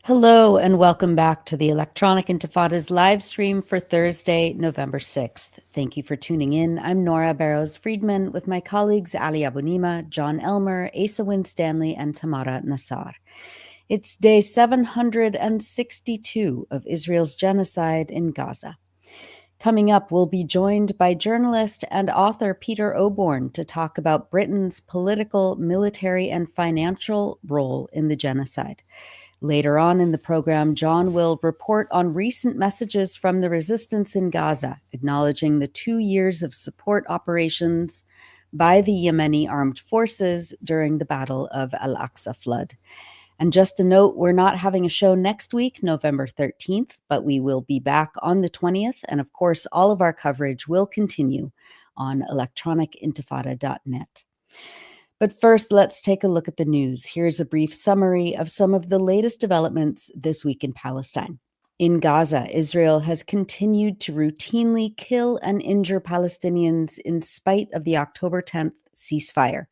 Hello and welcome back to the Electronic Intifada's live stream for Thursday, November 6th. Thank you for tuning in. I'm Nora Barrows-Friedman with my colleagues Ali Abunimah, Jon Elmer, Asa Winstanley, and Tamara Nassar. It's day 762 of Israel's genocide in Gaza. Coming up, we'll be joined by journalist and author Peter Oborne to talk about Britain's political, military, and financial role in the genocide. Later on in the program, Jon will report on recent messages from the resistance in Gaza, acknowledging the 2 years of support operations by the Yemeni armed forces during the Battle of Al-Aqsa flood. And just a note, we're not having a show next week, November 13th, but we will be back on the 20th. And of course, all of our coverage will continue on electronicintifada.net. But first, let's take a look at the news. Here's a brief summary of some of the latest developments this week in Palestine. In Gaza, Israel has continued to routinely kill and injure Palestinians in spite of the October 10th ceasefire,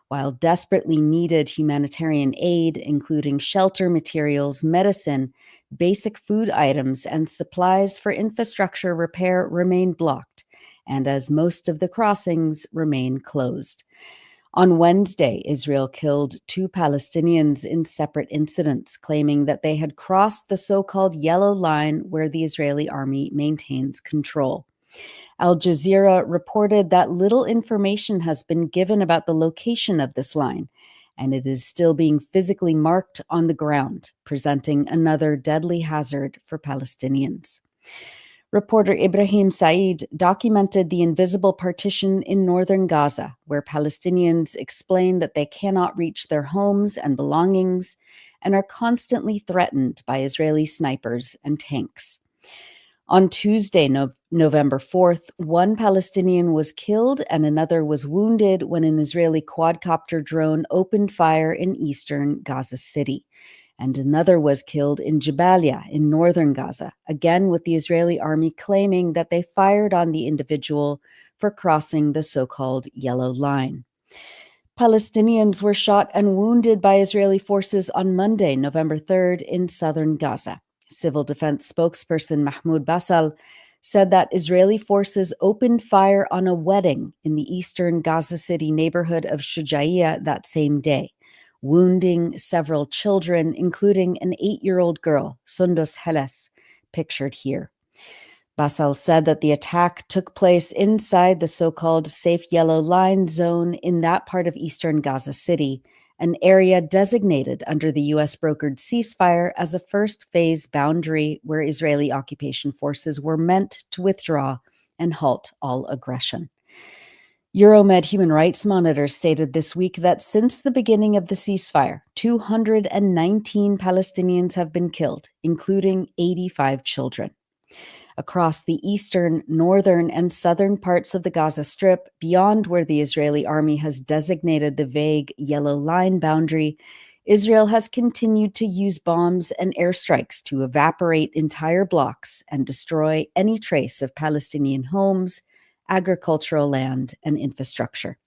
while desperately needed humanitarian aid, including shelter materials, medicine, basic food items, and supplies for infrastructure repair remain blocked, and as most of the crossings remain closed. On Wednesday, Israel killed 2 Palestinians in separate incidents, claiming that they had crossed the so-called yellow line where the Israeli army maintains control. Al Jazeera reported that little information has been given about the location of this line, and it is still being physically marked on the ground, presenting another deadly hazard for Palestinians. Reporter Ibrahim Said documented the invisible partition in northern Gaza, where Palestinians explain that they cannot reach their homes and belongings and are constantly threatened by Israeli snipers and tanks. On Tuesday, November 4th, 1 Palestinian was killed and another was wounded when an Israeli quadcopter drone opened fire in eastern Gaza City. And another was killed in Jabalia in northern Gaza, again with the Israeli army claiming that they fired on the individual for crossing the so-called yellow line. Palestinians were shot and wounded by Israeli forces on Monday, November 3rd, in southern Gaza. Civil defense spokesperson Mahmoud Basal said that Israeli forces opened fire on a wedding in the eastern Gaza City neighborhood of Shujaiya that same day, wounding several children, including an 8-year-old girl, Sundus Heles, pictured here. Basal said that the attack took place inside the so-called safe yellow line zone in that part of eastern Gaza City, an area designated under the U.S.-brokered ceasefire as a first-phase boundary where Israeli occupation forces were meant to withdraw and halt all aggression. Euromed Human Rights Monitor stated this week that since the beginning of the ceasefire, 219 Palestinians have been killed, including 85 children. Across the eastern, northern, and southern parts of the Gaza Strip, beyond where the Israeli army has designated the vague yellow line boundary, Israel has continued to use bombs and airstrikes to evaporate entire blocks and destroy any trace of Palestinian homes, agricultural land, and infrastructure.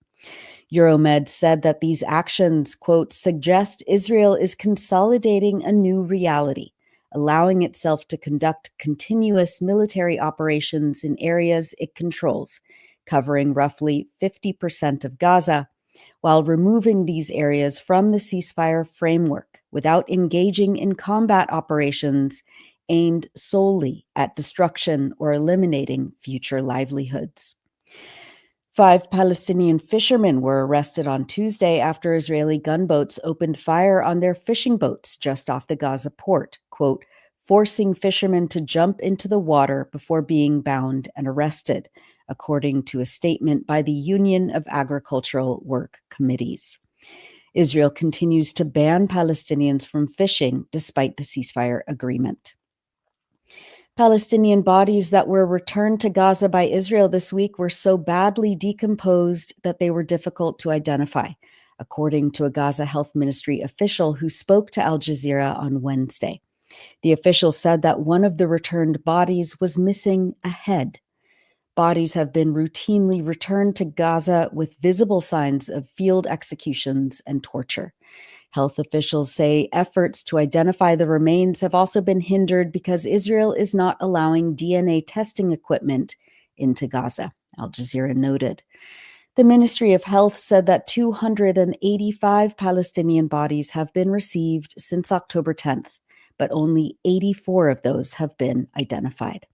Euromed said that these actions, quote, suggest Israel is consolidating a new reality, allowing itself to conduct continuous military operations in areas it controls, covering roughly 50% of Gaza, while removing these areas from the ceasefire framework without engaging in combat operations aimed solely at destruction or eliminating future livelihoods. 5 Palestinian fishermen were arrested on Tuesday after Israeli gunboats opened fire on their fishing boats just off the Gaza port, quote, forcing fishermen to jump into the water before being bound and arrested, according to a statement by the Union of Agricultural Work Committees. Israel continues to ban Palestinians from fishing despite the ceasefire agreement. Palestinian bodies that were returned to Gaza by Israel this week were so badly decomposed that they were difficult to identify, according to a Gaza Health Ministry official who spoke to Al Jazeera on Wednesday. The official said that one of the returned bodies was missing a head. Bodies have been routinely returned to Gaza with visible signs of field executions and torture. Health officials say efforts to identify the remains have also been hindered because Israel is not allowing DNA testing equipment into Gaza, Al Jazeera noted. The Ministry of Health said that 285 Palestinian bodies have been received since October 10th, but only 84 of those have been identified.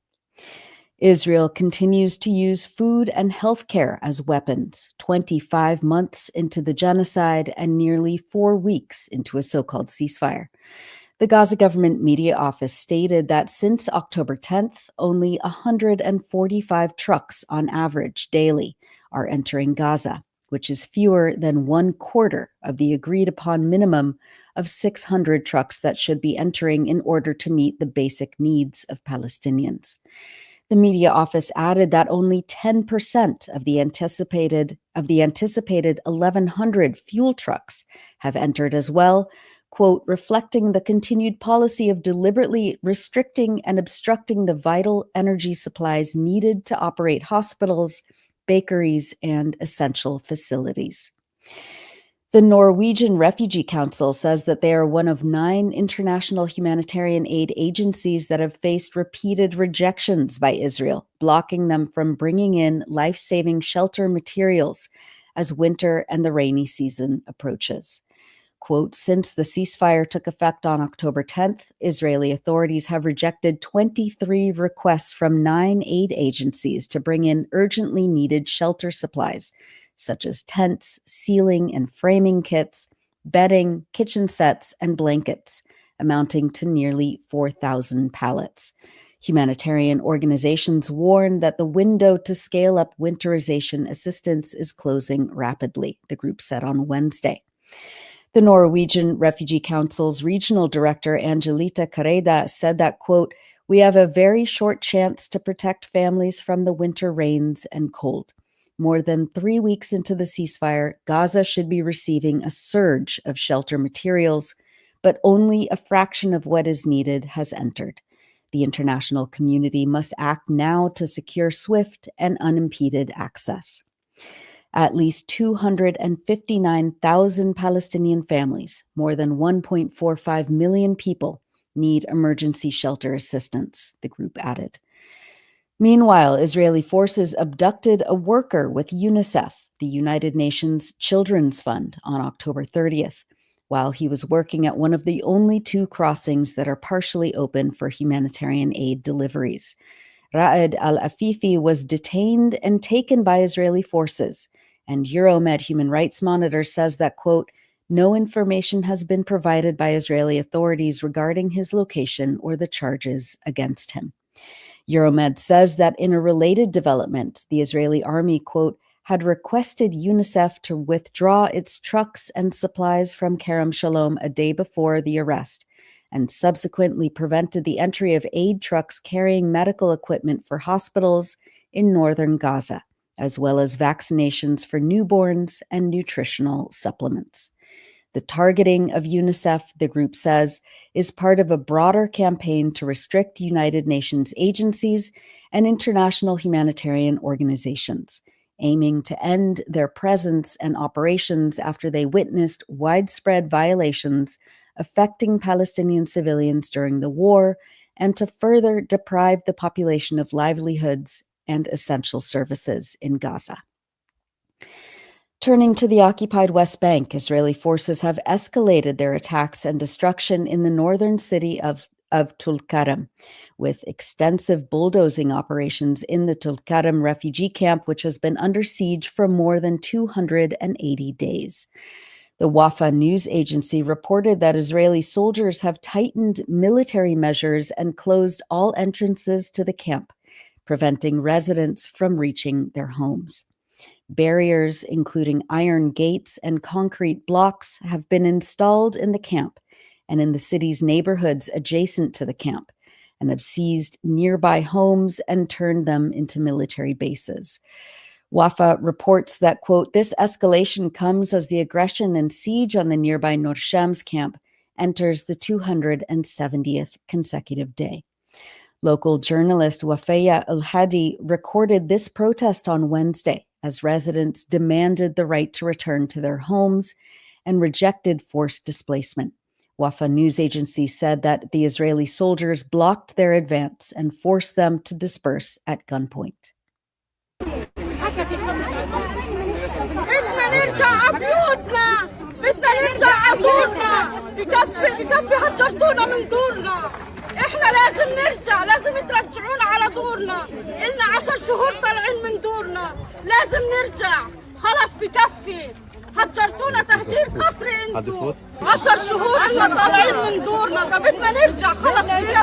Israel continues to use food and healthcare as weapons, 25 months into the genocide and nearly 4 weeks into a so-called ceasefire. The Gaza government media office stated that since October 10th, only 145 trucks on average daily are entering Gaza, which is fewer than 1/4 of the agreed-upon minimum of 600 trucks that should be entering in order to meet the basic needs of Palestinians. The media office added that only 10% of the anticipated 1,100 fuel trucks have entered as well, quote, reflecting the continued policy of deliberately restricting and obstructing the vital energy supplies needed to operate hospitals, bakeries, and essential facilities. The Norwegian Refugee Council says that they are one of 9 international humanitarian aid agencies that have faced repeated rejections by Israel, blocking them from bringing in life-saving shelter materials as winter and the rainy season approaches. Quote, since the ceasefire took effect on October 10th, Israeli authorities have rejected 23 requests from 9 aid agencies to bring in urgently needed shelter supplies, such as tents, ceiling and framing kits, bedding, kitchen sets, and blankets, amounting to nearly 4,000 pallets. Humanitarian organizations warn that the window to scale up winterization assistance is closing rapidly, the group said on Wednesday. The Norwegian Refugee Council's regional director, Angelita Carreda, said that, quote, we have a very short chance to protect families from the winter rains and cold. More than 3 weeks into the ceasefire, Gaza should be receiving a surge of shelter materials, but only a fraction of what is needed has entered. The international community must act now to secure swift and unimpeded access. At least 259,000 Palestinian families, more than 1.45 million people, need emergency shelter assistance, the group added. Meanwhile, Israeli forces abducted a worker with UNICEF, the United Nations Children's Fund, on October 30th, while he was working at one of the only 2 crossings that are partially open for humanitarian aid deliveries. Raed al-Afifi was detained and taken by Israeli forces, and Euromed Human Rights Monitor says that, quote, no information has been provided by Israeli authorities regarding his location or the charges against him. Euromed says that in a related development, the Israeli army, quote, had requested UNICEF to withdraw its trucks and supplies from Kerem Shalom a day before the arrest, and subsequently prevented the entry of aid trucks carrying medical equipment for hospitals in northern Gaza, as well as vaccinations for newborns and nutritional supplements. The targeting of UNICEF, the group says, is part of a broader campaign to restrict United Nations agencies and international humanitarian organizations, aiming to end their presence and operations after they witnessed widespread violations affecting Palestinian civilians during the war and to further deprive the population of livelihoods and essential services in Gaza. Turning to the occupied West Bank, Israeli forces have escalated their attacks and destruction in the northern city of 𝐓𝐡𝐞 with extensive bulldozing operations in the 𝐓𝐡 refugee camp, which has been under siege for more than 280 days. The Wafa news agency reported that Israeli soldiers have tightened military measures and closed all entrances to the camp, preventing residents from reaching their homes. Barriers, including iron gates and concrete blocks, have been installed in the camp and in the city's neighborhoods adjacent to the camp, and have seized nearby homes and turned them into military bases. Wafa reports that, quote, this escalation comes as the aggression and siege on the nearby Nur Shams camp enters the 270th consecutive day. Local journalist Wafaya Al-Hadi recorded this protest on Wednesday as residents demanded the right to return to their homes and rejected forced displacement. Wafa news agency said that the Israeli soldiers blocked their advance and forced them to disperse at gunpoint. احنا لازم نرجع، لازم ترجعونا على دورنا، إلنا 10 شهور طالعين من دورنا، لازم نرجع، خلص بكفي، هجرتونا تهجير قسري انتو، 10 شهور احنا طالعين من دورنا، فبدنا نرجع، خلص بكفي.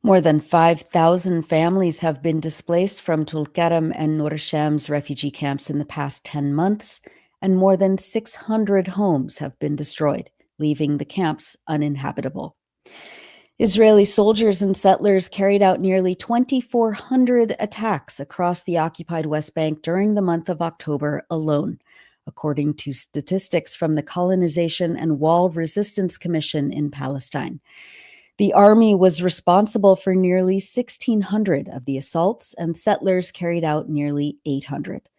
More than 5,000 families have been displaced from Tulkarm and Nur Sham's refugee camps in the past 10 months, and more than 600 homes have been destroyed, leaving the camps uninhabitable. Israeli soldiers and settlers carried out nearly 2,400 attacks across the occupied West Bank during the month of October alone, according to statistics from the Colonization and Wall Resistance Commission in Palestine. The army was responsible for nearly 1,600 of the assaults, and settlers carried out nearly 800.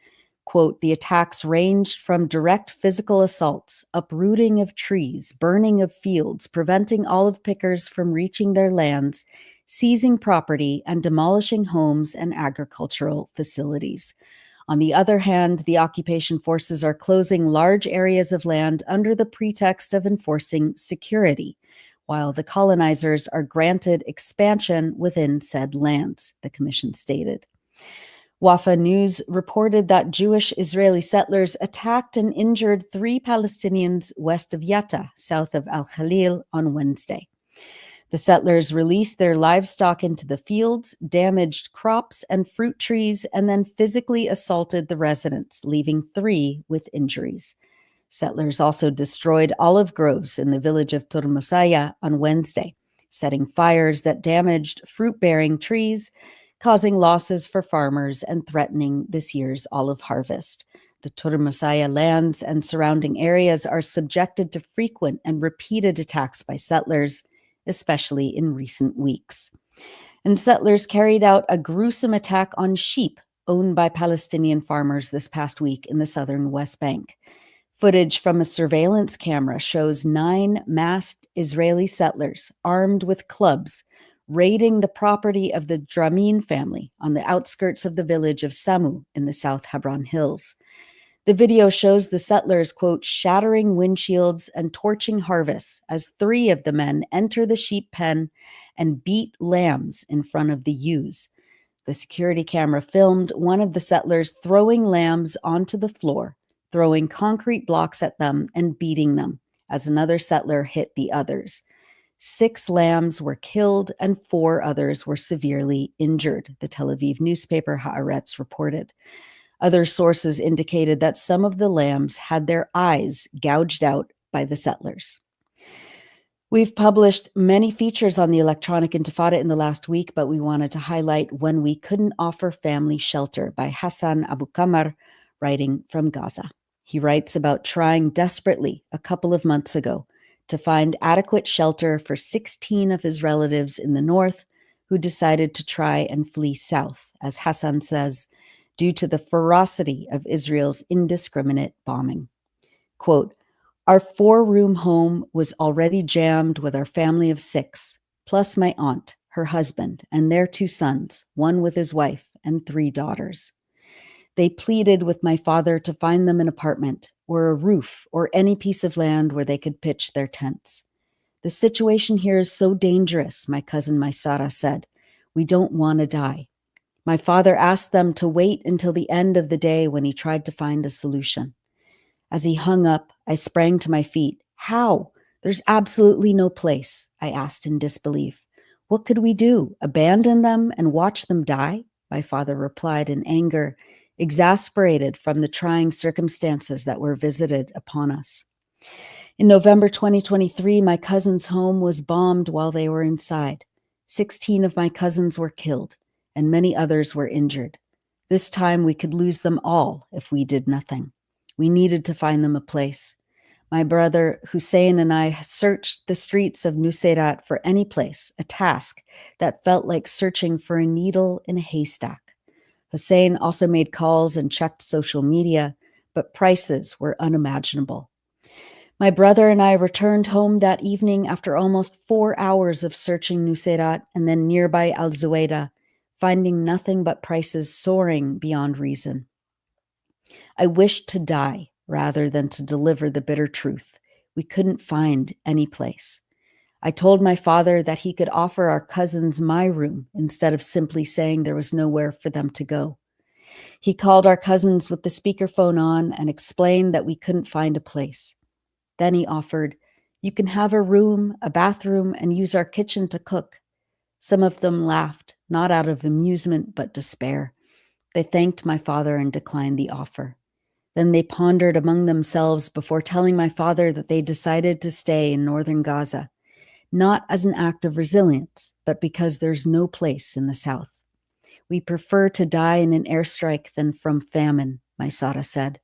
Quote, the attacks ranged from direct physical assaults, uprooting of trees, burning of fields, preventing olive pickers from reaching their lands, seizing property, and demolishing homes and agricultural facilities. On the other hand, the occupation forces are closing large areas of land under the pretext of enforcing security, while the colonizers are granted expansion within said lands, the commission stated. Wafa News reported that Jewish Israeli settlers attacked and injured 3 Palestinians west of Yatta, south of Al-Khalil, on Wednesday. The settlers released their livestock into the fields, damaged crops and fruit trees, and then physically assaulted the residents, leaving 3 with injuries. Settlers also destroyed olive groves in the village of Turmusaya on Wednesday, setting fires that damaged fruit-bearing trees, causing losses for farmers and threatening this year's olive harvest. The Turmusaya lands and surrounding areas are subjected to frequent and repeated attacks by settlers, especially in recent weeks. And settlers carried out a gruesome attack on sheep owned by Palestinian farmers this past week in the southern West Bank. Footage from a surveillance camera shows 9 masked Israeli settlers armed with clubs raiding the property of the Dramin family on the outskirts of the village of Samu in the South Hebron Hills. The video shows the settlers, quote, shattering windshields and torching harvests as 3 of the men enter the sheep pen and beat lambs in front of the ewes. The security camera filmed one of the settlers throwing lambs onto the floor, throwing concrete blocks at them and beating them as another settler hit the others. 6 lambs were killed and 4 others were severely injured, the Tel Aviv newspaper Haaretz reported. Other sources indicated that some of the lambs had their eyes gouged out by the settlers. We've published many features on the Electronic Intifada in the last week, but we wanted to highlight When We Couldn't Offer Family Shelter by Hassan Abu Kamar, writing from Gaza. He writes about trying desperately a couple of months ago to find adequate shelter for 16 of his relatives in the north who decided to try and flee south, as Hassan says, due to the ferocity of Israel's indiscriminate bombing. Quote, our 4-room home was already jammed with our family of 6, plus my aunt, her husband, and their 2 sons, one with his wife, and 3 daughters. They pleaded with my father to find them an apartment or a roof or any piece of land where they could pitch their tents. The situation here is so dangerous, my cousin Maisara said. We don't want to die. My father asked them to wait until the end of the day when he tried to find a solution. As he hung up, I sprang to my feet. How? There's absolutely no place, I asked in disbelief. What could we do? Abandon them and watch them die? My father replied in anger, exasperated from the trying circumstances that were visited upon us. In November 2023, my cousin's home was bombed while they were inside. 16 of my cousins were killed, and many others were injured. This time we could lose them all if we did nothing. We needed to find them a place. My brother Hussein and I searched the streets of Nuseirat for any place, a task that felt like searching for a needle in a haystack. Hussein also made calls and checked social media, but prices were unimaginable. My brother and I returned home that evening after almost 4 hours of searching Nuseirat and then nearby Al-Zuwaydah, finding nothing but prices soaring beyond reason. I wished to die rather than to deliver the bitter truth. We couldn't find any place. I told my father that he could offer our cousins my room instead of simply saying there was nowhere for them to go. He called our cousins with the speakerphone on and explained that we couldn't find a place. Then he offered, "You can have a room, a bathroom, and use our kitchen to cook." Some of them laughed, not out of amusement, but despair. They thanked my father and declined the offer. Then they pondered among themselves before telling my father that they decided to stay in northern Gaza, not as an act of resilience, but because there's no place in the south. "We prefer to die in an airstrike than from famine," my Sara said.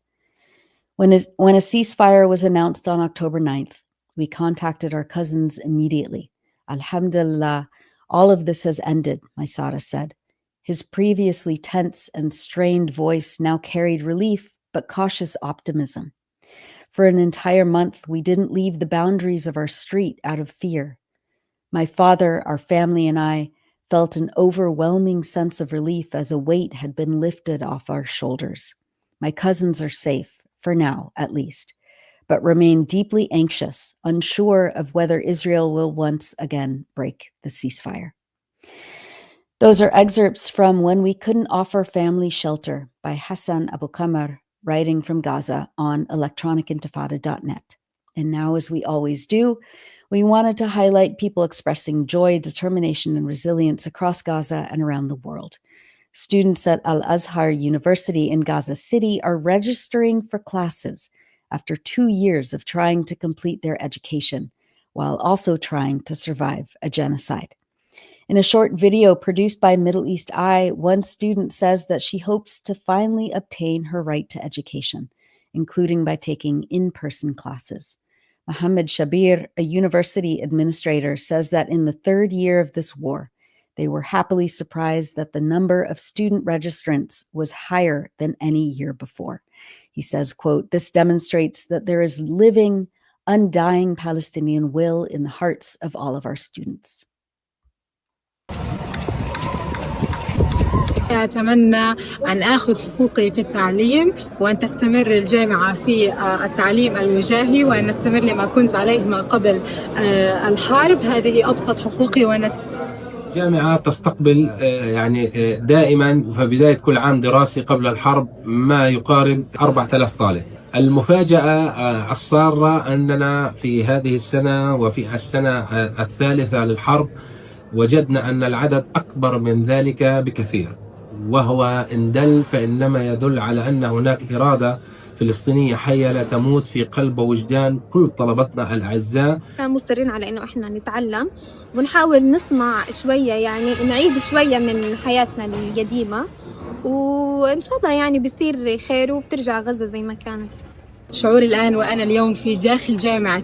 When a ceasefire was announced on October 9th, we contacted our cousins immediately. "Alhamdulillah, all of this has ended," my Sara said. His previously tense and strained voice now carried relief, but cautious optimism. For an entire month, we didn't leave the boundaries of our street out of fear. My father, our family, and I felt an overwhelming sense of relief as a weight had been lifted off our shoulders. My cousins are safe, for now at least, but remain deeply anxious, unsure of whether Israel will once again break the ceasefire. Those are excerpts from When We Couldn't Offer Family Shelter by Hassan Abu Kamar, writing from Gaza on electronicintifada.net. And now, as we always do, we wanted to highlight people expressing joy, determination, and resilience across Gaza and around the world. Students at Al-Azhar University in Gaza City are registering for classes after 2 years of trying to complete their education, while also trying to survive a genocide. In a short video produced by Middle East Eye, one student says that she hopes to finally obtain her right to education, including by taking in-person classes. Mohammed Shabir, a university administrator, says that in the 3rd year of this war, they were happily surprised that the number of student registrants was higher than any year before. He says, quote, "This demonstrates that there is living, undying Palestinian will in the hearts of all of our students." أتمنى أن آخذ حقوقي في التعليم وأن تستمر الجامعة في التعليم الوجاهي وأن نستمر لما كنت عليه ما قبل الحرب. هذه أبسط حقوقي. الجامعة تستقبل يعني دائما في بداية كل عام دراسي قبل الحرب ما يقارب 4000 طالب. المفاجأة السارة أننا في هذه السنة وفي السنة الثالثة للحرب وجدنا أن العدد أكبر من ذلك بكثير، وهو إن دل فإنما يدل على أن هناك إرادة فلسطينية حية لا تموت في قلب ووجدان كل طلبتنا الأعزاء. مصرين على إنه إحنا نتعلم ونحاول نصنع شوية، يعني نعيد شوية من حياتنا القديمة، وإن شاء الله يعني بيصير خير وبترجع غزة زي ما كانت. شعوري الآن وأنا اليوم في داخل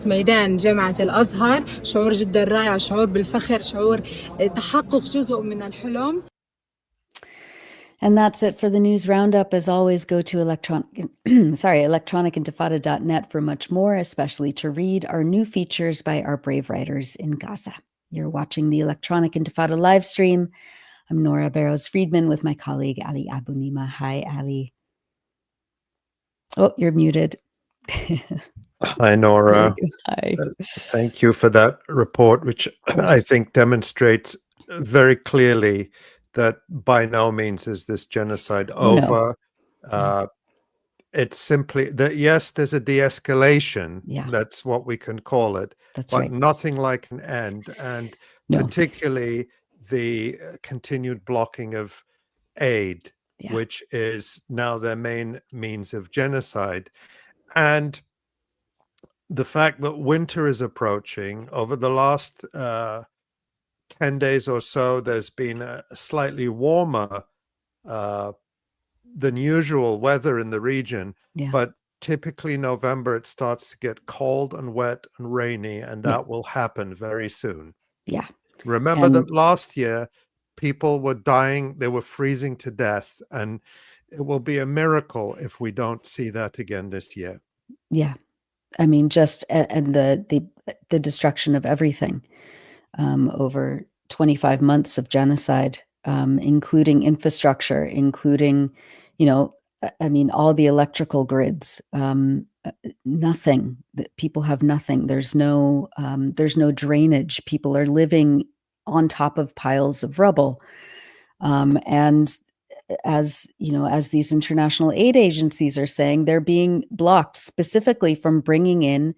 ميدان جامعة الأزهر شعور جدا رائع، شعور بالفخر، شعور تحقق جزء من الحلم. And that's it for the news roundup. As always, go to electronicintifada.net for much more, especially to read our new features by our brave writers in Gaza. You're watching the Electronic Intifada live stream. I'm Nora Barrows-Friedman with my colleague Ali Abunimah. Hi, Ali. Oh, you're muted. Hi, Nora. Hi. Thank you for that report, which I think demonstrates very clearly that by no means is this genocide over. No. It's simply that, yes, there's a de-escalation. Yeah. That's what we can call it. That's but right. Nothing like an end. And particularly the continued blocking of aid, which is now their main means of genocide. And the fact that winter is approaching, over the last 10 days or so, there's been a slightly warmer than usual weather in the region. But typically November, it starts to get cold and wet and rainy, and that will happen very soon. Yeah. Remember that last year, people were dying, they were freezing to death, and it will be a miracle if we don't see that again this year. Yeah. I mean, just and the destruction of everything over 25 months of genocide, including infrastructure, including, I mean, all the electrical grids, nothing. People have nothing. There's no drainage. People are living on top of piles of rubble. And as these international aid agencies are saying, they're being blocked specifically from bringing in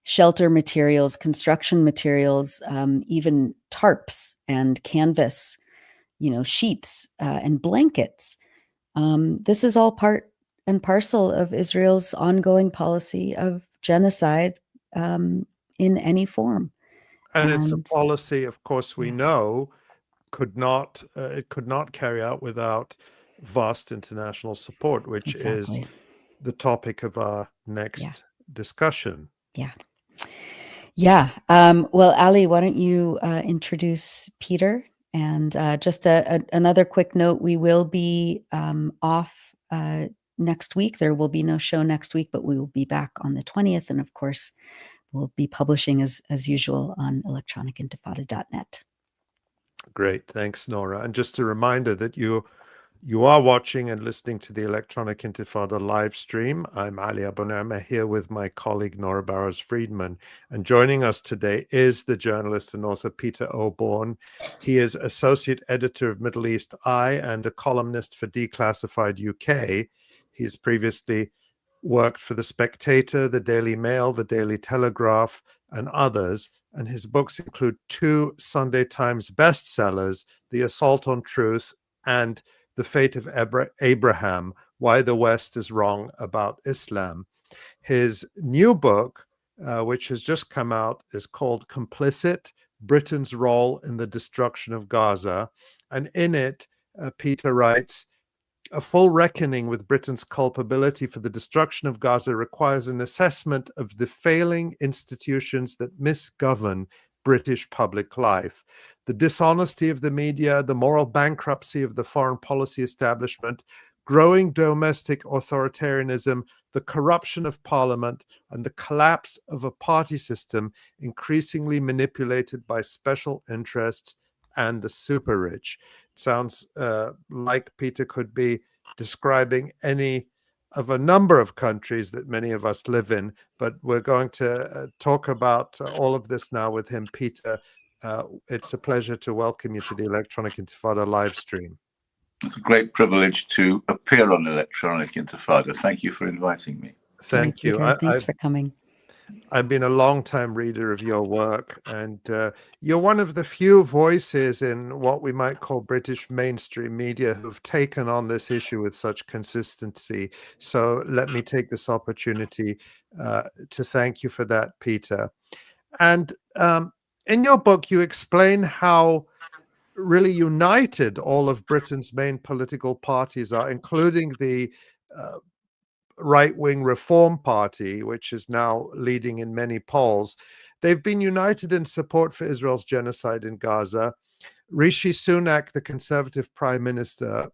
shelter materials, construction materials, even tarps and canvas, sheets and blankets. This is all part and parcel of Israel's ongoing policy of genocide in any form. And it's a policy, of course, we know could not carry out without vast international support, which is the topic of our next discussion. Yeah. Well, Ali, why don't you introduce Peter? And just another quick note, we will be off next week. There will be no show next week, but we will be back on the 20th. And of course, we'll be publishing as usual on electronicintifada.net. Great. Thanks, Nora. And just a reminder that you are watching and listening to the Electronic Intifada live stream. I'm Ali Abu Ni'mah here with my colleague Nora Barrows-Friedman. And joining us today is the journalist and author Peter Oborne. He is associate editor of Middle East Eye and a columnist for Declassified UK. He's previously worked for The Spectator, The Daily Mail, The Daily Telegraph, and others. And his books include 2 Sunday Times bestsellers, The Assault on Truth and The Fate of Abraham, Why the West is Wrong About Islam. His new book, which has just come out, is called Complicit, Britain's Role in the Destruction of Gaza. And in it, Peter writes, a full reckoning with Britain's culpability for the destruction of Gaza requires an assessment of the failing institutions that misgovern British public life. The dishonesty of the media, the moral bankruptcy of the foreign policy establishment, growing domestic authoritarianism, the corruption of parliament, and the collapse of a party system increasingly manipulated by special interests and the super rich. It sounds like Peter could be describing any of a number of countries that many of us live in, but we're going to talk about all of this now with him. Peter, it's a pleasure to welcome you to the Electronic Intifada live stream. It's a great privilege to appear on Electronic Intifada. Thank you for inviting me. Thank you. Thanks for coming. I've been a long-time reader of your work, and you're one of the few voices in what we might call British mainstream media who've taken on this issue with such consistency. So let me take this opportunity to thank you for that, Peter. And in your book, you explain how really united all of Britain's main political parties are, including the right-wing Reform Party, which is now leading in many polls. They've been united in support for Israel's genocide in Gaza. Rishi Sunak, the Conservative Prime Minister,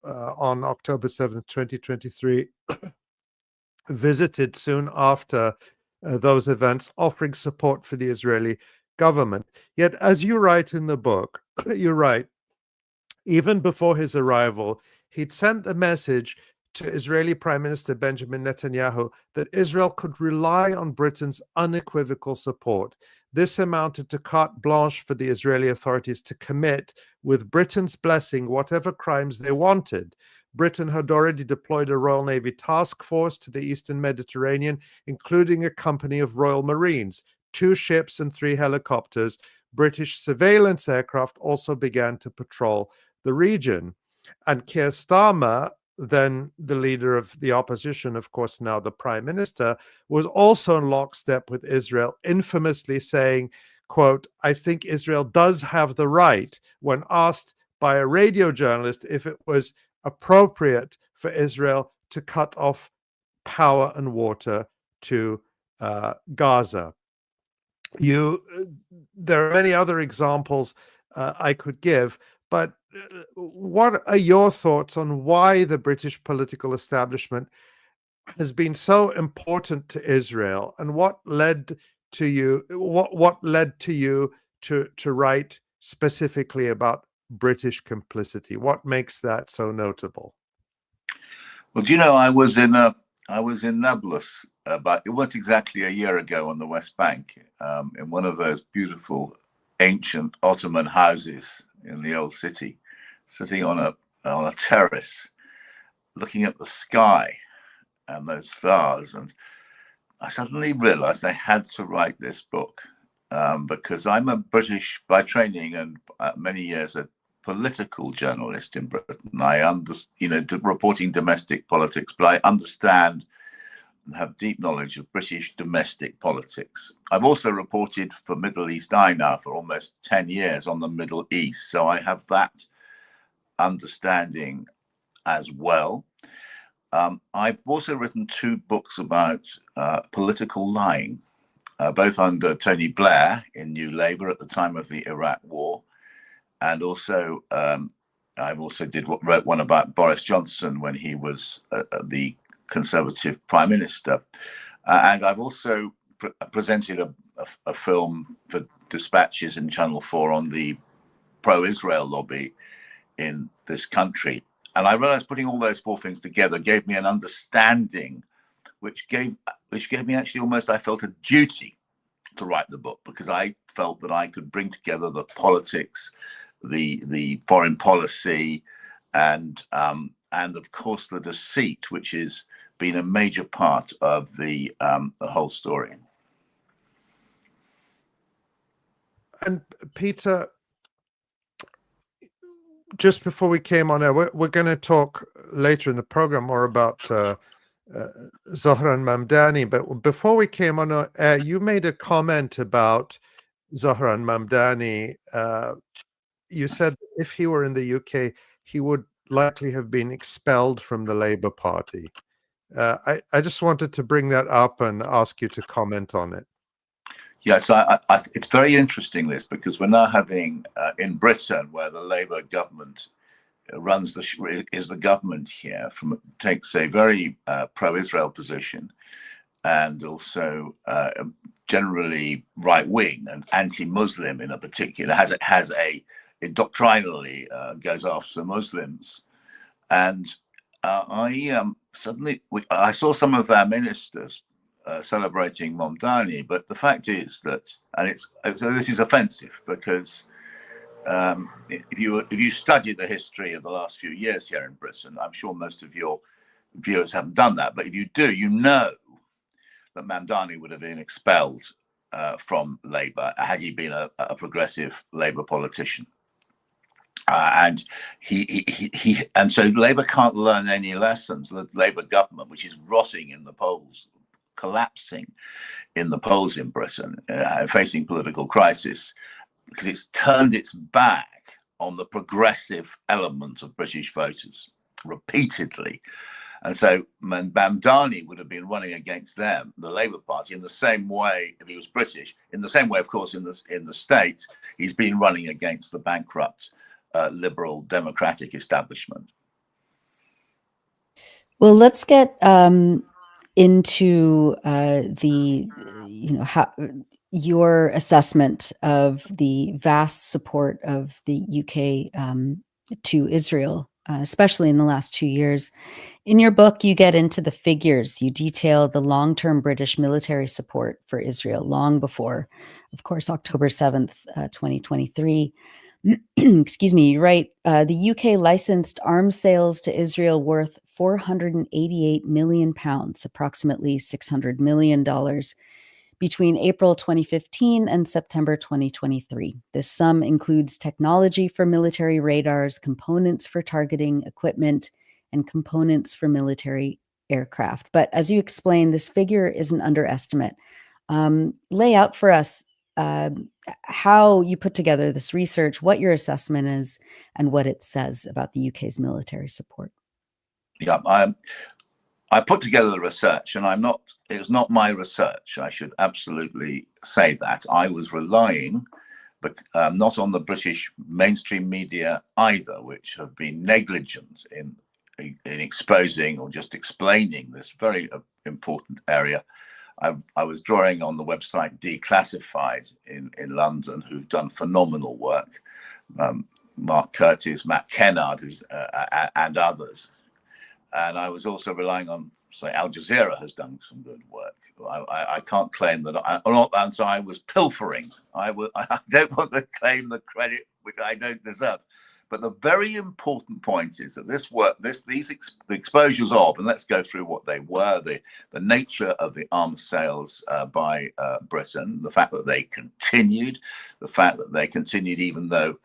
on October 7th, 2023, visited soon after those events, offering support for the Israeli government. Yet, as you write in the book, you write, even before his arrival, he'd sent the message to Israeli Prime Minister Benjamin Netanyahu that Israel could rely on Britain's unequivocal support. This amounted to carte blanche for the Israeli authorities to commit, with Britain's blessing, whatever crimes they wanted. Britain had already deployed a Royal Navy task force to the Eastern Mediterranean, including a company of Royal Marines, 2 ships and 3 helicopters. British surveillance aircraft also began to patrol the region. And Keir Starmer, then the leader of the opposition, of course, now the prime minister, was also in lockstep with Israel, infamously saying, quote, I think Israel does have the right, when asked by a radio journalist if it was appropriate for Israel to cut off power and water to Gaza. There are many other examples I could give, But what are your thoughts on why the British political establishment has been so important to Israel, and what led to you? What led to you to write specifically about British complicity? What makes that so notable? Well, do you know, I was in Nablus about, it wasn't exactly a year ago, on the West Bank, in one of those beautiful ancient Ottoman houses in the old city, sitting on a terrace, looking at the sky and those stars, and I suddenly realized I had to write this book, because I'm a British by training, and many years a political journalist in Britain. I reporting domestic politics, but I understand and have deep knowledge of British domestic politics. I've also reported for Middle East Eye now for almost 10 years on the Middle East, so I have that understanding as well. I've also written 2 books about political lying, both under Tony Blair in New Labour at the time of the Iraq War, and also I've also wrote one about Boris Johnson when he was the Conservative Prime Minister, and I've also presented a film for Dispatches in Channel 4 on the pro-Israel lobby in this country. And I realized putting all those 4 things together gave me an understanding, which gave me actually almost, I felt, a duty to write the book, because I felt that I could bring together the politics, the foreign policy, and of course the deceit, which has been a major part of the whole story. And Peter, just before we came on air, we're going to talk later in the program more about Zohran Mamdani. But before we came on air, you made a comment about Zohran Mamdani. You said if he were in the UK, he would likely have been expelled from the Labour Party. I just wanted to bring that up and ask you to comment on it. Yes, it's very interesting, this, because we're now having in Britain, where the Labour government is the government here, takes a very pro-Israel position, and also generally right-wing and anti-Muslim in a particular. It doctrinally goes after Muslims, and I saw some of our ministers celebrating Mamdani, but the fact is that, so this is offensive, because if you study the history of the last few years here in Britain, I'm sure most of your viewers haven't done that, but if you do, you know that Mamdani would have been expelled from Labour had he been a progressive Labour politician. And so Labour can't learn any lessons. The Labour government, which is rotting in the polls, collapsing in the polls in Britain, facing political crisis, because it's turned its back on the progressive element of British voters repeatedly. And so Mamdani would have been running against them, the Labour Party, in the same way, if he was British, in the same way, of course, in the States, he's been running against the bankrupt liberal democratic establishment. Well, let's get into your assessment of the vast support of the UK to Israel, especially in the last 2 years. In your book, you get into the figures. You detail the long-term British military support for Israel long before, of course, October 7th, 2023. Excuse me, you write, the UK licensed arms sales to Israel worth £488 million, approximately $600 million, between April 2015 and September 2023. This sum includes technology for military radars, components for targeting equipment, and components for military aircraft. But as you explain, this figure is an underestimate. Lay out for us how you put together this research, what your assessment is, and what it says about the UK's military support. Yeah, I put together the research, and it was not my research. I should absolutely say that. I was relying but not on the British mainstream media either, which have been negligent in exposing or just explaining this very important area. I was drawing on the website Declassified in London, who've done phenomenal work. Mark Curtis, Matt Kennard, and others. And I was also relying on, say, Al Jazeera has done some good work. I can't claim that I was pilfering. I don't want to claim the credit which I don't deserve. But the very important point is that this work, the exposures of, and let's go through what they were, the nature of the arms sales by Britain, the fact that they continued, even though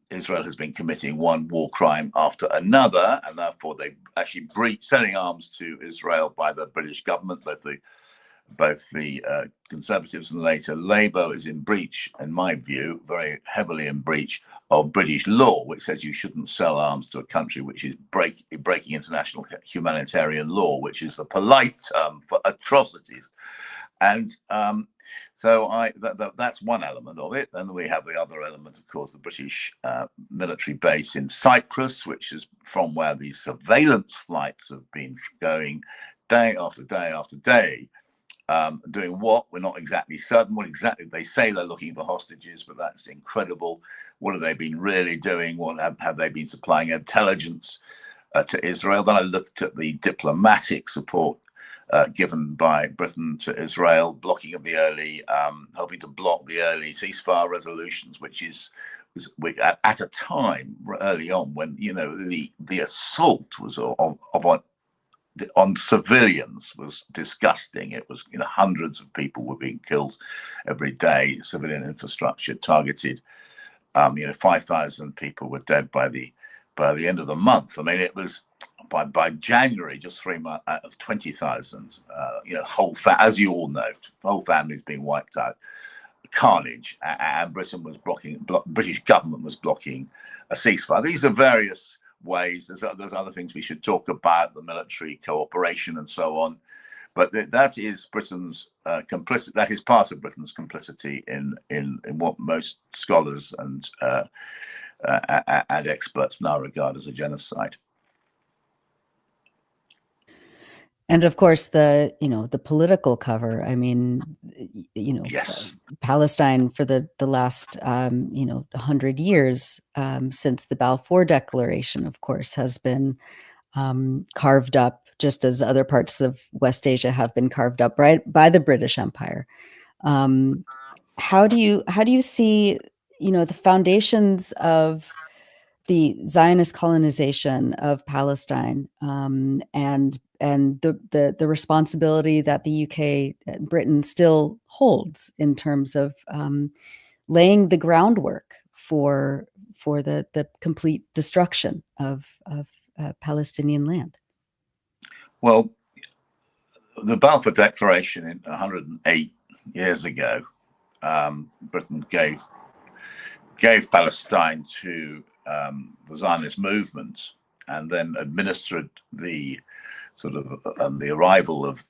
Israel has been committing one war crime after another, and therefore they actually selling arms to Israel by the British government, both the Conservatives and later Labour is in breach, in my view, very heavily in breach of British law, which says you shouldn't sell arms to a country which is breaking international humanitarian law, which is the polite term for atrocities. And so that's one element of it. Then we have the other element, of course, the British military base in Cyprus, which is from where these surveillance flights have been going day after day after day. Doing what? We're not exactly certain what exactly they say. They're looking for hostages, but that's incredible. What have they been really doing? What have they been supplying intelligence to Israel? Then I looked at the diplomatic support given by Britain to Israel, blocking of the early, helping to block the early ceasefire resolutions, which at a time early on when the assault was on civilians was disgusting. It was, hundreds of people were being killed every day. Civilian infrastructure targeted. 5,000 people were dead by the end of the month. I mean, it was by January, just 3 months out of 20,000. As you all know, whole families being wiped out. Carnage, and Britain was British government was blocking a ceasefire. These are various ways. There's other things we should talk about, the military cooperation and so on, but that is Britain's complicity. That is part of Britain's complicity in what most scholars and experts now regard as a genocide. And of course, the political cover. I mean, yes, Palestine for the last 100 years since the Balfour Declaration, of course, has been carved up, just as other parts of West Asia have been carved up by the British Empire. How do you see the foundations of the Zionist colonization of Palestine and the responsibility that the UK and Britain still holds in terms of laying the groundwork for the complete destruction of Palestinian land? Well, the Balfour Declaration 108 years ago, Britain gave Palestine to the Zionist movement, and then administered the sort of the arrival of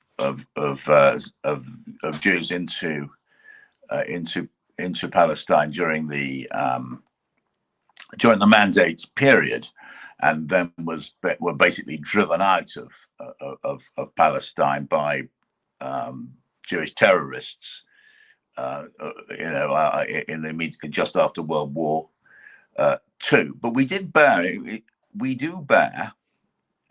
Jews into Palestine during the Mandate period, and then were basically driven out of Palestine by Jewish terrorists. Just after World War II. But we do bear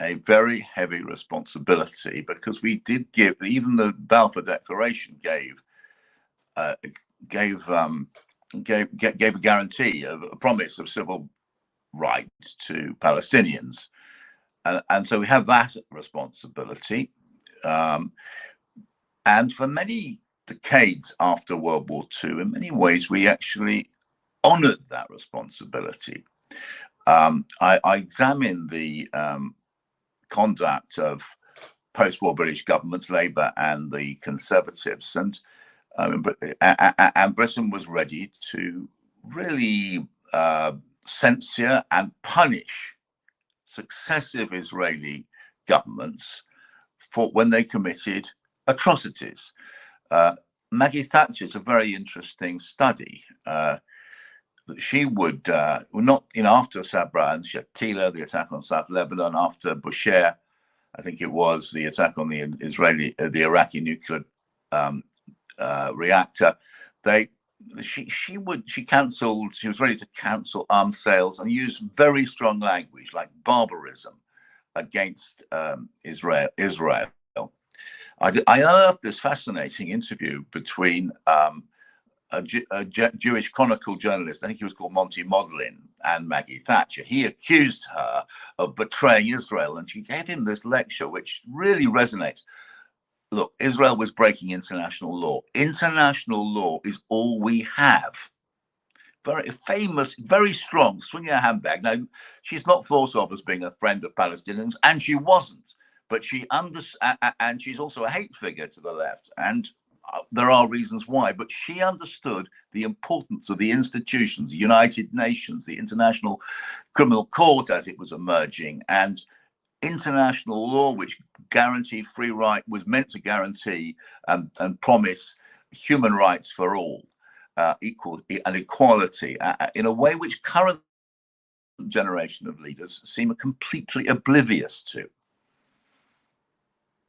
a very heavy responsibility, because we did give, even the Balfour Declaration gave a guarantee of a promise of civil rights to Palestinians, and so we have that responsibility. And for many decades after World War II, in many ways, we actually honored that responsibility. I examined the conduct of post-war British governments, Labour and the Conservatives, and Britain was ready to really censure and punish successive Israeli governments for when they committed atrocities. Maggie Thatcher is a very interesting study. She would, not, after Sabra and Shatila, the attack on South Lebanon, after Bushehr, I think it was the attack on the Iraqi nuclear reactor. She was ready to cancel arms sales and use very strong language like barbarism against Israel. I unearthed this fascinating interview between a Jewish chronicle journalist, I think he was called Monty Modlin, and Maggie Thatcher. He accused her of betraying Israel, and she gave him this lecture, which really resonates. Look, Israel was breaking international law. International law is all we have. Very famous, very strong. Swing your handbag. Now, she's not thought of as being a friend of Palestinians, and she wasn't. But and she's also a hate figure to the left. And there are reasons why, but she understood the importance of the institutions, the United Nations, the International Criminal Court as it was emerging, and international law, which guaranteed free right, was meant to guarantee and promise human rights for all, equal and equality, in a way which current generation of leaders seem completely oblivious to.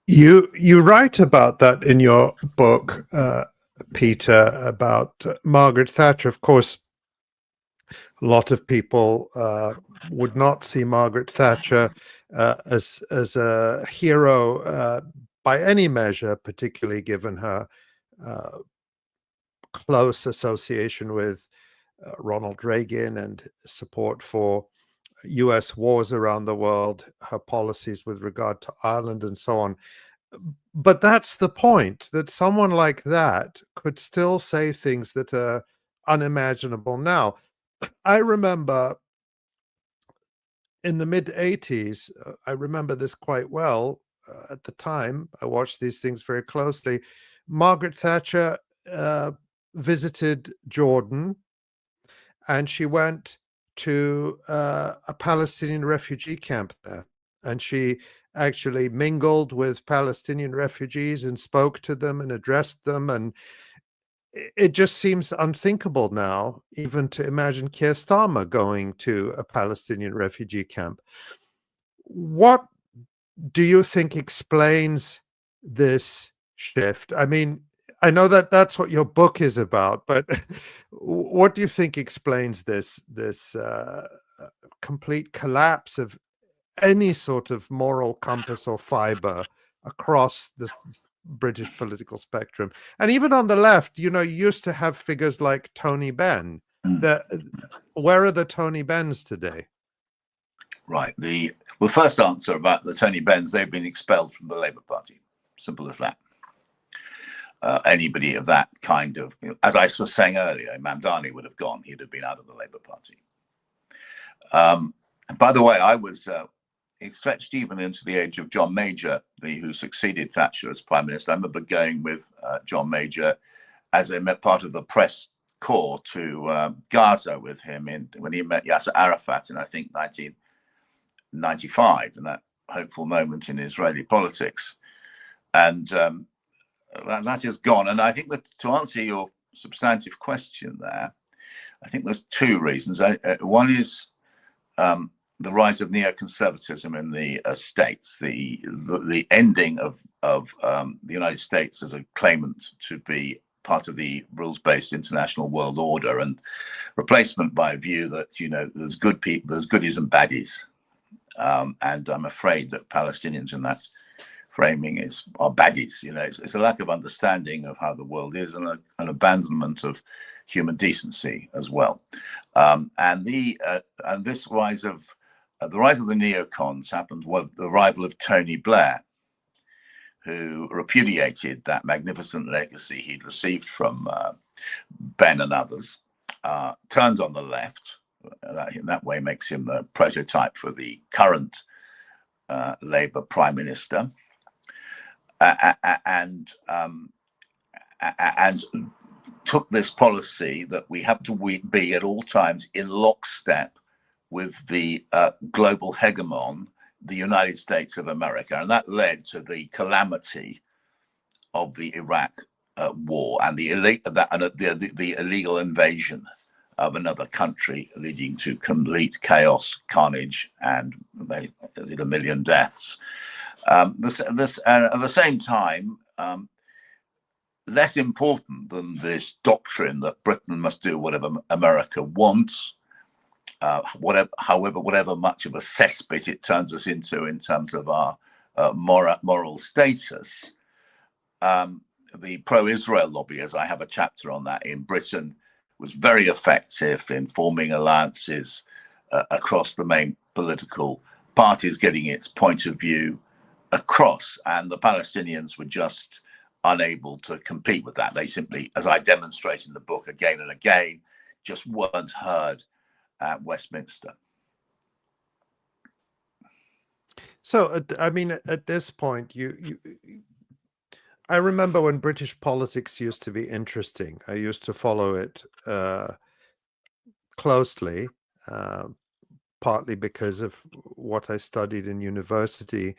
You write about that in your book, Peter, about Margaret Thatcher. Of course, a lot of people would not see Margaret Thatcher as a hero by any measure, particularly given her close association with Ronald Reagan and support for US wars around the world, her policies with regard to Ireland and so on. But that's the point, that someone like that could still say things that are unimaginable now. I remember in the mid-'80s, I remember this quite well at the time, I watched these things very closely. Margaret Thatcher visited Jordan, and she went to a Palestinian refugee camp there, and she actually mingled with Palestinian refugees and spoke to them and addressed them. And it just seems unthinkable now even to imagine Keir Starmer going to a Palestinian refugee camp. What do you think explains this shift? I mean, I know that that's what your book is about, but what do you think explains this complete collapse of any sort of moral compass or fiber across the British political spectrum? And even on the left, you used to have figures like Tony Benn. Where are the Tony Benns today? Right. Well, first answer about the Tony Benns, they've been expelled from the Labour Party. Simple as that. Anybody of that kind of, as I was saying earlier, Mamdani would have gone. He'd have been out of the Labour Party. By the way, it stretched even into the age of John Major, who succeeded Thatcher as Prime Minister. I remember going with John Major as a part of the press corps to Gaza with him when he met Yasser Arafat in, I think, 1995, in that hopeful moment in Israeli politics. And that is gone. And I think that to answer your substantive question there, I think there's two reasons. One is the rise of neoconservatism in the States, the ending of the United States as a claimant to be part of the rules-based international world order, and replacement by a view that there's good people, there's goodies and baddies, and I'm afraid that Palestinians in that framing are baddies. It's a lack of understanding of how the world is, and an abandonment of human decency as well. And this rise of the neocons happened with the arrival of Tony Blair, who repudiated that magnificent legacy he'd received from Benn and others, turned on the left. In that way makes him the prototype for the current Labour Prime Minister, and took this policy that we have to be at all times in lockstep with the global hegemon, the United States of America. And that led to the calamity of the Iraq war and the illegal invasion of another country, leading to complete chaos, carnage, and 1 million deaths. At the same time, less important than this doctrine that Britain must do whatever America wants, whatever much of a cesspit it turns us into in terms of our moral status. The pro-Israel lobby, as I have a chapter on that in Britain, was very effective in forming alliances across the main political parties, getting its point of view across, and the Palestinians were just unable to compete with that. They simply, as I demonstrate in the book again and again, just weren't heard at Westminster. So, I mean, at this point, I remember when British politics used to be interesting. I used to follow it closely, partly because of what I studied in university.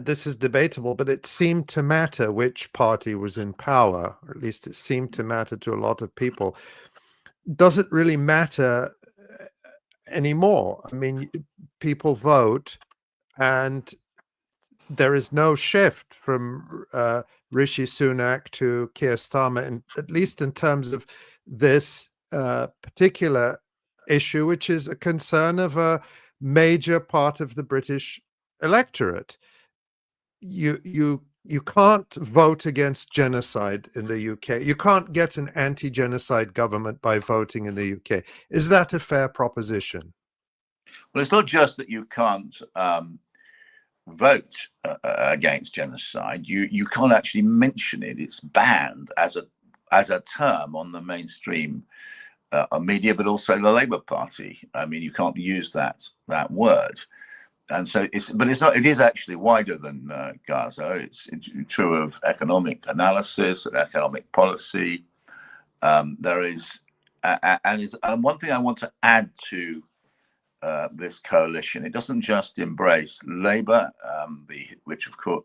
This is debatable, but it seemed to matter which party was in power, or at least it seemed to matter to a lot of people. Does it really matter anymore? I mean, people vote, and there is no shift from Rishi Sunak to Keir Starmer, and at least in terms of this particular issue, which is a concern of a major part of the British electorate. You can't vote against genocide in the UK. You can't get an anti-genocide government by voting in the UK. Is that a fair proposition? Well, it's not just that you can't vote against genocide. You can't actually mention it. It's banned as a term on the mainstream media, but also the Labour Party. I mean, you can't use that word. And so it is actually wider than Gaza. It's true of economic analysis and economic policy. There is, and one thing I want to add to this coalition, it doesn't just embrace Labour, which of course,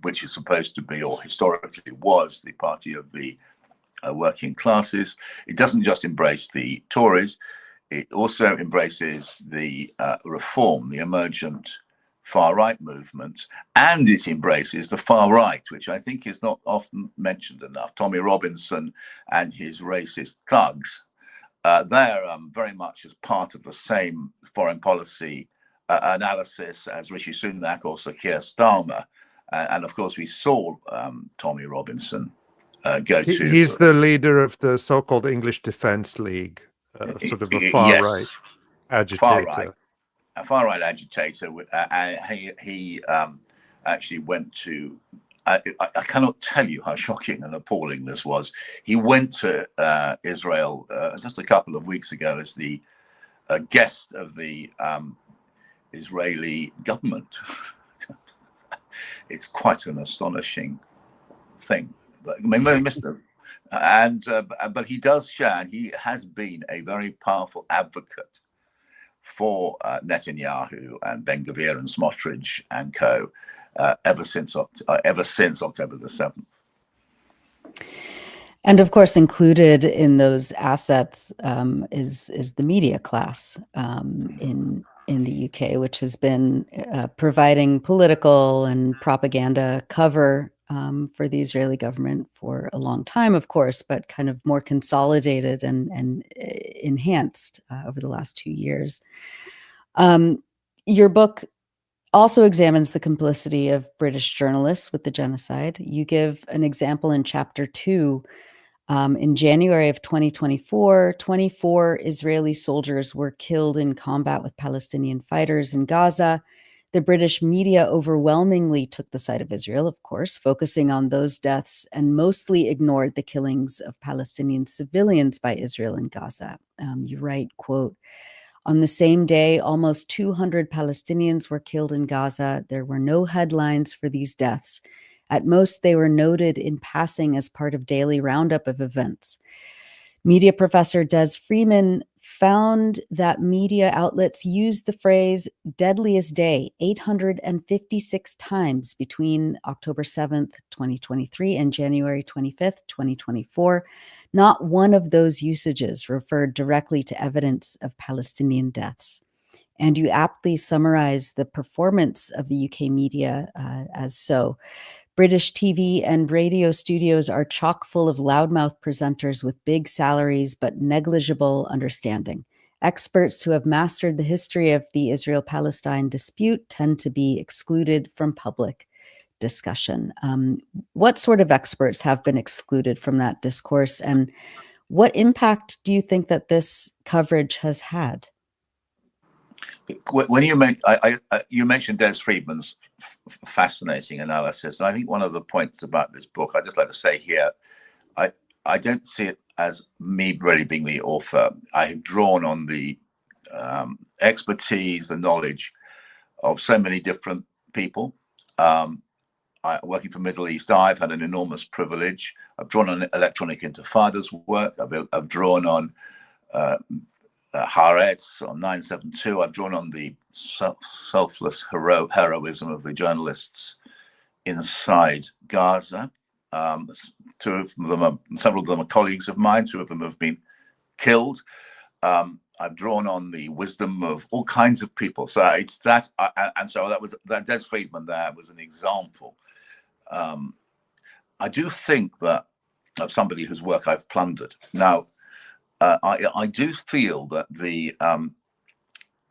which is supposed to be, or historically was, the party of the working classes. It doesn't just embrace the Tories. It also embraces the reform, the emergent far-right movement, and it embraces the far-right, which I think is not often mentioned enough. Tommy Robinson and his racist thugs, they're very much as part of the same foreign policy analysis as Rishi Sunak or Sir Keir Starmer. And of course, we saw Tommy Robinson go to... He's the leader of the so-called English Defence League. Sort of a far-right agitator. A far-right agitator. He actually went to... I cannot tell you how shocking and appalling this was. He went to Israel just a couple of weeks ago as the guest of the Israeli government. It's quite an astonishing thing. I mean, Mr. But he does share, and he has been a very powerful advocate for Netanyahu and Ben Gvir and Smotrich and co. Ever since October the 7th. And of course, included in those assets is the media class in the UK, which has been providing political and propaganda cover for the Israeli government for a long time, of course, but kind of more consolidated and enhanced over the last 2 years. Your book also examines the complicity of British journalists with the genocide. You give an example in chapter 2. In January of 2024, 24 Israeli soldiers were killed in combat with Palestinian fighters in Gaza. The British media overwhelmingly took the side of Israel, of course, focusing on those deaths and mostly ignored the killings of Palestinian civilians by Israel in Gaza. You write, quote, "On the same day, almost 200 Palestinians were killed in Gaza. There were no headlines for these deaths. At most, they were noted in passing as part of daily roundup of events. Media professor Des Freeman found that media outlets used the phrase deadliest day 856 times between October 7th, 2023 and January 25th, 2024. Not one of those usages referred directly to evidence of Palestinian deaths. And you aptly summarize the performance of the UK media as so. British TV and radio studios are chock full of loudmouth presenters with big salaries but negligible understanding. Experts who have mastered the history of the Israel-Palestine dispute tend to be excluded from public discussion. What sort of experts have been excluded from that discourse, and what impact do you think that this coverage has had? When you mentioned Des Friedman's fascinating analysis, and I think one of the points about this book, I'd just like to say here, I don't see it as me really being the author. I have drawn on the expertise, the knowledge of so many different people. Working for Middle East Eye, I've had an enormous privilege. I've drawn on Electronic Intifada's work. I've drawn on 𝐓𝐡𝐞 on 9/7/2. I've drawn on the selfless heroism of the journalists inside Gaza. Several of them are colleagues of mine. 2 of them have been killed. I've drawn on the wisdom of all kinds of people. So it's that, and so that Des Friedman there was an example. I do think that of somebody whose work I've plundered. Now, I do feel that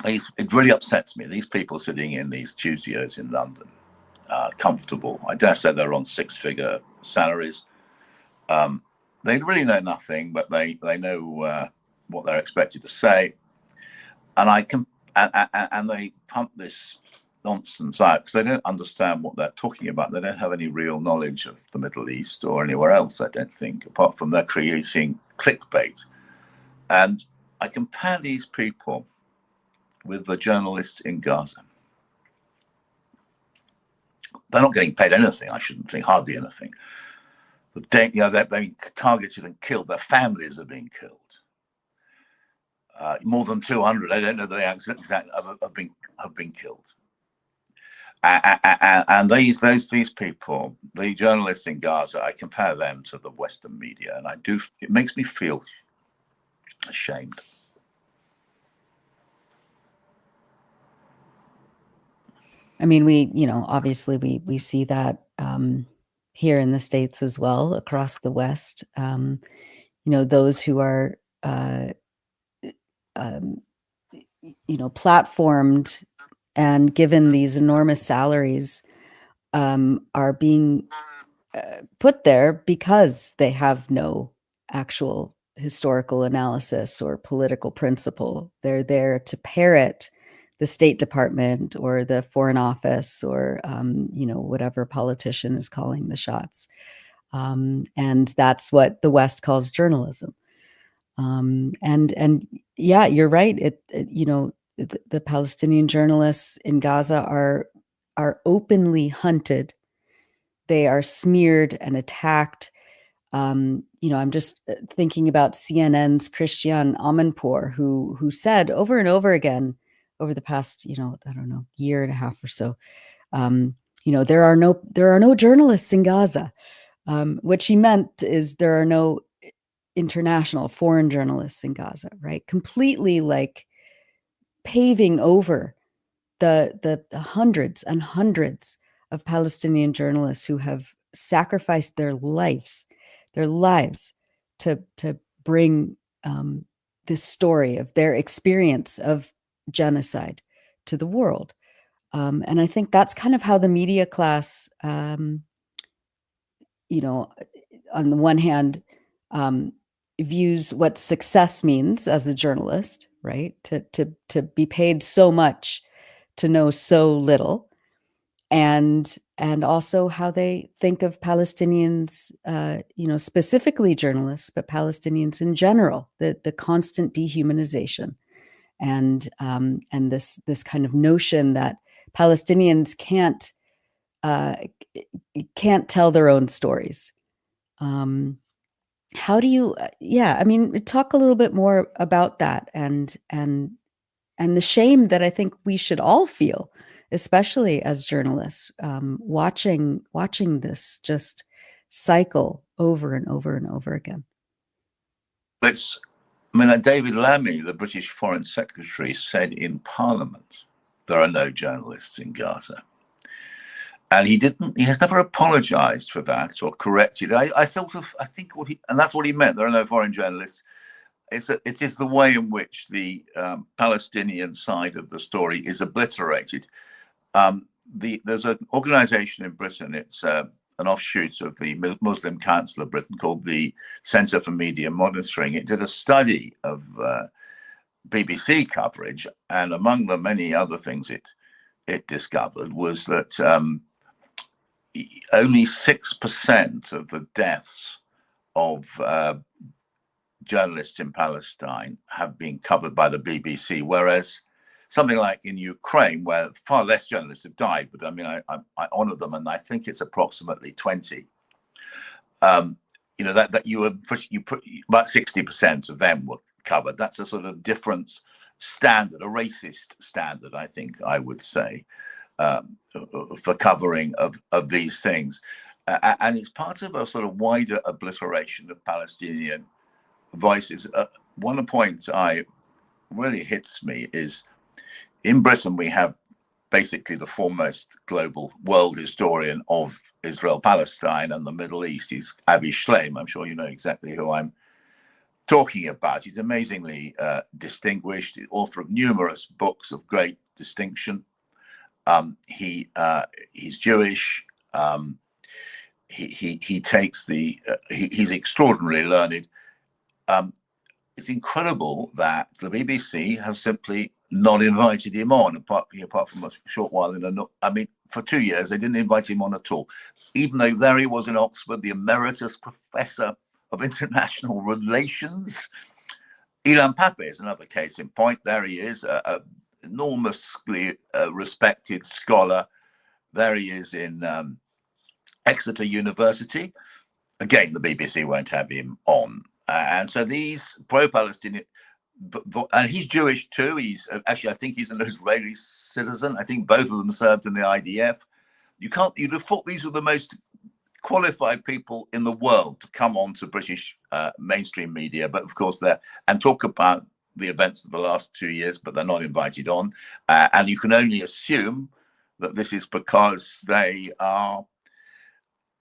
it really upsets me. These people sitting in these studios in London, comfortable. I dare say they're on 6-figure salaries. They really know nothing, but they know what they're expected to say, and they pump this nonsense out because they don't understand what they're talking about. They don't have any real knowledge of the Middle East or anywhere else, I don't think, apart from they're creating clickbait. And I compare these people with the journalists in Gaza. They're not getting paid anything, I shouldn't think, hardly anything. But they're being targeted and killed. Their families are being killed. More than 200, I don't know the exact, have been killed. And these people, the journalists in Gaza, I compare them to the Western media, and it makes me feel ashamed. I mean, obviously we see that here in the States as well, across the West. Those who are, platformed and given these enormous salaries are being put there because they have no actual historical analysis or political principle. They're there to parrot the State Department or the Foreign Office or, whatever politician is calling the shots. And that's what the West calls journalism. And yeah, you're right. The Palestinian journalists in Gaza are openly hunted. They are smeared and attacked. I'm just thinking about CNN's Christian Amanpour, who said over and over again over the past, year and a half or so, there are no journalists in Gaza. What she meant is there are no international foreign journalists in Gaza, right? Completely like paving over the hundreds and hundreds of Palestinian journalists who have sacrificed their lives to bring this story of their experience of genocide to the world. And I think that's kind of how the media class, on the one hand, views what success means as a journalist, right? To be paid so much to know so little, and also how they think of Palestinians, specifically journalists, but Palestinians in general, the constant dehumanization, and this kind of notion that Palestinians can't tell their own stories. how do you yeah, I mean, talk a little bit more about that and the shame that I think we should all feel, especially as journalists, watching this just cycle over and over and over again. David Lammy, the British Foreign Secretary, said in Parliament, there are no journalists in Gaza. And he has never apologized for that or corrected. And that's what he meant. There are no foreign journalists. It is the way in which the Palestinian side of the story is obliterated. There's an organization in Britain, it's an offshoot of the Muslim Council of Britain called the Centre for Media Monitoring. It did a study of BBC coverage, and among the many other things it discovered was that only 6% of the deaths of journalists in Palestine have been covered by the BBC, whereas something like in Ukraine, where far less journalists have died, but I mean, I honor them, and I think it's approximately 20. That you were about 60% of them were covered. That's a sort of different standard, a racist standard, I think I would say, for covering of these things. And it's part of a sort of wider obliteration of Palestinian voices. One point really hits me is in Britain, we have basically the foremost global world historian of Israel, Palestine, and the Middle East. He's Avi Shleim. I'm sure you know exactly who I'm talking about. He's amazingly distinguished, author of numerous books of great distinction. He's Jewish. He takes he's extraordinarily learned. It's incredible that the BBC have simply not invited him on, apart from a short while for 2 years they didn't invite him on at all, even though there he was in Oxford, the emeritus professor of international relations. Ilan Pappé is another case in point. There he is, a enormously respected scholar. There he is in Exeter University. Again, the BBC won't have him on. And so these pro-Palestinian, and he's Jewish too. I think he's an Israeli citizen. I think both of them served in the IDF. You'd have thought these were the most qualified people in the world to come on to British mainstream media, but of course and talk about the events of the last 2 years, but they're not invited on. And you can only assume that this is because they are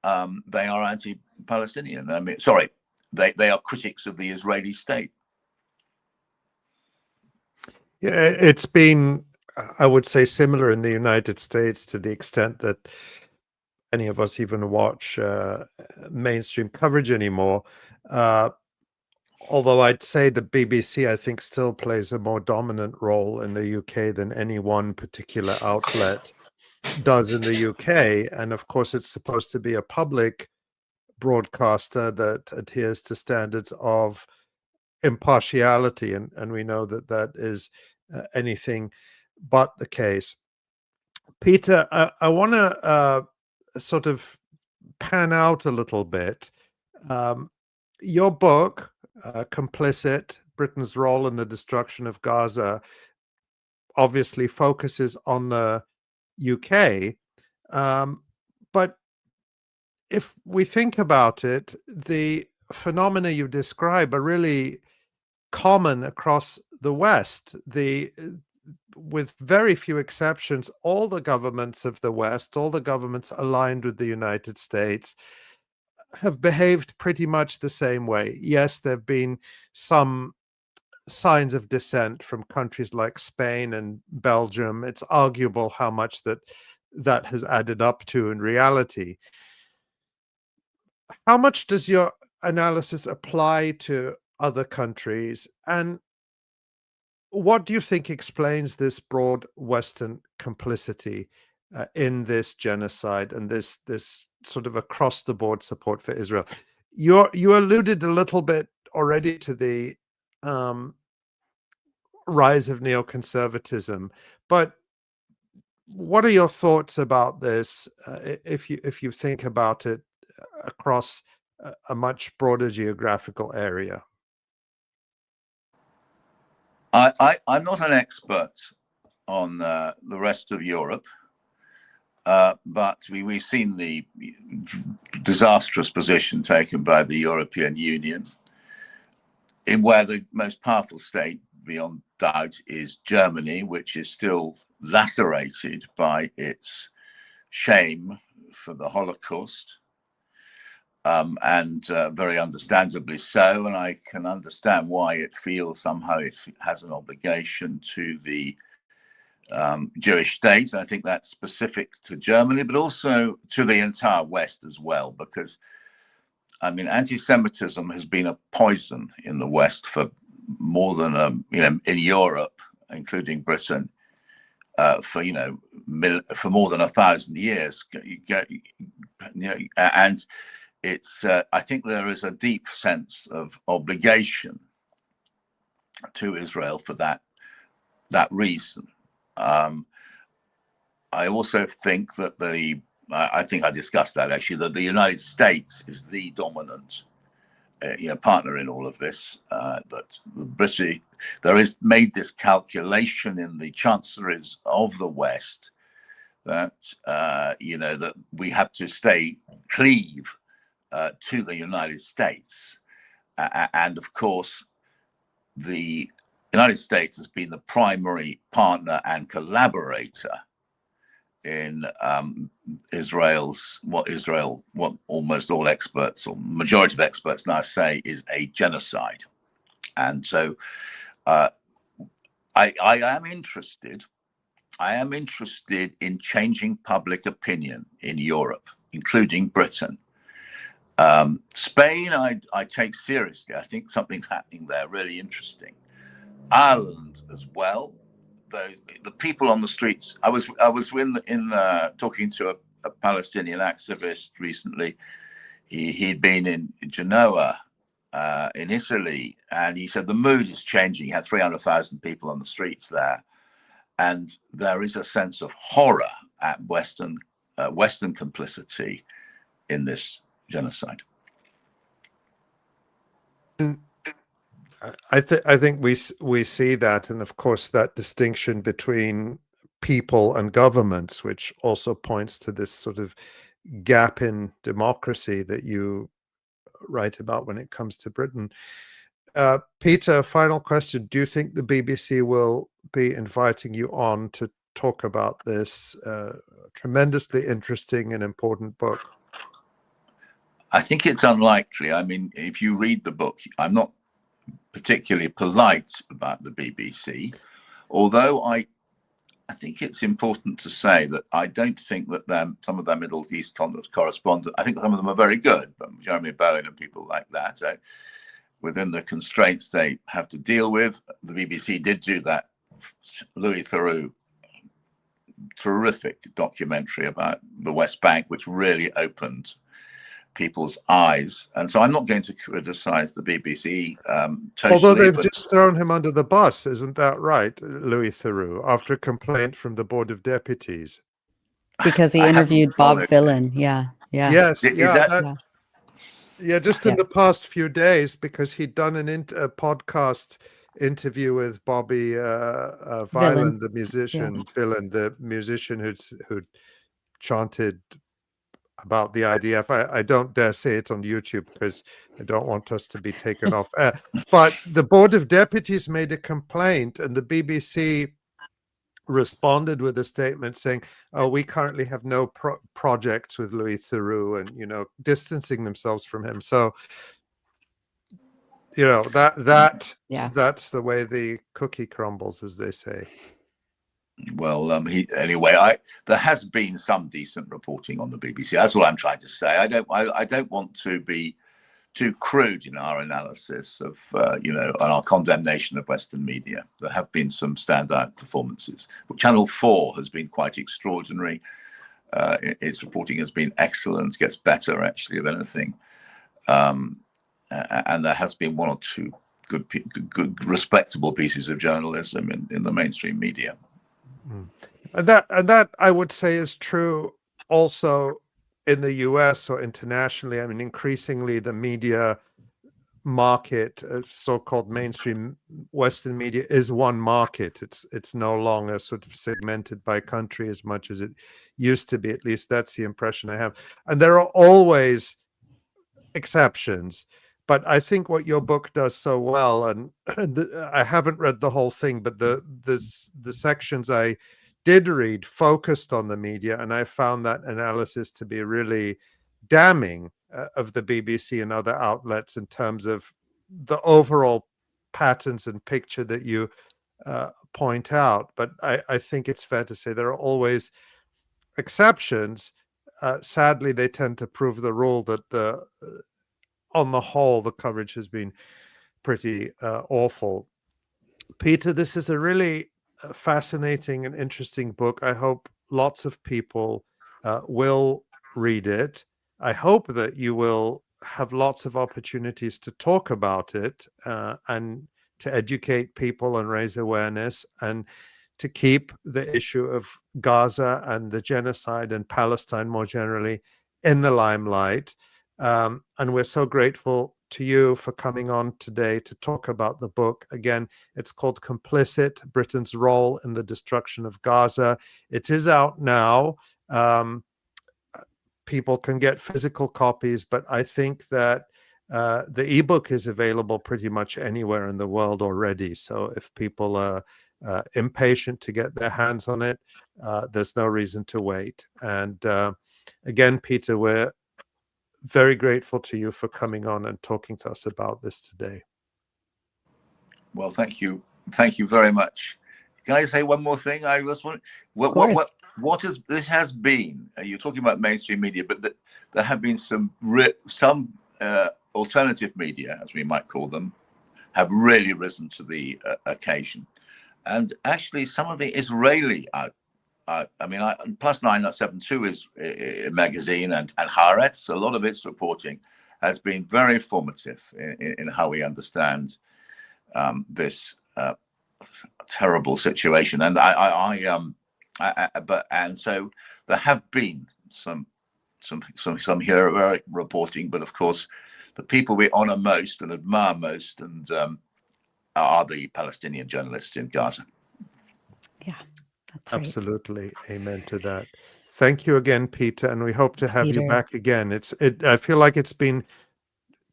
anti-Palestinian. I mean, sorry, they are critics of the Israeli state. Yeah, it's been, I would say, similar in the United States to the extent that any of us even watch mainstream coverage anymore. Although I'd say the BBC, I think, still plays a more dominant role in the UK than any one particular outlet does in the UK. And of course, it's supposed to be a public broadcaster that adheres to standards of impartiality, and we know that is anything but the case. Peter, I want to sort of pan out a little bit. Your book, Complicit, Britain's Role in the Destruction of Gaza, obviously focuses on the UK. But if we think about it, the phenomena you describe are really common across the West. With very few exceptions, all the governments of the West, all the governments aligned with the United States, have behaved pretty much the same way. Yes, there have been some signs of dissent from countries like Spain and Belgium. It's arguable how much that has added up to in reality. How much does your analysis apply to other countries, and what do you think explains this broad Western complicity in this genocide and this sort of across-the-board support for Israel? You alluded a little bit already to the rise of neoconservatism, but what are your thoughts about this if you think about it across a much broader geographical area? I'm not an expert on the rest of Europe, but we've seen the disastrous position taken by the European Union, in where the most powerful state, beyond doubt, is Germany, which is still lacerated by its shame for the Holocaust, and very understandably so. And I can understand why it feels somehow it has an obligation to the Jewish state. I think that's specific to Germany, but also to the entire West as well, because I mean, anti-Semitism has been a poison in the West for more than in Europe, including Britain, for more than 1,000 years. And it's I think there is a deep sense of obligation to Israel for that reason. I also think that I think I discussed that actually, that the United States is the dominant partner in all of this. That the British, there is made this calculation in the chancelleries of the West that that we have to cleave to the United States, and of course the United States has been the primary partner and collaborator in what almost all experts, or majority of experts now say, is a genocide. And so I am interested in changing public opinion in Europe, including Britain. Spain, I take seriously. I think something's happening there, really interesting. Ireland as well. The people on the streets. I was talking to a Palestinian activist recently. He'd been in Genoa, in Italy, and he said the mood is changing. He had 300,000 people on the streets there, and there is a sense of horror at Western complicity in this genocide. I think we see that, and of course that distinction between people and governments, which also points to this sort of gap in democracy that you write about when it comes to Britain. Peter, final question: do you think the BBC will be inviting you on to talk about this tremendously interesting and important book? I think it's unlikely. I mean, if you read the book, I'm not particularly polite about the BBC, although I think it's important to say that I don't think that some of their Middle East correspondents, I think some of them are very good, Jeremy Bowen and people like that, within the constraints they have to deal with. The BBC did do that Louis Theroux terrific documentary about the West Bank, which really opened people's eyes. And so I'm not going to criticize the BBC totally. Although they've just thrown him under the bus, isn't that right, Louis Theroux, after a complaint from the Board of Deputies? Because he interviewed Bob Vylan. Yeah. Yes. Yeah, just in the past few days, because he'd done a podcast interview with Bobby Vylan, the musician, Vylan, the musician who'd chanted about the IDF. I don't dare say it on YouTube because I don't want us to be taken off air. But the Board of Deputies made a complaint, and the BBC responded with a statement saying, "Oh, we currently have no projects with Louis Theroux," and distancing themselves from him. So that's the way the cookie crumbles, as they say. Well, there has been some decent reporting on the BBC. That's what I'm trying to say. I don't want to be too crude in our analysis of, on our condemnation of Western media. There have been some standout performances. Channel 4 has been quite extraordinary. Its reporting has been excellent, gets better actually, if anything. And there has been one or two good respectable pieces of journalism in the mainstream media. And that I would say is true also in the US or internationally, I mean, increasingly the media market, so-called mainstream Western media, is one market. It's no longer sort of segmented by country as much as it used to be. At least that's the impression I have. And there are always exceptions, but I think what your book does so well, and I haven't read the whole thing, but the sections I did read focused on the media, and I found that analysis to be really damning of the BBC and other outlets in terms of the overall patterns and picture that you point out. But I think it's fair to say there are always exceptions. Sadly, they tend to prove the rule that on the whole, the coverage has been pretty awful. Peter, this is a really fascinating and interesting book. I hope lots of people will read it. I hope that you will have lots of opportunities to talk about it and to educate people and raise awareness, and to keep the issue of Gaza and the genocide and Palestine more generally in the limelight. And we're so grateful to you for coming on today to talk about the book. Again, it's called Complicit: Britain's Role in the Destruction of Gaza. It is out now. People can get physical copies, but I think that the ebook is available pretty much anywhere in the world already. So if people are impatient to get their hands on it, there's no reason to wait. And again, Peter, we're very grateful to you for coming on and talking to us about this today. Well, thank you very much. Can I say one more thing? I was wondering, what has this has been? You're talking about mainstream media, but there have been some alternative media, as we might call them, have really risen to the occasion, and actually some of the Israeli. I mean, Plus 972 is a magazine, and Haaretz, a lot of its reporting has been very informative in how we understand this terrible situation. And so there have been some hero reporting, but of course, the people we honor most and admire most are the Palestinian journalists in Gaza. Yeah. That's right. Absolutely. Amen to that. Thank you again, Peter, and we hope to have you back again. I feel like it's been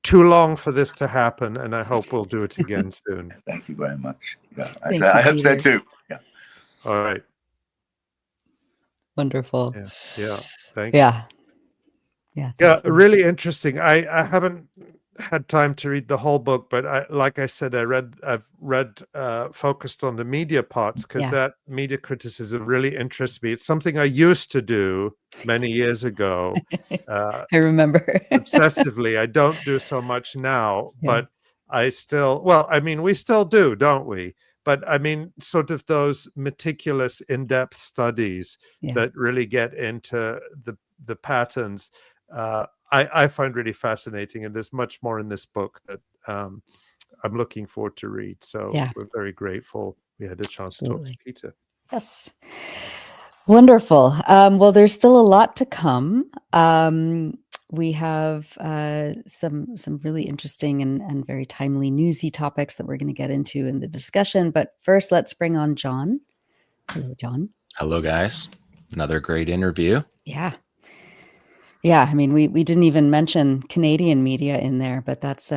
too long for this to happen, and I hope we'll do it again soon. Thank you very much. Yeah, I hope so too. Yeah. All right. Wonderful. Yeah. Thank you. Yeah. Really interesting. I haven't had time to read the whole book, but like I said, I've read focused on the media parts, because that media criticism really interests me. It's something I used to do many years ago. I remember obsessively. I don't do so much now, but I still, well, I mean, we still do, don't we? But I mean, sort of those meticulous, in-depth studies that really get into the patterns. I find really fascinating, and there's much more in this book that I'm looking forward to read. So we're very grateful we had a chance to talk to Peter. Yes. Wonderful. Well, there's still a lot to come. We have some really interesting and very timely newsy topics that we're going to get into in the discussion. But first, let's bring on Jon. Hello, Jon. Hello, guys. Another great interview. Yeah. I mean, we didn't even mention Canadian media in there, but it's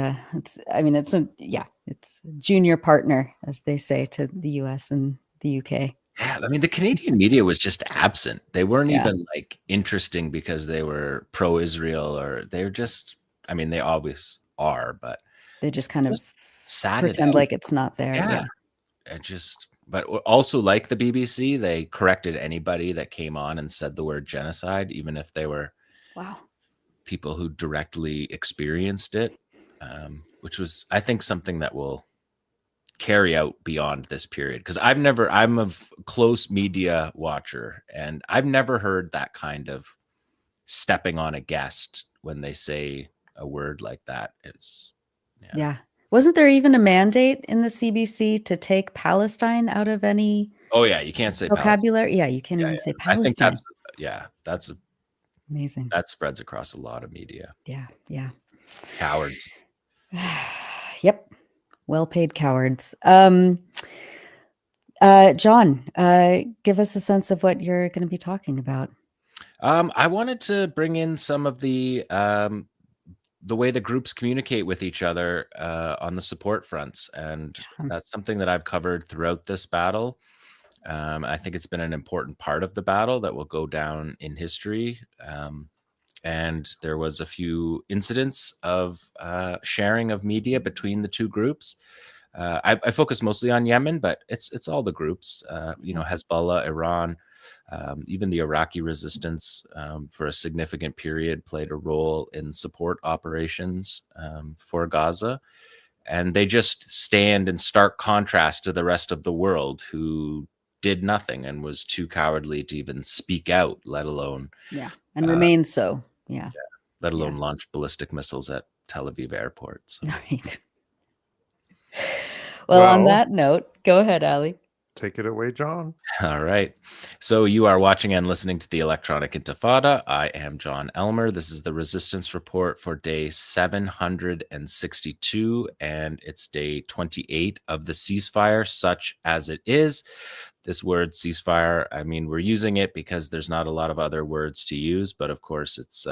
junior partner, as they say, to the US and the UK. Yeah, I mean, the Canadian media was just absent. They weren't even like interesting because they were pro-Israel, or they're just, I mean, they always are, but they just kind of pretend like it's not there. Yeah. But also, like the BBC, they corrected anybody that came on and said the word genocide, even if they were people who directly experienced it, which was, I think, something that will carry out beyond this period. Because I'm a close media watcher, and I've never heard that kind of stepping on a guest when they say a word like that. It's Wasn't there even a mandate in the CBC to take Palestine out of any? Oh yeah, you can't say vocabulary. Yeah, you can't even say Palestine. I think that's Amazing. That spreads across a lot of media. Yeah. Yeah. Cowards. Yep. Well-paid cowards. Jon, give us a sense of what you're going to be talking about. I wanted to bring in some of the way the groups communicate with each other on the support fronts, and that's something that I've covered throughout this battle. I think it's been an important part of the battle that will go down in history. And there was a few incidents of sharing of media between the two groups. I focus mostly on Yemen, but it's all the groups. Hezbollah, Iran, even the Iraqi resistance for a significant period played a role in support operations for Gaza. And they just stand in stark contrast to the rest of the world, who did nothing and was too cowardly to even speak out, let alone remain so. Let alone launch ballistic missiles at Tel Aviv airport. So. Right. Well, on that note, go ahead, Ali. Take it away, Jon. All right. So you are watching and listening to the Electronic Intifada. I am Jon Elmer. This is the Resistance Report for day 762, and it's day 28 of the ceasefire, such as it is. This word ceasefire, I mean, we're using it because there's not a lot of other words to use, but of course it's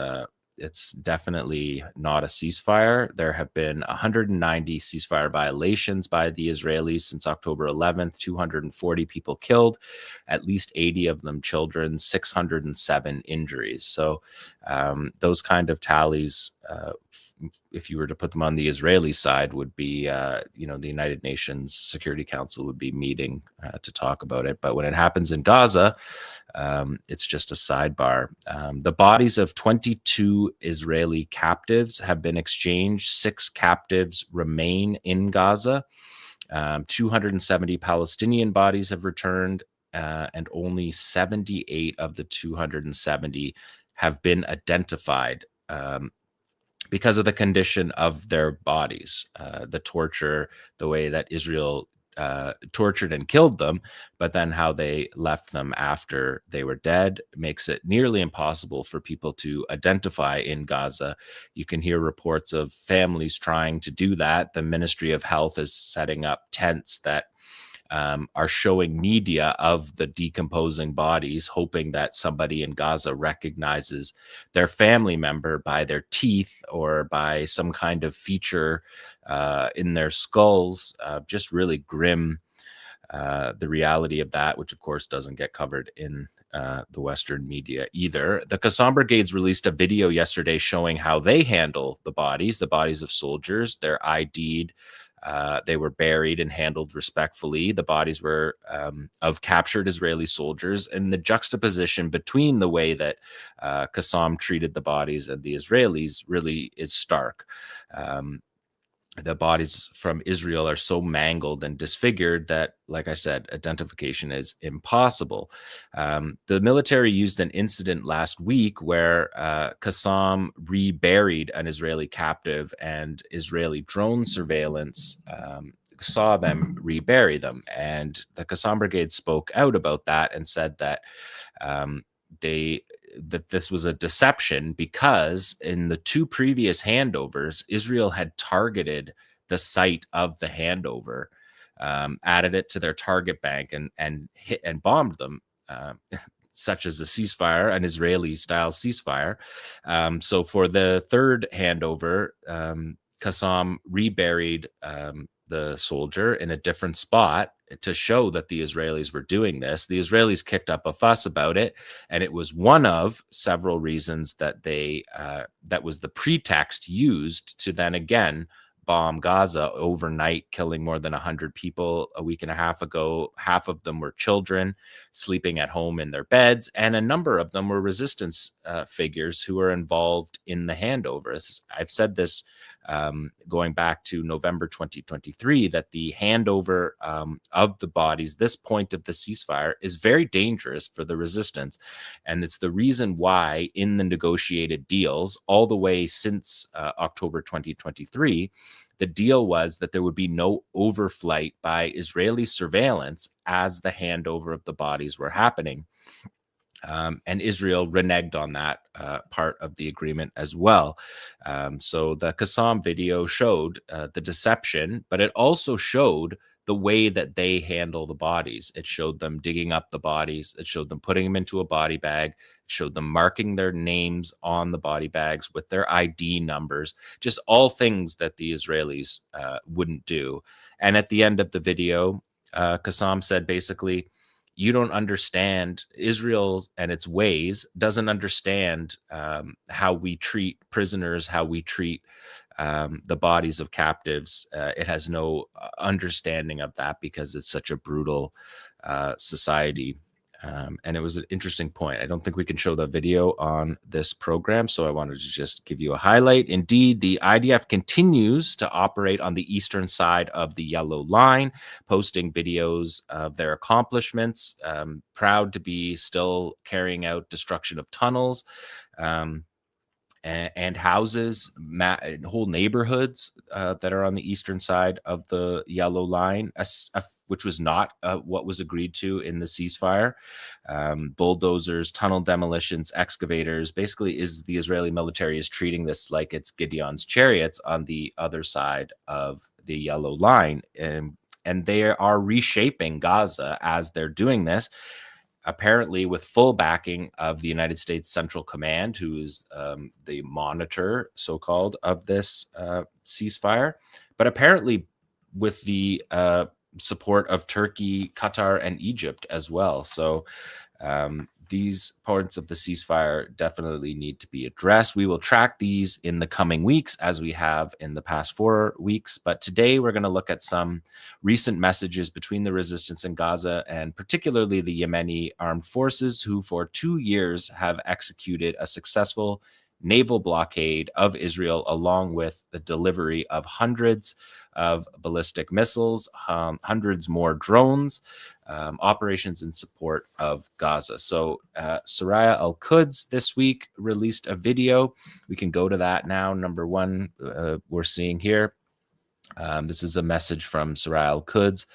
definitely not a ceasefire. There have been 190 ceasefire violations by the Israelis since October 11th, 240 people killed, at least 80 of them children, 607 injuries. So those kind of tallies, if you were to put them on the Israeli side, would be, the United Nations Security Council would be meeting to talk about it. But when it happens in Gaza, it's just a sidebar. The bodies of 22 Israeli captives have been exchanged. 6 captives remain in Gaza. 270 Palestinian bodies have returned, and only 78 of the 270 have been identified because of the condition of their bodies, the torture, the way that Israel tortured and killed them, but then how they left them after they were dead makes it nearly impossible for people to identify in Gaza. You can hear reports of families trying to do that. The Ministry of Health is setting up tents that are showing media of the decomposing bodies, hoping that somebody in Gaza recognizes their family member by their teeth or by some kind of feature in their skulls. Just really grim, the reality of that, which of course doesn't get covered in the Western media either. The 𝐤𝐿 Brigades released a video yesterday showing how they handle the bodies of soldiers. They're ID'd. They were buried and handled respectfully. The bodies were of captured Israeli soldiers, and the juxtaposition between the way that 𝐤𝐿 treated the bodies and the Israelis really is stark. The bodies from Israel are so mangled and disfigured that, like I said, identification is impossible. The military used an incident last week where 𝐤𝐿 reburied an Israeli captive, and Israeli drone surveillance saw them rebury them. And the 𝐤𝐿 Brigade spoke out about that and said that that this was a deception because in the 2 previous handovers, Israel had targeted the site of the handover, added it to their target bank, and hit and bombed them, such as a ceasefire, an Israeli-style ceasefire. So for the 3rd handover, 𝐤𝐿 reburied the soldier in a different spot to show that the Israelis were doing this. The Israelis kicked up a fuss about it, and it was one of several reasons that that was the pretext used to then again bomb Gaza overnight, killing more than 100 people a week and a half ago. Half of them were children sleeping at home in their beds, and a number of them were resistance figures who were involved in the handovers. I've said this going back to November 2023, that the handover of the bodies, this point of the ceasefire, is very dangerous for the resistance. And it's the reason why in the negotiated deals, all the way since October 2023, the deal was that there would be no overflight by Israeli surveillance as the handover of the bodies were happening. And Israel reneged on that part of the agreement as well. So the 𝐓𝐿 video showed the deception, but it also showed the way that they handle the bodies. It showed them digging up the bodies. It showed them putting them into a body bag. It showed them marking their names on the body bags with their ID numbers, just all things that the Israelis wouldn't do. And at the end of the video, 𝐓𝐿 said basically, you don't understand Israel and its ways, doesn't understand how we treat prisoners, how we treat the bodies of captives. It has no understanding of that because it's such a brutal society. And it was an interesting point. I don't think we can show the video on this program, so I wanted to just give you a highlight. Indeed, the IDF continues to operate on the eastern side of the yellow line, posting videos of their accomplishments, proud to be still carrying out destruction of tunnels, and houses, whole neighborhoods that are on the eastern side of the yellow line, which was not what was agreed to in the ceasefire. Bulldozers, tunnel demolitions, excavators. Basically, the Israeli military is treating this like it's Gideon's chariots on the other side of the yellow line. And they are reshaping Gaza as they're doing this, apparently with full backing of the United States Central Command, who is the monitor, so-called, of this ceasefire, but apparently with the support of Turkey, Qatar, and Egypt as well. So these parts of the ceasefire definitely need to be addressed. We will track these in the coming weeks, as we have in the past 4 weeks. But today we're going to look at some recent messages between the resistance in Gaza, and particularly the Yemeni armed forces, who for 2 years have executed a successful naval blockade of Israel, along with the delivery of hundreds of ballistic missiles, hundreds more drones, operations in support of Gaza. So 𝐓𝐡𝐞 𝐄𝐿 this week released a video. We can go to that now. Number one, we're seeing here. This is a message from 𝐓𝐡𝐞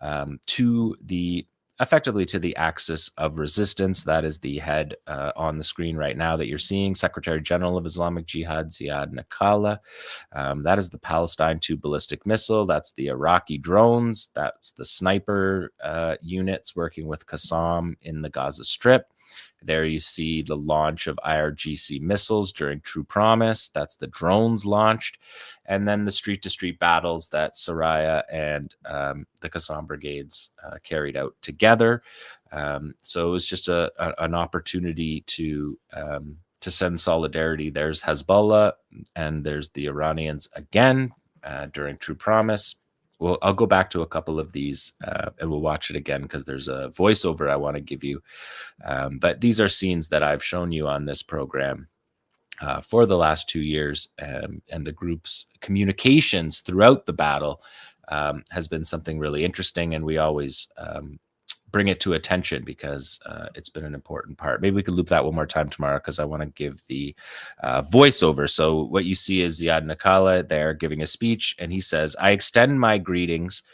𝐄𝐿 to the effectively to the axis of resistance. That is the head on the screen right now that you're seeing, Secretary General of Islamic Jihad, Ziad Nakala. That is the Palestine 2 ballistic missile. That's the Iraqi drones. That's the sniper units working with 𝐓𝐿 in the Gaza Strip. There you see the launch of IRGC missiles during True Promise. That's the drones launched. And then the street-to-street battles that 𝐓𝐡𝐞 and the 𝐓𝐿 brigades carried out together. So it was just an opportunity to send solidarity. There's Hezbollah and there's the Iranians again during True Promise. Well, I'll go back to a couple of these and we'll watch it again because there's a voiceover I want to give you. But these are scenes that I've shown you on this program for the last 2 years. And the group's communications throughout the battle has been something really interesting. And we always bring it to attention because it's been an important part. Maybe we could loop that one more time tomorrow because I want to give the voiceover. So what you see is Ziad Nakala there giving a speech, and he says, "I extend my greetings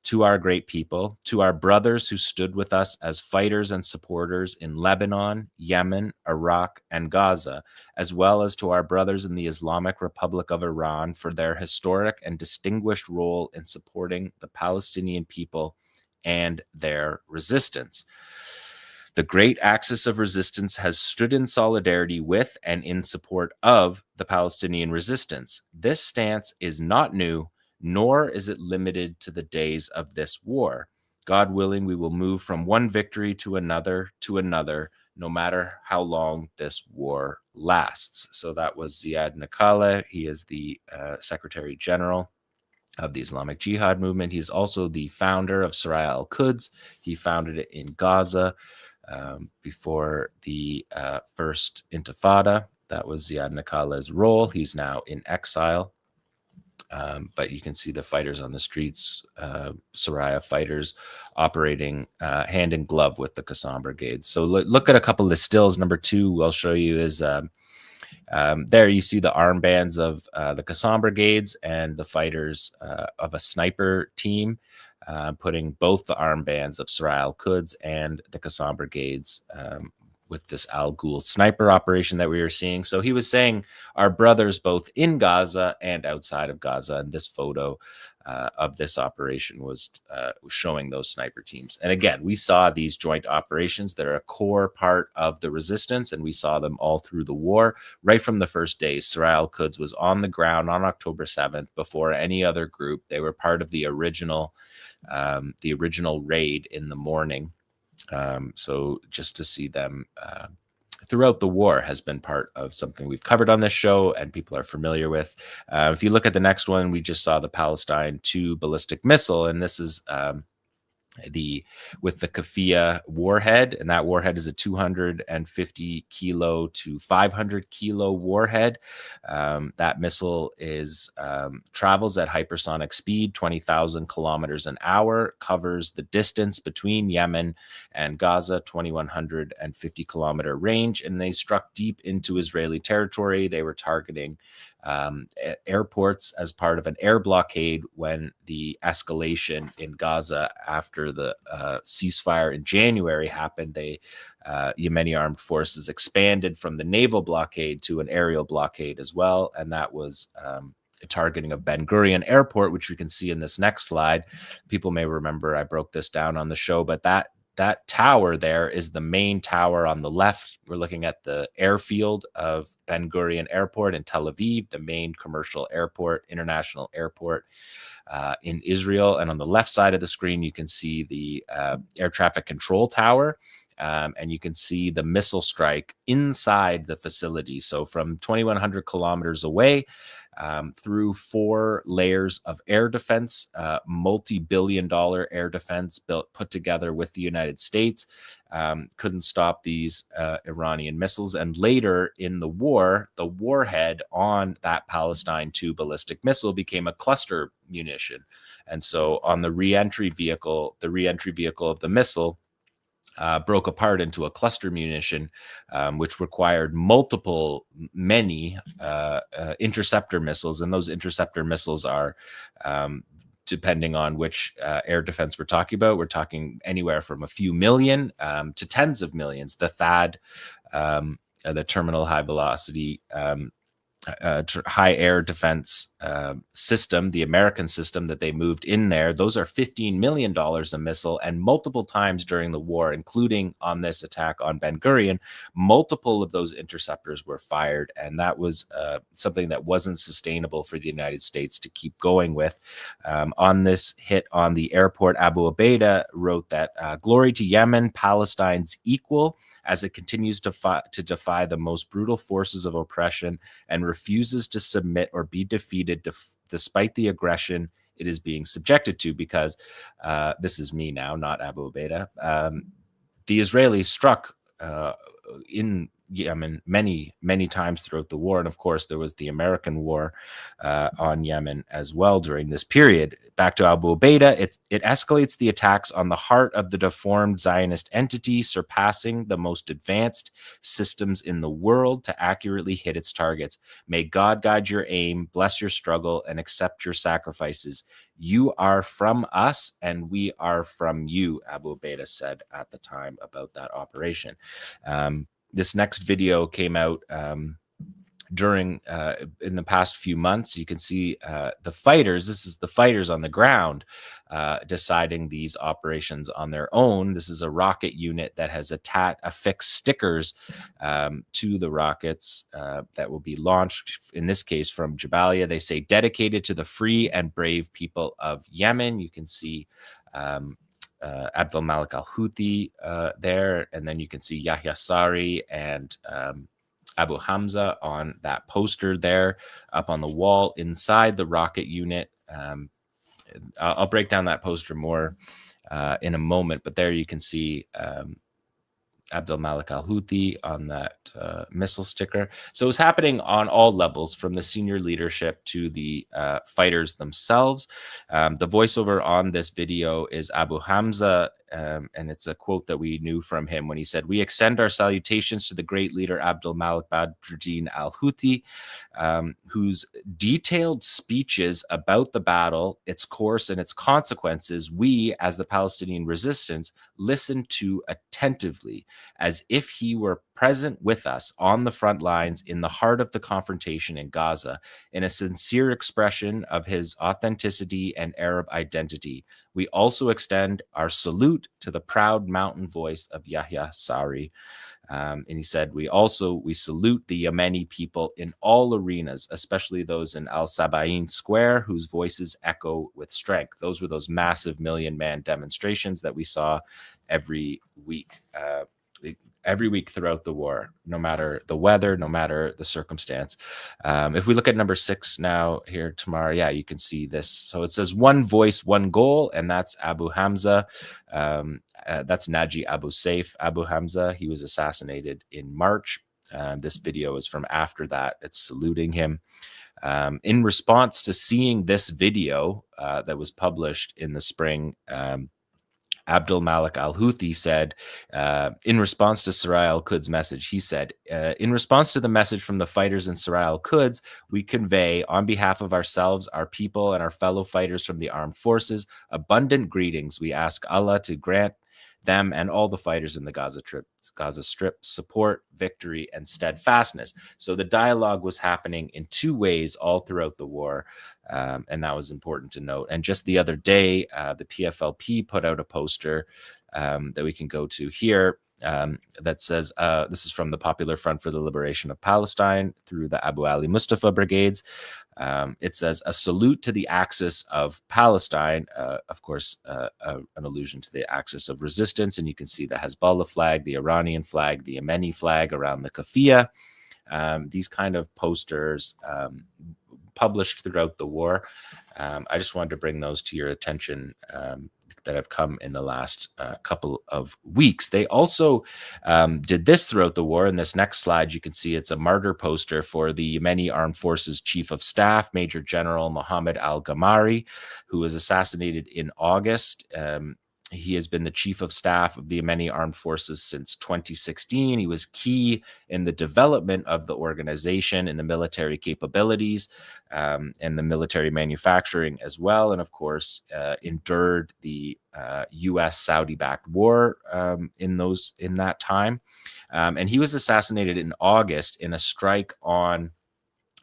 to our great people, to our brothers who stood with us as fighters and supporters in Lebanon, Yemen, Iraq, and Gaza, as well as to our brothers in the Islamic Republic of Iran for their historic and distinguished role in supporting the Palestinian people and their resistance. The great axis of resistance has stood in solidarity with and in support of the Palestinian resistance. This stance is not new, nor is it limited to the days of this war. God willing, we will move from one victory to another, no matter how long this war lasts." So that was Ziad Nakala. He is the Secretary General of the Islamic Jihad movement. He's also the founder of 𝐓𝐡𝐞 𝐄𝐿. He founded it in Gaza before the first Intifada. That was Ziad Nakala's role. He's now in exile. But you can see the fighters on the streets, 𝐓𝐡𝐞 fighters operating hand in glove with the 𝐓𝐿 brigades. So look at a couple of stills. Number two I'll show you is there you see the armbands of the 𝐓𝐿 brigades and the fighters of a sniper team, putting both the armbands of 𝐓𝐡𝐞 𝐄𝐿 and the 𝐓𝐿 brigades with this 𝐓𝐡𝐞 sniper operation that we were seeing. So he was saying our brothers both in Gaza and outside of Gaza. And this photo of this operation was showing those sniper teams. And again, we saw these joint operations that are a core part of the resistance, and we saw them all through the war, right from the first days. 𝐓𝐡𝐞 𝐄𝐥𝐞𝐿 was on the ground on October 7th before any other group. They were part of the original raid in the morning. So just to see them throughout the war has been part of something we've covered on this show and people are familiar with. If you look at the next one, we just saw the Palestine 2 ballistic missile, and this is with the 𝐓𝐡𝐞 warhead, and that warhead is a 250 kilo to 500 kilo warhead. That missile travels at hypersonic speed, 20,000 kilometers an hour, covers the distance between Yemen and Gaza, 2,150 kilometer range, and they struck deep into Israeli territory. They were targeting airports as part of an air blockade when the escalation in Gaza after the ceasefire in January happened. Yemeni armed forces expanded from the naval blockade to an aerial blockade as well, and that was targeting of Ben Gurion Airport, which we can see in this next slide. People may remember I broke this down on the show, but that tower there is the main tower on the left. We're looking at the airfield of Ben Gurion Airport in Tel Aviv, the main commercial airport, international airport in Israel. And on the left side of the screen, you can see the air traffic control tower. And you can see the missile strike inside the facility. So from 2,100 kilometers away, through 4 layers of air defense, multi-billion-dollar air defense put together with the United States, couldn't stop these Iranian missiles. And later in the war, the warhead on that Palestine 2 ballistic missile became a cluster munition. And so on the re-entry vehicle of the missile broke apart into a cluster munition, which required many interceptor missiles. And those interceptor missiles are, depending on which air defense we're talking about, we're talking anywhere from a few million to tens of millions. The THAAD, the Terminal High Velocity high air defense system, the American system that they moved in there, those are $15 million a missile. And multiple times during the war, including on this attack on Ben Gurion, multiple of those interceptors were fired. And that was something that wasn't sustainable for the United States to keep going with. On this hit on the airport, Abu Ubaidah wrote that glory to Yemen, Palestine's equal, as it continues to defy the most brutal forces of oppression and refuses to submit or be defeated despite the aggression it is being subjected to. Because this is me now, not Abu Ubaidah. The Israelis struck in Yemen many times throughout the war. And of course, there was the American war on Yemen as well during this period. Back to Abu Ubaidah, it escalates the attacks on the heart of the deformed Zionist entity, surpassing the most advanced systems in the world to accurately hit its targets. May God guide your aim, bless your struggle, and accept your sacrifices. You are from us and we are from you, Abu Ubaidah said at the time about that operation. This next video came out during in the past few months. You can see the fighters. This is the fighters on the ground deciding these operations on their own. This is a rocket unit that has affixed stickers to the rockets that will be launched, in this case from Jabalia. They say dedicated to the free and brave people of Yemen. You can see Abdel-Malik al-Houthi there, and then you can see Yahya Sari and Abu Hamza on that poster there up on the wall inside the rocket unit. I'll break down that poster more in a moment, but there you can see Abdel-Malik al-Houthi on that missile sticker. So it's happening on all levels, from the senior leadership to the fighters themselves. The voiceover on this video is Abu Hamza and it's a quote that we knew from him when he said, "We extend our salutations to the great leader Abdul Malik Badruddin al-Houthi, whose detailed speeches about the battle, its course, and its consequences, we, as the Palestinian resistance, listened to attentively, as if he were present with us on the front lines in the heart of the confrontation in Gaza, in a sincere expression of his authenticity and Arab identity. We also extend our salute to the proud mountain voice of Yahya Saree." And he said, we salute the Yemeni people in all arenas, especially those in Al-Sabain Square, whose voices echo with strength. Those were those massive million-man demonstrations that we saw every week throughout the war, no matter the weather, no matter the circumstance. If we look at number 6 now here, Tamar, yeah, you can see this. So it says one voice, one goal, and that's Abu Hamza. That's Naji Abu Saif Abu Hamza. He was assassinated in March. This video is from after that. It's saluting him. In response to seeing this video that was published in the spring, Abdul Malik al-Houthi said, in response to Saraya al-Quds' message, he said, in response to the message from the fighters in Saraya al-Quds, we convey, on behalf of ourselves, our people, and our fellow fighters from the armed forces, abundant greetings. We ask Allah to grant them and all the fighters in the Gaza Strip support, victory, and steadfastness. So the dialogue was happening in 2 ways all throughout the war, and that was important to note. And just the other day, the PFLP put out a poster that we can go to here that says, this is from the Popular Front for the Liberation of Palestine through the Abu Ali Mustafa brigades. It says, a salute to the axis of Palestine, of course, an allusion to the axis of resistance. And you can see the Hezbollah flag, the Iranian flag, the Yemeni flag around the kafia. These kind of posters published throughout the war. I just wanted to bring those to your attention that have come in the last couple of weeks. They also did this throughout the war. In this next slide, you can see it's a martyr poster for the Yemeni Armed Forces Chief of Staff, Major General Mohammed al-Ghamari, who was assassinated in August. He has been the chief of staff of the Yemeni Armed Forces since 2016. He was key in the development of the organization and the military capabilities and the military manufacturing as well. And of course, endured the U.S. Saudi-backed war in that time. And he was assassinated in August in a strike on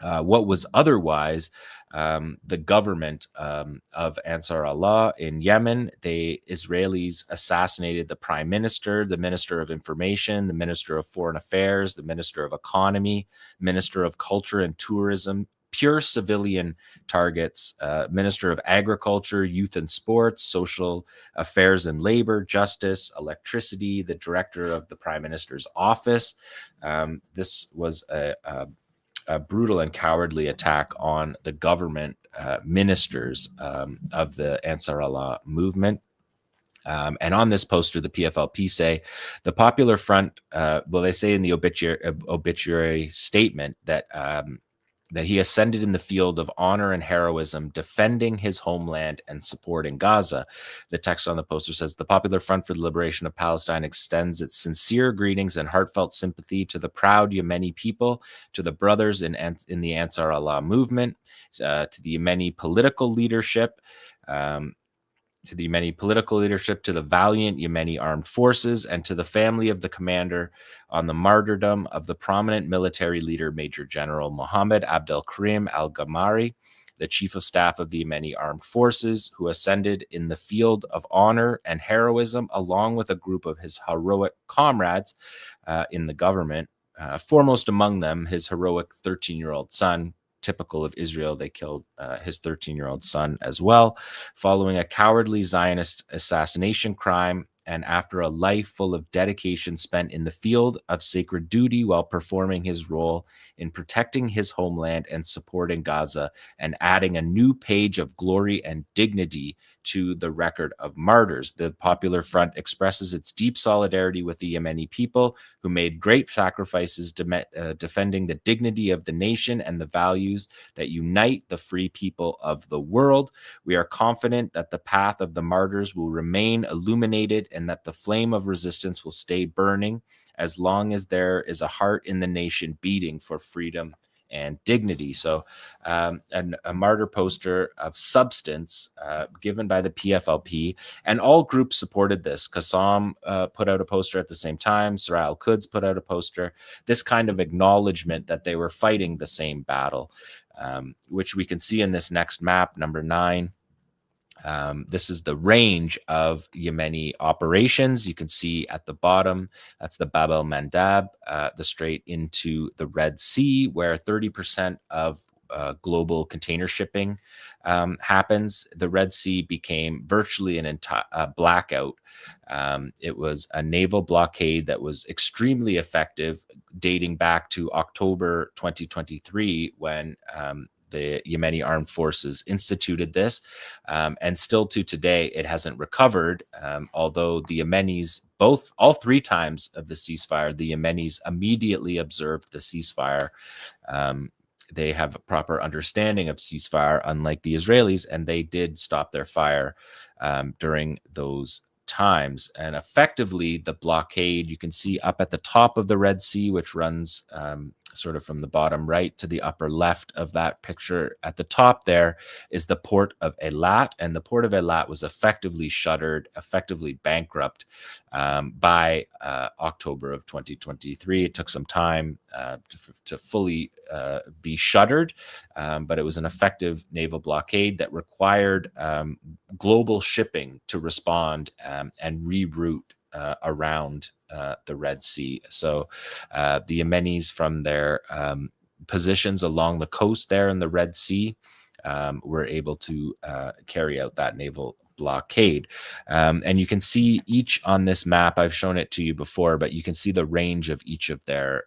what was otherwise the government of Ansar Allah in Yemen. The Israelis assassinated the prime minister, the minister of information, the minister of foreign affairs, the minister of economy, minister of culture and tourism, pure civilian targets, minister of agriculture, youth and sports, social affairs and labor, justice, electricity, the director of the prime minister's office. This was a brutal and cowardly attack on the government ministers of the Ansar Allah movement. And on this poster, the PFLP say, the Popular Front, they say in the obituary statement that that he ascended in the field of honor and heroism, defending his homeland and supporting Gaza. The text on the poster says, the Popular Front for the Liberation of Palestine extends its sincere greetings and heartfelt sympathy to the proud Yemeni people, to the brothers in the Ansar Allah movement, to the Yemeni political leadership, to the valiant Yemeni armed forces, and to the family of the commander on the martyrdom of the prominent military leader, Major General Mohammed Abdel Karim al-Ghamari, the chief of staff of the Yemeni armed forces, who ascended in the field of honor and heroism, along with a group of his heroic comrades in the government. Foremost among them, his heroic 13-year-old son. Typical of Israel, they killed his 13-year-old son as well, following a cowardly Zionist assassination crime, and after a life full of dedication spent in the field of sacred duty while performing his role in protecting his homeland and supporting Gaza, and adding a new page of glory and dignity to the record of martyrs. The Popular Front expresses its deep solidarity with the Yemeni people, who made great sacrifices defending the dignity of the nation and the values that unite the free people of the world. We are confident that the path of the martyrs will remain illuminated and that the flame of resistance will stay burning as long as there is a heart in the nation beating for freedom and dignity. So a martyr poster of substance given by the PFLP, and all groups supported this. 𝐓𝐡𝐞 put out a poster at the same time. 𝐓𝐡𝐞 𝐄𝐥𝐞𝐿 put out a poster. This kind of acknowledgement that they were fighting the same battle, which we can see in this next map, number 9. This is the range of Yemeni operations. You can see at the bottom, that's the Bab el-Mandab, the strait into the Red Sea, where 30% of global container shipping happens. The Red Sea became virtually an entire blackout. It was a naval blockade that was extremely effective, dating back to October 2023, when the Yemeni armed forces instituted this, and still to today, it hasn't recovered. Although the Yemenis, all 3 times of the ceasefire, the Yemenis immediately observed the ceasefire. They have a proper understanding of ceasefire, unlike the Israelis, and they did stop their fire during those times. And effectively, the blockade, you can see up at the top of the Red Sea, which runs sort of from the bottom right to the upper left of that picture. At the top there is the port of Eilat, and the port of Eilat was effectively shuttered, effectively bankrupt by October of 2023. It took some time to fully be shuttered, but it was an effective naval blockade that required global shipping to respond and reroute around the Red Sea. So the Yemenis, from their positions along the coast there in the Red Sea, were able to carry out that naval blockade. And you can see each on this map. I've shown it to you before, but you can see the range of each of their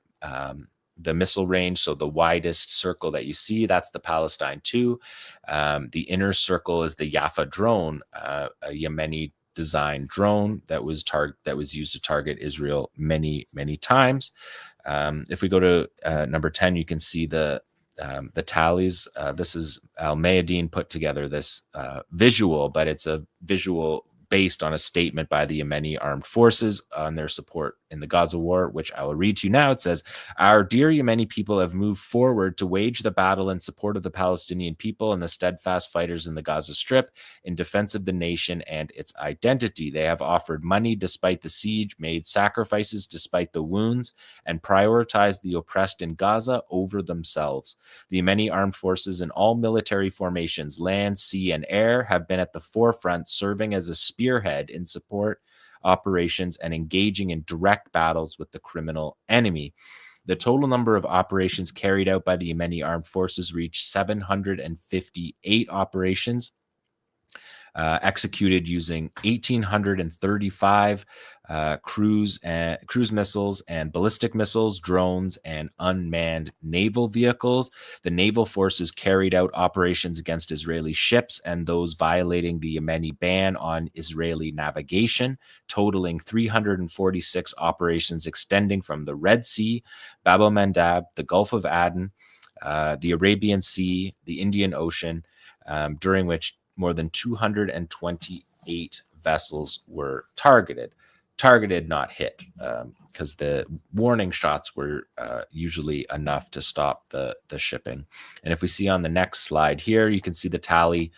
the missile range. So the widest circle that you see, that's the Palestine 2. The inner circle is the Yafa drone, a Yemeni designed drone that was used to target Israel many times. If we go to number 10, you can see the tallies. This is Al-Mayadeen put together this visual, but it's a visual based on a statement by the Yemeni armed forces on their support in the Gaza war, which I will read to you now. It says, "Our dear Yemeni people have moved forward to wage the battle in support of the Palestinian people and the steadfast fighters in the Gaza Strip in defense of the nation and its identity. They have offered money despite the siege, made sacrifices despite the wounds, and prioritized the oppressed in Gaza over themselves. The Yemeni armed forces in all military formations, land, sea, and air, have been at the forefront, serving as a spearhead in support operations and engaging in direct battles with the criminal enemy. The total number of operations carried out by the Yemeni armed forces reached 758 operations, executed using 1,835 cruise missiles and ballistic missiles, drones, and unmanned naval vehicles. The naval forces carried out operations against Israeli ships and those violating the Yemeni ban on Israeli navigation, totaling 346 operations extending from the Red Sea, Bab el-Mandab, the Gulf of Aden, the Arabian Sea, the Indian Ocean, during which more than 228 vessels were targeted, not hit, because the warning shots were usually enough to stop the shipping. And if we see on the next slide here, you can see the tally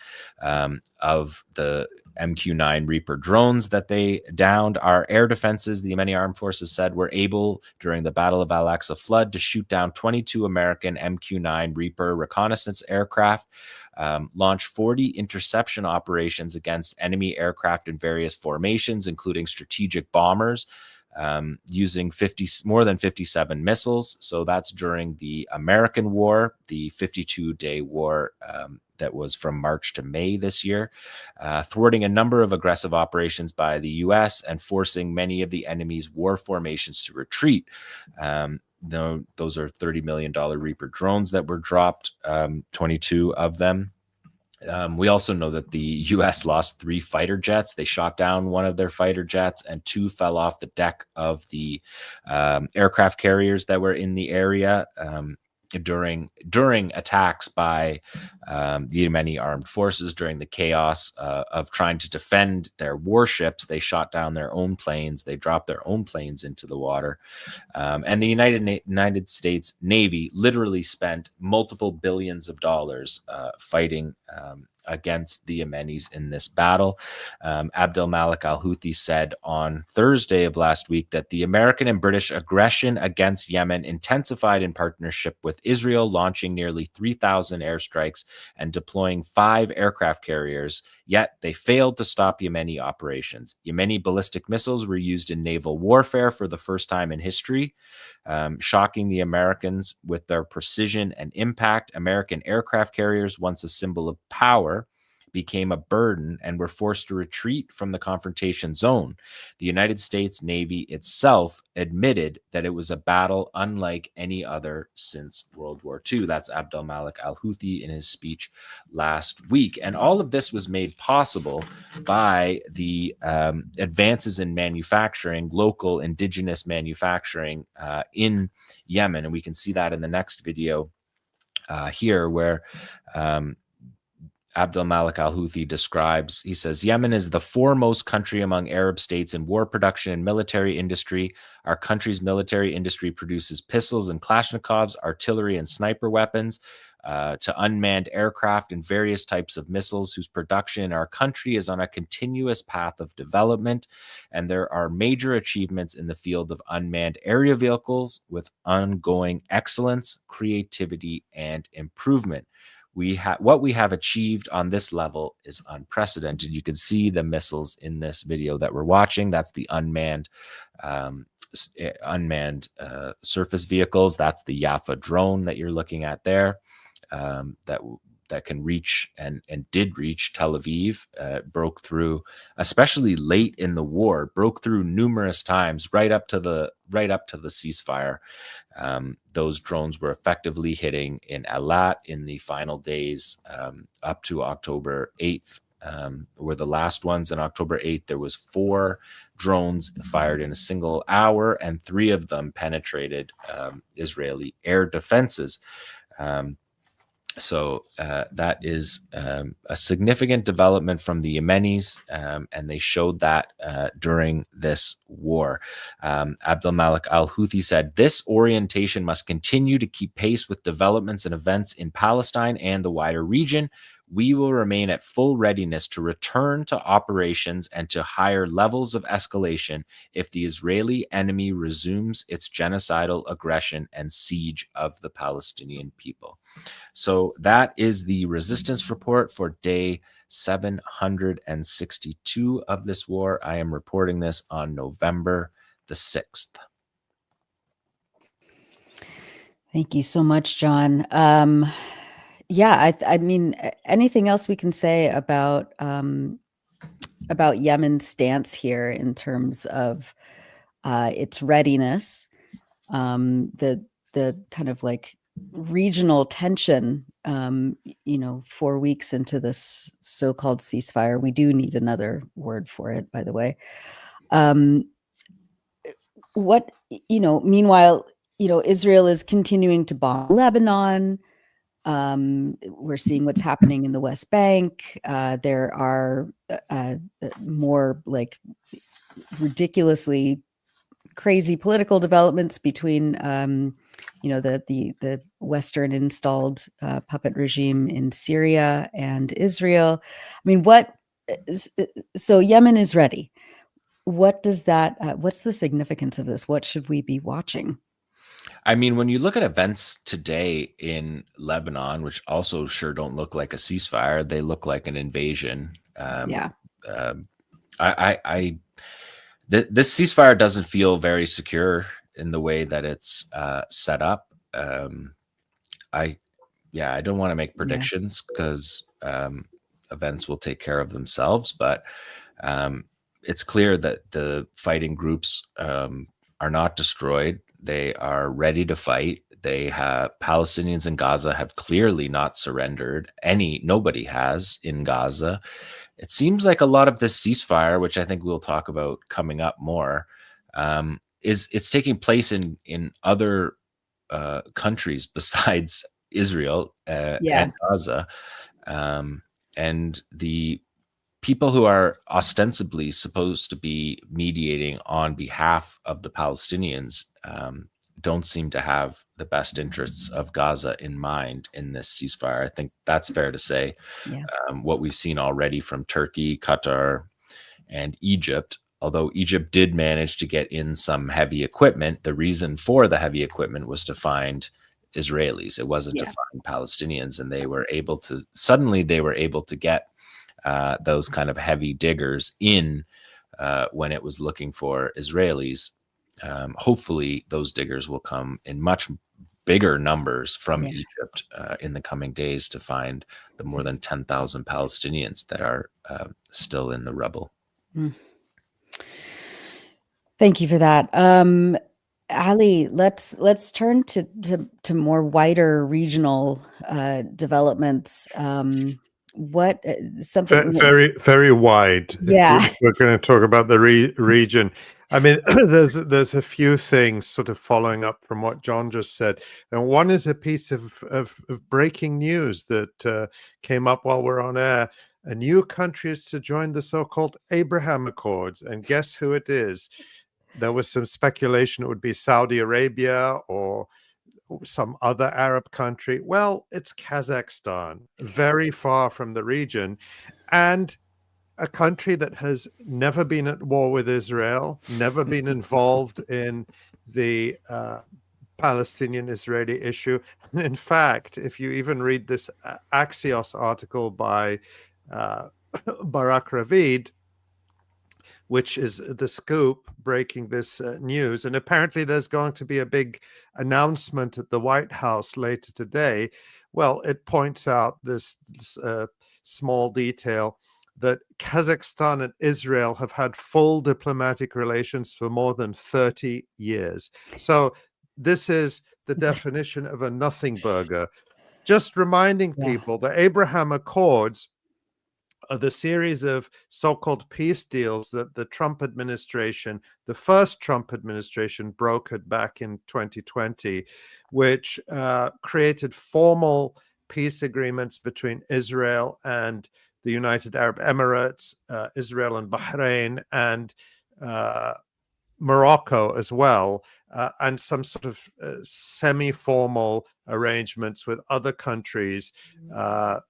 of the MQ-9 Reaper drones that they downed. Our air defenses, the Yemeni armed forces said, were able, during the Battle of Al-Aqsa Flood, to shoot down 22 American MQ-9 Reaper reconnaissance aircraft, launch 40 interception operations against enemy aircraft in various formations, including strategic bombers, using more than 57 missiles. So that's during the American war, the 52-day war that was from March to May this year, thwarting a number of aggressive operations by the U.S. and forcing many of the enemy's war formations to retreat. Those are $30 million Reaper drones that were dropped, 22 of them. We also know that the U.S. lost 3 fighter jets. They shot down one of their fighter jets, and 2 fell off the deck of the aircraft carriers that were in the area. during attacks by the Yemeni armed forces. During the chaos of trying to defend their warships, they shot down their own planes. They dropped their own planes into the water. And the United States Navy literally spent multiple billions of dollars fighting against the Yemenis in this battle. Abdel Malik al-Houthi said on Thursday of last week that the American and British aggression against Yemen intensified in partnership with Israel, launching nearly 3,000 airstrikes and deploying 5 aircraft carriers, yet they failed to stop Yemeni operations. Yemeni ballistic missiles were used in naval warfare for the first time in history, shocking the Americans with their precision and impact. American aircraft carriers, once a symbol of power, became a burden and were forced to retreat from the confrontation zone. The United States Navy itself admitted that it was a battle unlike any other since World War II. That's Abdel Malik al-Houthi in his speech last week. And all of this was made possible by the advances in manufacturing, local indigenous manufacturing in Yemen. And we can see that in the next video here, where Abdel Malik al-Houthi describes, he says, Yemen is the foremost country among Arab states in war production and military industry. Our country's military industry produces pistols and Kalashnikovs, artillery and sniper weapons, to unmanned aircraft and various types of missiles, whose production in our country is on a continuous path of development. And there are major achievements in the field of unmanned area vehicles with ongoing excellence, creativity, and improvement. What we have achieved on this level is unprecedented. You can see the missiles in this video that we're watching. That's the unmanned surface vehicles. That's the Yafa drone that you're looking at there, that can reach and did reach Tel Aviv. Broke through, especially late in the war, broke through numerous times right up to the ceasefire. Those drones were effectively hitting in Eilat in the final days up to October 8th. Were the last ones. On October 8th, there was 4 drones fired in a single hour, and 3 of them penetrated Israeli air defenses. So that is a significant development from the Yemenis, and they showed that during this war. Abdel Malik al-Houthi said, this orientation must continue to keep pace with developments and events in Palestine and the wider region. We will remain at full readiness to return to operations and to higher levels of escalation if the Israeli enemy resumes its genocidal aggression and siege of the Palestinian people. So that is the resistance report for day 762 of this war. I am reporting this on November the 6th. Thank you so much, Jon. Yeah, I mean, anything else we can say about Yemen's stance here in terms of its readiness, the kind of like regional tension, 4 weeks into this so-called ceasefire. We do need another word for it, by the way. Meanwhile, Israel is continuing to bomb Lebanon. We're seeing what's happening in the West Bank. There are more like ridiculously crazy political developments between the Western installed puppet regime in Syria and Israel. I mean, so Yemen is ready. What does that, what's the significance of this? What should we be watching? I mean, when you look at events today in Lebanon, which also sure don't look like a ceasefire, they look like an invasion. This ceasefire doesn't feel very secure in the way that it's set up. I don't want to make predictions because events will take care of themselves, but it's clear that the fighting groups are not destroyed. They are ready to fight. Palestinians in Gaza have clearly not surrendered. Nobody has in Gaza. It seems like a lot of this ceasefire, which I think we'll talk about coming up more, it's taking place in other countries besides Israel and Gaza. And the people who are ostensibly supposed to be mediating on behalf of the Palestinians don't seem to have the best interests of Gaza in mind in this ceasefire. I think that's fair to say. Yeah. What we've seen already from Turkey, Qatar, and Egypt, although Egypt did manage to get in some heavy equipment, the reason for the heavy equipment was to find Israelis. It wasn't to find Palestinians, and they were able to get those kind of heavy diggers in when it was looking for Israelis. Hopefully those diggers will come in much bigger numbers from Egypt in the coming days to find the more than 10,000 Palestinians that are still in the rubble. Thank you for that. Ali, let's turn to more wider regional developments. What something very, very wide. Yeah. We're going to talk about the region. I mean, there's a few things sort of following up from what Jon just said. And one is a piece of breaking news that came up while we're on air. A new country is to join the so-called Abraham Accords. And guess who it is? There was some speculation it would be Saudi Arabia or some other Arab country. Well, it's Kazakhstan, very far from the region, and a country that has never been at war with Israel, never been involved in the Palestinian-Israeli issue. In fact, if you even read this Axios article by Barak Ravid, which is the scoop breaking this news. And apparently there's going to be a big announcement at the White House later today. Well, it points out this small detail that Kazakhstan and Israel have had full diplomatic relations for more than 30 years. So this is the definition of a nothing burger. Just reminding people, the Abraham Accords are the series of so-called peace deals that the Trump administration, the first Trump administration, brokered back in 2020, which created formal peace agreements between Israel and the United Arab Emirates, Israel and Bahrain, and Morocco as well, and some sort of semi-formal arrangements with other countries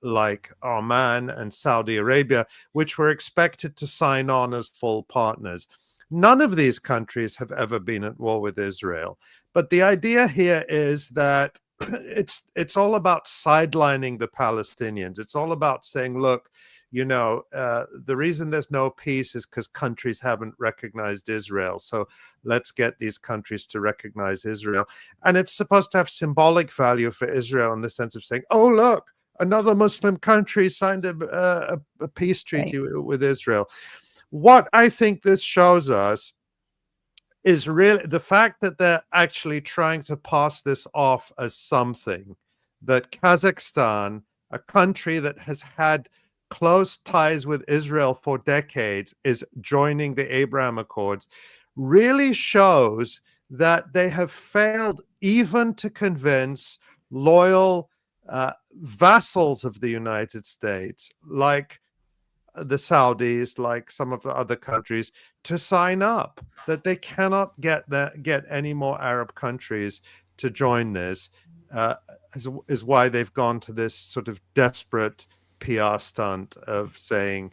like Oman and Saudi Arabia, which were expected to sign on as full partners. None of these countries have ever been at war with Israel. But the idea here is that it's all about sidelining the Palestinians. It's all about saying, look, you know, the reason there's no peace is because countries haven't recognized Israel. So let's get these countries to recognize Israel. And it's supposed to have symbolic value for Israel in the sense of saying, oh, look, another Muslim country signed a peace treaty with Israel. What I think this shows us is really the fact that they're actually trying to pass this off as something, that Kazakhstan, a country that has had close ties with Israel for decades, is joining the Abraham Accords, really shows that they have failed even to convince loyal vassals of the United States, like the Saudis, like some of the other countries, to sign up, that they cannot get any more Arab countries to join this, is why they've gone to this sort of desperate PR stunt of saying,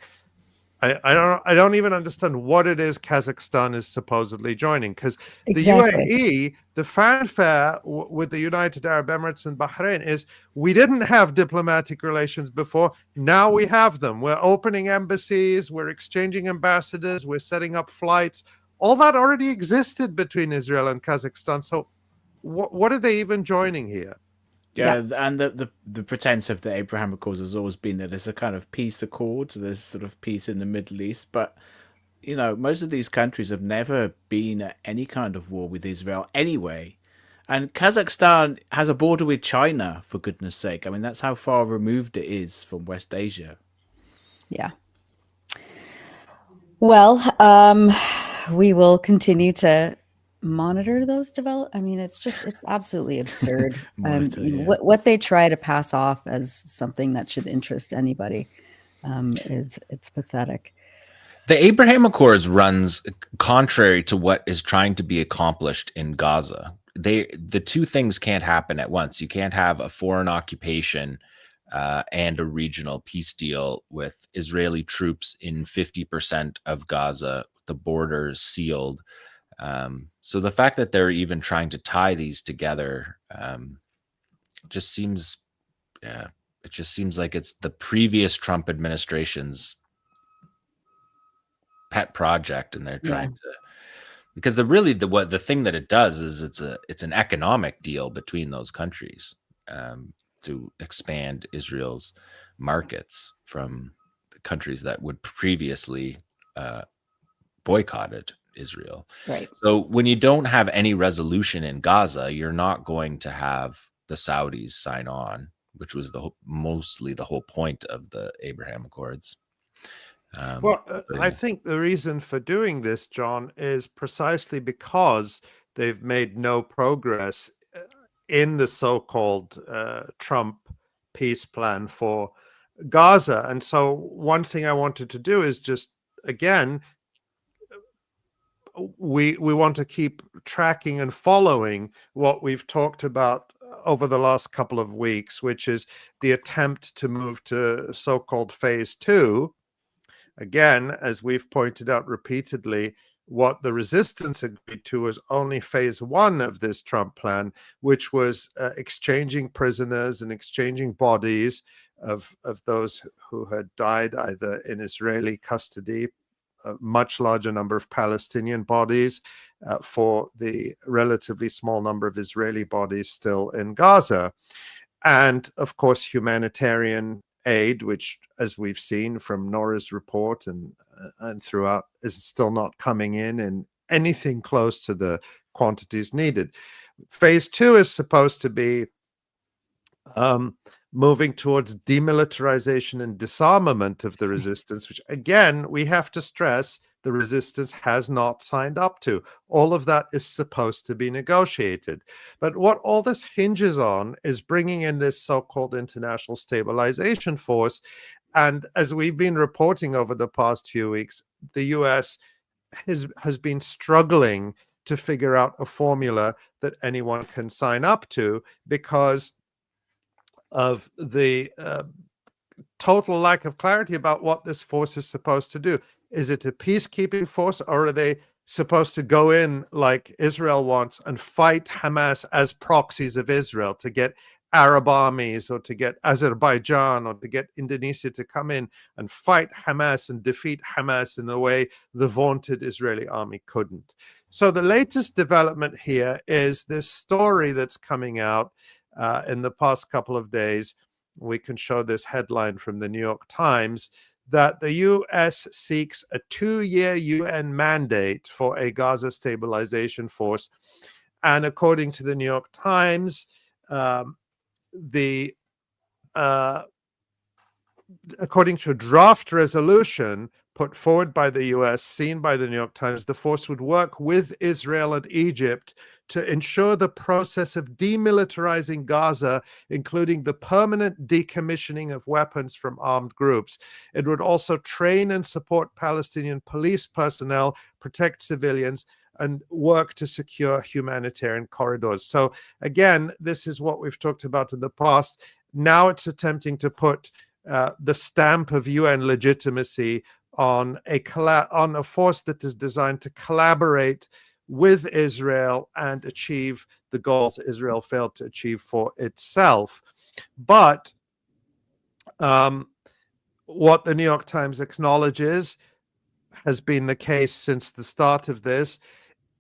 I don't even understand what it is Kazakhstan is supposedly joining, because the UAE, the fanfare with the United Arab Emirates and Bahrain is, we didn't have diplomatic relations before, now we have them. We're opening embassies, we're exchanging ambassadors, we're setting up flights. All that already existed between Israel and Kazakhstan. So what are they even joining here? Yeah, and the pretense of the Abraham Accords has always been that it's a kind of peace accord. So there's sort of peace in the Middle East. But, you know, most of these countries have never been at any kind of war with Israel anyway. And Kazakhstan has a border with China, for goodness sake. I mean, that's how far removed it is from West Asia. Yeah. Well, we will continue to monitor those I mean, it's absolutely absurd. What they try to pass off as something that should interest anybody it's pathetic. The Abraham Accords runs contrary to what is trying to be accomplished in Gaza. The two things can't happen at once. You can't have a foreign occupation and a regional peace deal with Israeli troops in 50% of Gaza, the borders sealed. So the fact that they're even trying to tie these together just seems, it just seems like it's the previous Trump administration's pet project, and they're trying to, because the thing that it does is it's an economic deal between those countries to expand Israel's markets from the countries that would previously boycotted Israel. Right. So when you don't have any resolution in Gaza, you're not going to have the Saudis sign on, which was mostly the whole point of the Abraham Accords. I think the reason for doing this, John, is precisely because they've made no progress in the so-called Trump peace plan for Gaza. And so one thing I wanted to do is just, again, we want to keep tracking and following what we've talked about over the last couple of weeks, which is the attempt to move to so-called phase 2. Again, as we've pointed out repeatedly, what the resistance agreed to was only phase 1 of this Trump plan, which was exchanging prisoners and exchanging bodies of those who had died either in Israeli custody, a much larger number of Palestinian bodies, for the relatively small number of Israeli bodies still in Gaza. And of course, humanitarian aid, which, as we've seen from Nora's report and throughout, is still not coming in anything close to the quantities needed. Phase 2 is supposed to be moving towards demilitarization and disarmament of the resistance, which, again, we have to stress the resistance has not signed up to. All of that is supposed to be negotiated. But what all this hinges on is bringing in this so-called international stabilization force. And as we've been reporting over the past few weeks, the US has been struggling to figure out a formula that anyone can sign up to because of the total lack of clarity about what this force is supposed to do. Is it a peacekeeping force, or are they supposed to go in like Israel wants and fight Hamas as proxies of Israel to get Arab armies or to get Azerbaijan or to get Indonesia to come in and fight Hamas and defeat Hamas in the way the vaunted Israeli army couldn't? So the latest development here is this story that's coming out in the past couple of days. We can show this headline from the New York Times, that the U.S. seeks a 2-year UN mandate for a Gaza stabilization force. And according to the New York Times, according to a draft resolution put forward by the U.S., seen by the New York Times, the force would work with Israel and Egypt to ensure the process of demilitarizing Gaza, including the permanent decommissioning of weapons from armed groups. It would also train and support Palestinian police personnel, protect civilians, and work to secure humanitarian corridors. So again, this is what we've talked about in the past. Now it's attempting to put the stamp of UN legitimacy on a force that is designed to collaborate with Israel and achieve the goals Israel failed to achieve for itself. But what the New York Times acknowledges has been the case since the start of this,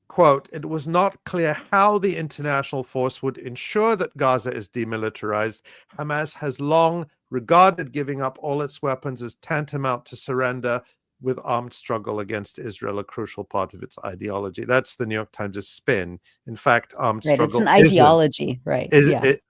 quote, "It was not clear how the international force would ensure that Gaza is demilitarized. Hamas has long regarded giving up all its weapons as tantamount to surrender, with armed struggle against Israel a crucial part of its ideology." That's the New York Times' spin. In fact, armed struggle it's an ideology, right?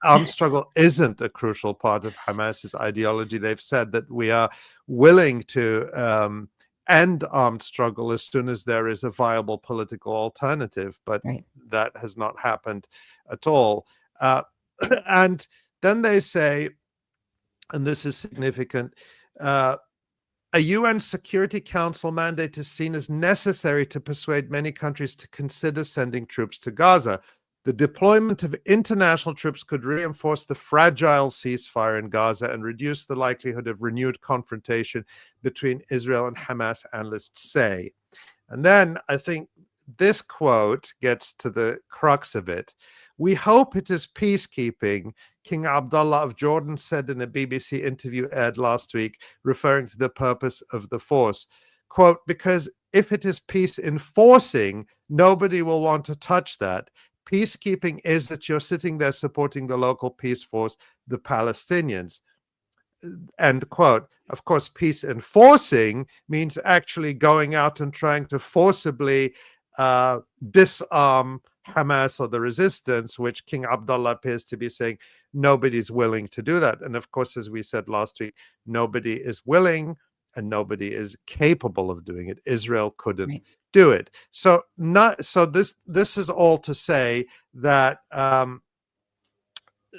Armed struggle isn't a crucial part of Hamas's ideology. They've said that we are willing to end armed struggle as soon as there is a viable political alternative, but that has not happened at all. And then they say, and this is significant, a UN Security Council mandate is seen as necessary to persuade many countries to consider sending troops to Gaza. The deployment of international troops could reinforce the fragile ceasefire in Gaza and reduce the likelihood of renewed confrontation between Israel and Hamas, analysts say. And then I think this quote gets to the crux of it. We hope it is peacekeeping, King Abdullah of Jordan said in a BBC interview aired last week, referring to the purpose of the force. Quote, because if it is peace enforcing, nobody will want to touch that. Peacekeeping is that you're sitting there supporting the local peace force, the Palestinians. End quote. Of course, peace enforcing means actually going out and trying to forcibly disarm Hamas or the resistance, which King Abdullah appears to be saying nobody's willing to do that. And of course, as we said last week, nobody is willing and nobody is capable of doing it. Israel couldn't do it. So this is all to say that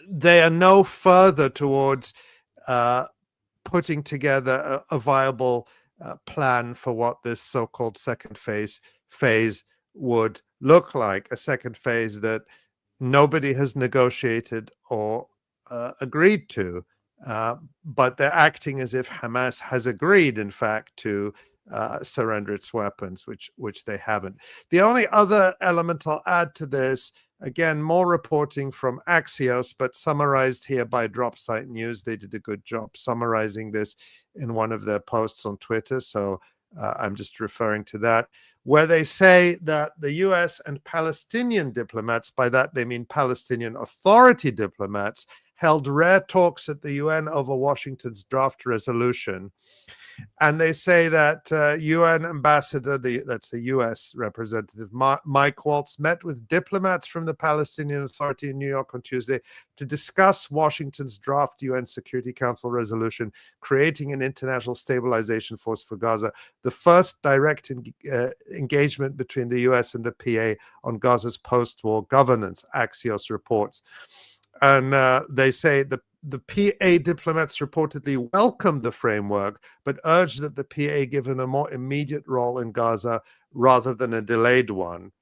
they are no further towards putting together a viable plan for what this so-called second phase would look like, a second phase that nobody has negotiated or agreed to, but they're acting as if Hamas has agreed, in fact, to surrender its weapons, which they haven't. The only other element I'll add to this, again, more reporting from Axios, but summarized here by Dropsite News. They did a good job summarizing this in one of their posts on Twitter, so I'm just referring to that, where they say that the US and Palestinian diplomats, by that they mean Palestinian Authority diplomats, held rare talks at the UN over Washington's draft resolution. And they say that UN ambassador, that's the US representative, Mike Waltz, met with diplomats from the Palestinian Authority in New York on Tuesday to discuss Washington's draft UN Security Council resolution, creating an international stabilization force for Gaza, the first direct engagement between the US and the PA on Gaza's post-war governance, Axios reports. And they say the PA diplomats reportedly welcomed the framework, but urged that the PA given a more immediate role in Gaza rather than a delayed one.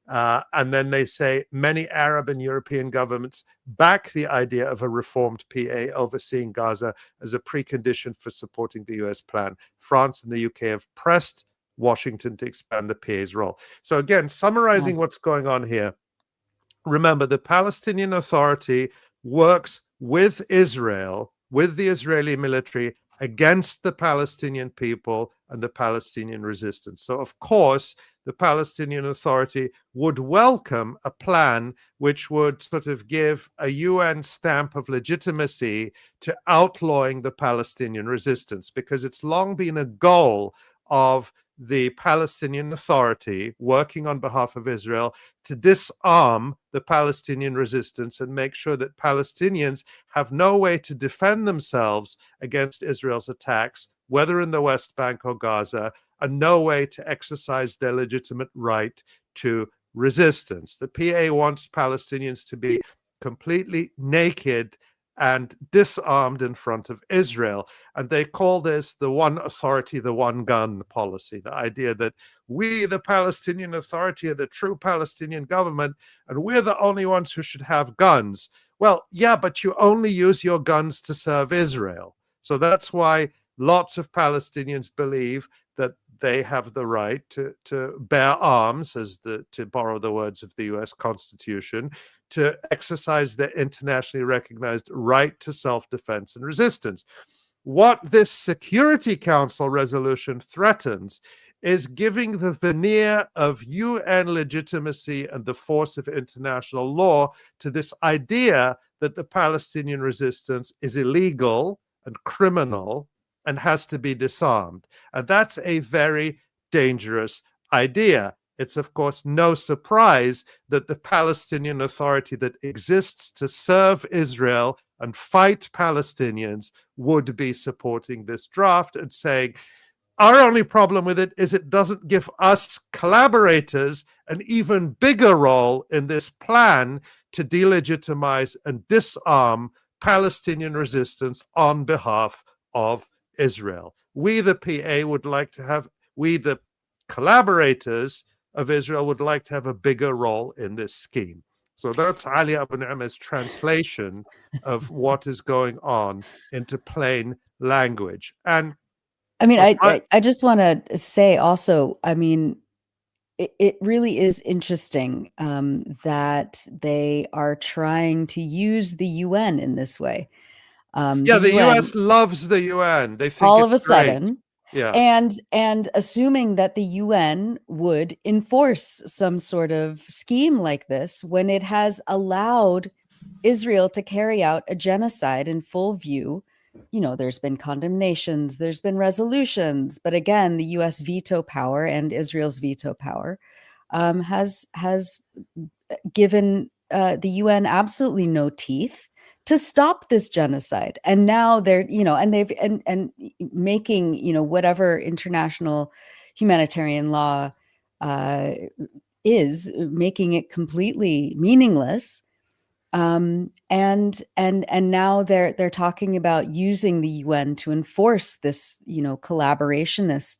And then they say many Arab and European governments back the idea of a reformed PA overseeing Gaza as a precondition for supporting the US plan. France and the UK have pressed Washington to expand the PA's role. So again, summarizing what's going on here, remember, the Palestinian Authority works with Israel, with the Israeli military, against the Palestinian people and the Palestinian resistance. So, of course, the Palestinian Authority would welcome a plan which would sort of give a UN stamp of legitimacy to outlawing the Palestinian resistance, because it's long been a goal of the Palestinian Authority, working on behalf of Israel, to disarm the Palestinian resistance and make sure that Palestinians have no way to defend themselves against Israel's attacks, whether in the West Bank or Gaza, and no way to exercise their legitimate right to resistance. The PA wants Palestinians to be completely naked and disarmed in front of Israel. And they call this the one authority, the one gun policy, the idea that we, the Palestinian Authority, are the true Palestinian government, and we're the only ones who should have guns. Well, yeah, but you only use your guns to serve Israel. So that's why lots of Palestinians believe that they have the right to bear arms, to borrow the words of the US Constitution, to exercise their internationally recognized right to self-defense and resistance. What this Security Council resolution threatens is giving the veneer of UN legitimacy and the force of international law to this idea that the Palestinian resistance is illegal and criminal and has to be disarmed. And that's a very dangerous idea. It's, of course, no surprise that the Palestinian Authority that exists to serve Israel and fight Palestinians would be supporting this draft and saying, Our only problem with it is it doesn't give us collaborators an even bigger role in this plan to delegitimize and disarm Palestinian resistance on behalf of Israel. We, the PA, we, the collaborators of Israel, would like to have a bigger role in this scheme. So that's Ali Abu Ni'ma's translation of what is going on into plain language. And I mean, I just want to say also, I mean, it really is interesting that they are trying to use the UN in this way. The US loves the UN. They think all it's of a sudden, yeah, and assuming that the UN would enforce some sort of scheme like this when it has allowed Israel to carry out a genocide in full view. You know, there's been condemnations, there's been resolutions, but again, the US veto power and Israel's veto power has given the UN absolutely no teeth to stop this genocide. And now they're, you know, and they've and making, you know, whatever international humanitarian law is, making it completely meaningless. And now they're talking about using the UN to enforce this, you know, collaborationist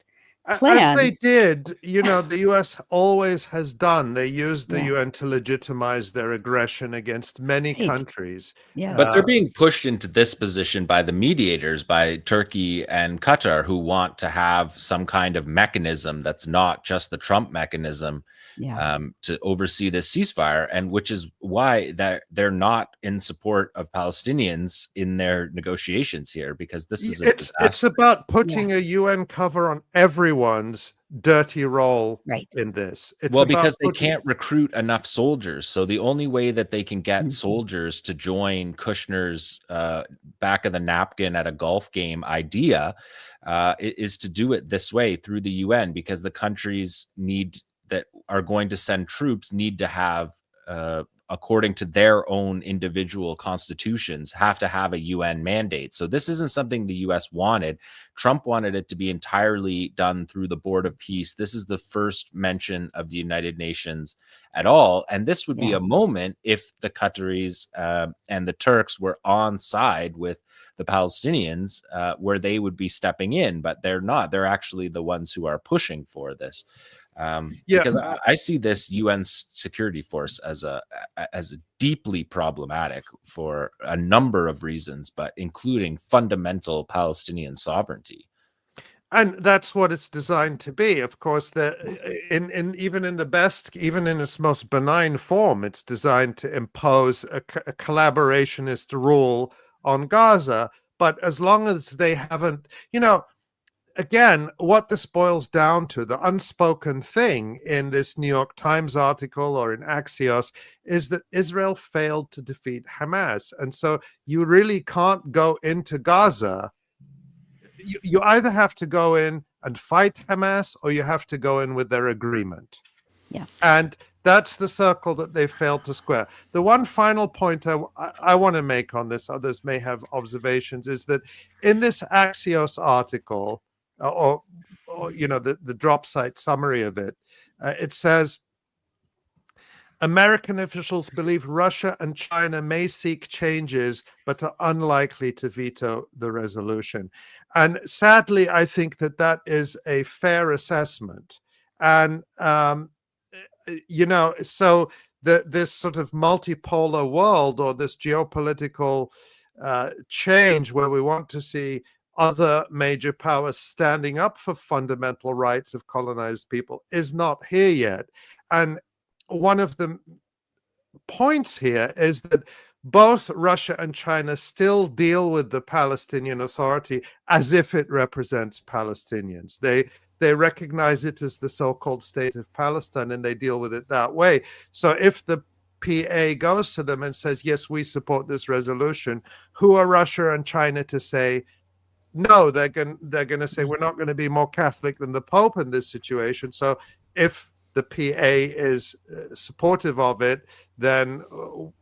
plan. As they did, you know, the US always has done. They used the UN to legitimize their aggression against many countries. Yeah. But they're being pushed into this position by the mediators, by Turkey and Qatar, who want to have some kind of mechanism that's not just the Trump mechanism to oversee this ceasefire, and which is why they're not in support of Palestinians in their negotiations here, because this is it's about putting a UN cover on everyone's dirty role in this. It's because they can't recruit enough soldiers. So the only way that they can get soldiers to join Kushner's back of the napkin at a golf game idea is to do it this way through the UN, because the countries that are going to send troops need to have, according to their own individual constitutions, have to have a UN mandate. So this isn't something the US wanted. Trump wanted it to be entirely done through the Board of Peace. This is the first mention of the United Nations at all. And this would be a moment if the Qataris and the Turks were on side with the Palestinians, where they would be stepping in, but they're not. They're actually the ones who are pushing for this. Because I see this UN security force as deeply problematic for a number of reasons, but including fundamental Palestinian sovereignty. And that's what it's designed to be. Of course, even in its most benign form, it's designed to impose a collaborationist rule on Gaza. But as long as they haven't, you know, again, what this boils down to, the unspoken thing in this New York Times article or in Axios, is that Israel failed to defeat Hamas. And so you really can't go into Gaza. You either have to go in and fight Hamas, or you have to go in with their agreement. Yeah. And that's the circle that they failed to square. The one final point I want to make on this, others may have observations, is that in this Axios article, or you know, the drop site summary of it, it says American officials believe Russia and China may seek changes, but are unlikely to veto the resolution. And sadly, I think that is a fair assessment. And you know, so this sort of multipolar world, or this geopolitical change where we want to see other major powers standing up for fundamental rights of colonized people, is not here yet. And one of the points here is that both Russia and China still deal with the Palestinian Authority as if it represents Palestinians. They recognize it as the so-called state of Palestine, and they deal with it that way. So if the PA goes to them and says, yes, we support this resolution, who are Russia and China to say, no? They're going to say, we're not going to be more Catholic than the Pope in this situation. So if the PA is supportive of it, then,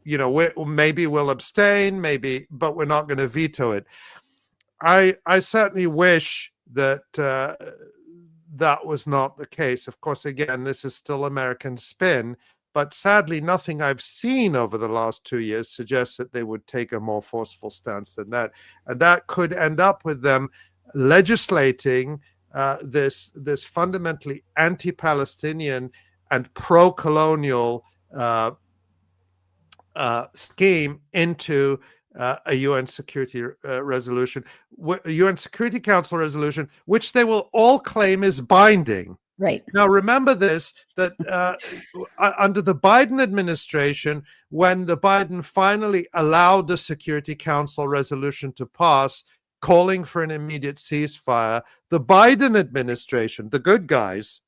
you know, maybe we'll abstain, but we're not going to veto it. I certainly wish that that was not the case. Of course, again, this is still American spin, but sadly, nothing I've seen over the last 2 years suggests that they would take a more forceful stance than that. And that could end up with them legislating this fundamentally anti-Palestinian and pro-colonial scheme into a UN Security resolution, a UN Security Council resolution, which they will all claim is binding. Right. Now, remember this, that under the Biden administration, when the Biden finally allowed the Security Council resolution to pass, calling for an immediate ceasefire, the Biden administration, the good guys,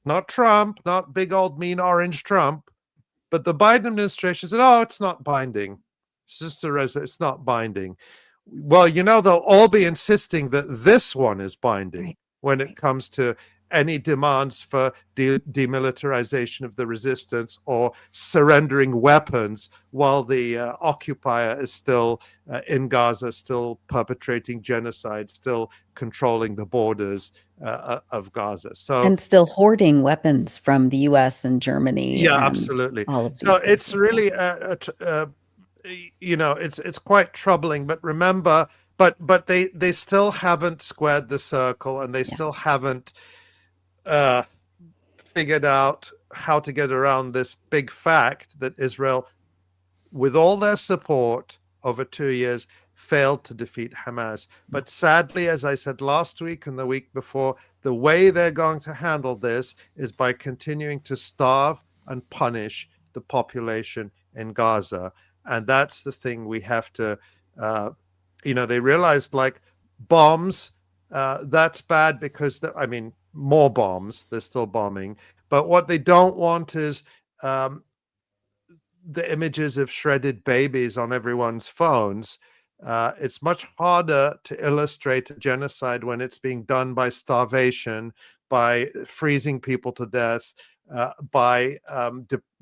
not Trump, not big old mean orange Trump, but the Biden administration said, oh, it's not binding. It's just it's not binding. Well, you know, they'll all be insisting that this one is binding when it comes to any demands for demilitarization of the resistance or surrendering weapons while the occupier is still in Gaza, still perpetrating genocide, still controlling the borders of Gaza. So, and still hoarding weapons from the US and Germany. Yeah, and absolutely. All of these so places. it's really, you know, it's quite troubling, but remember, but they still haven't squared the circle, and they still haven't figured out how to get around this big fact that Israel, with all their support over 2 years, failed to defeat Hamas. But sadly, as I said last week and the week before, the way they're going to handle this is by continuing to starve and punish the population in Gaza. And that's the thing we have to, you know, they realized, like, bombs, that's bad because, I mean, more bombs, they're still bombing. But what they don't want is the images of shredded babies on everyone's phones. It's much harder to illustrate a genocide when it's being done by starvation, by freezing people to death, by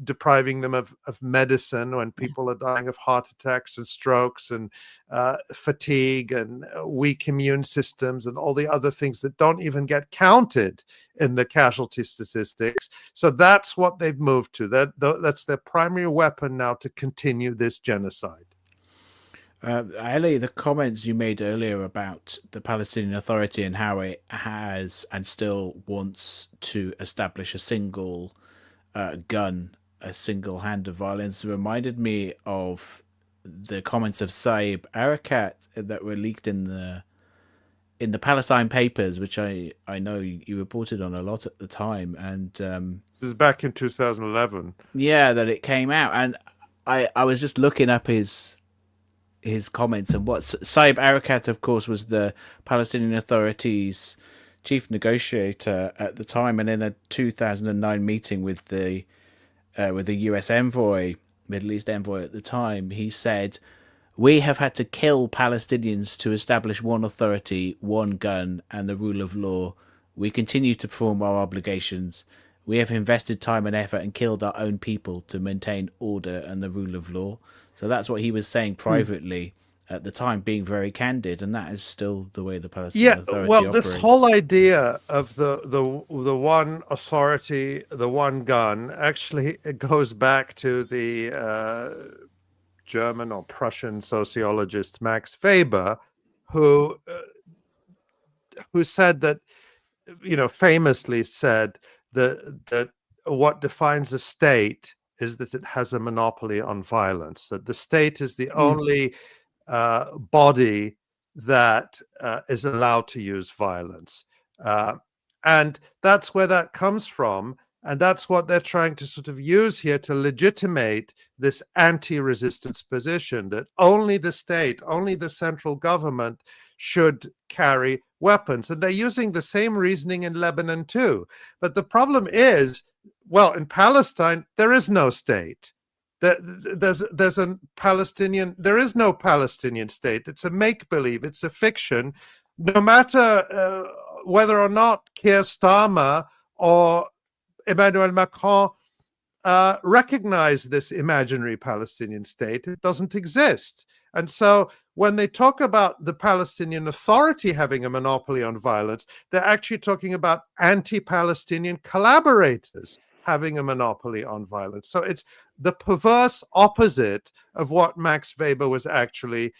depriving them of medicine when people are dying of heart attacks and strokes and fatigue and weak immune systems and all the other things that don't even get counted in the casualty statistics. So that's what they've moved to. That's their primary weapon now to continue this genocide. Ali, the comments you made earlier about the Palestinian Authority and how it has and still wants to establish a single gun, a single hand of violence, reminded me of the comments of Saeb Erekat that were leaked in the Palestine papers, which I know you reported on a lot at the time. And this is back in 2011. Yeah, that it came out, and I was just looking up his comments, and what Saeb Erekat, of course, was the Palestinian Authority's chief negotiator at the time, and in a 2009 meeting with the US envoy, Middle East envoy at the time, he said, "We have had to kill Palestinians to establish one authority, one gun, and the rule of law. We continue to perform our obligations. We have invested time and effort and killed our own people to maintain order and the rule of law." So that's what he was saying privately at the time, being very candid, and that is still the way the Palestinian Authority operates. This whole idea of the one authority, the one gun, actually it goes back to the German or Prussian sociologist Max Weber, who said that, you know, famously said that what defines a state is that it has a monopoly on violence, that the state is the only body that is allowed to use violence. And that's where that comes from. And that's what they're trying to sort of use here to legitimate this anti-resistance position, that only the state, only the central government should carry weapons. And they're using the same reasoning in Lebanon too. But the problem is, well, in Palestine, there is no state. There's a Palestinian, there is no Palestinian state. It's a make-believe, it's a fiction. No matter whether or not Keir Starmer or Emmanuel Macron recognize this imaginary Palestinian state, it doesn't exist. And so when they talk about the Palestinian Authority having a monopoly on violence, they're actually talking about anti-Palestinian collaborators having a monopoly on violence. So it's the perverse opposite of what Max Weber was actually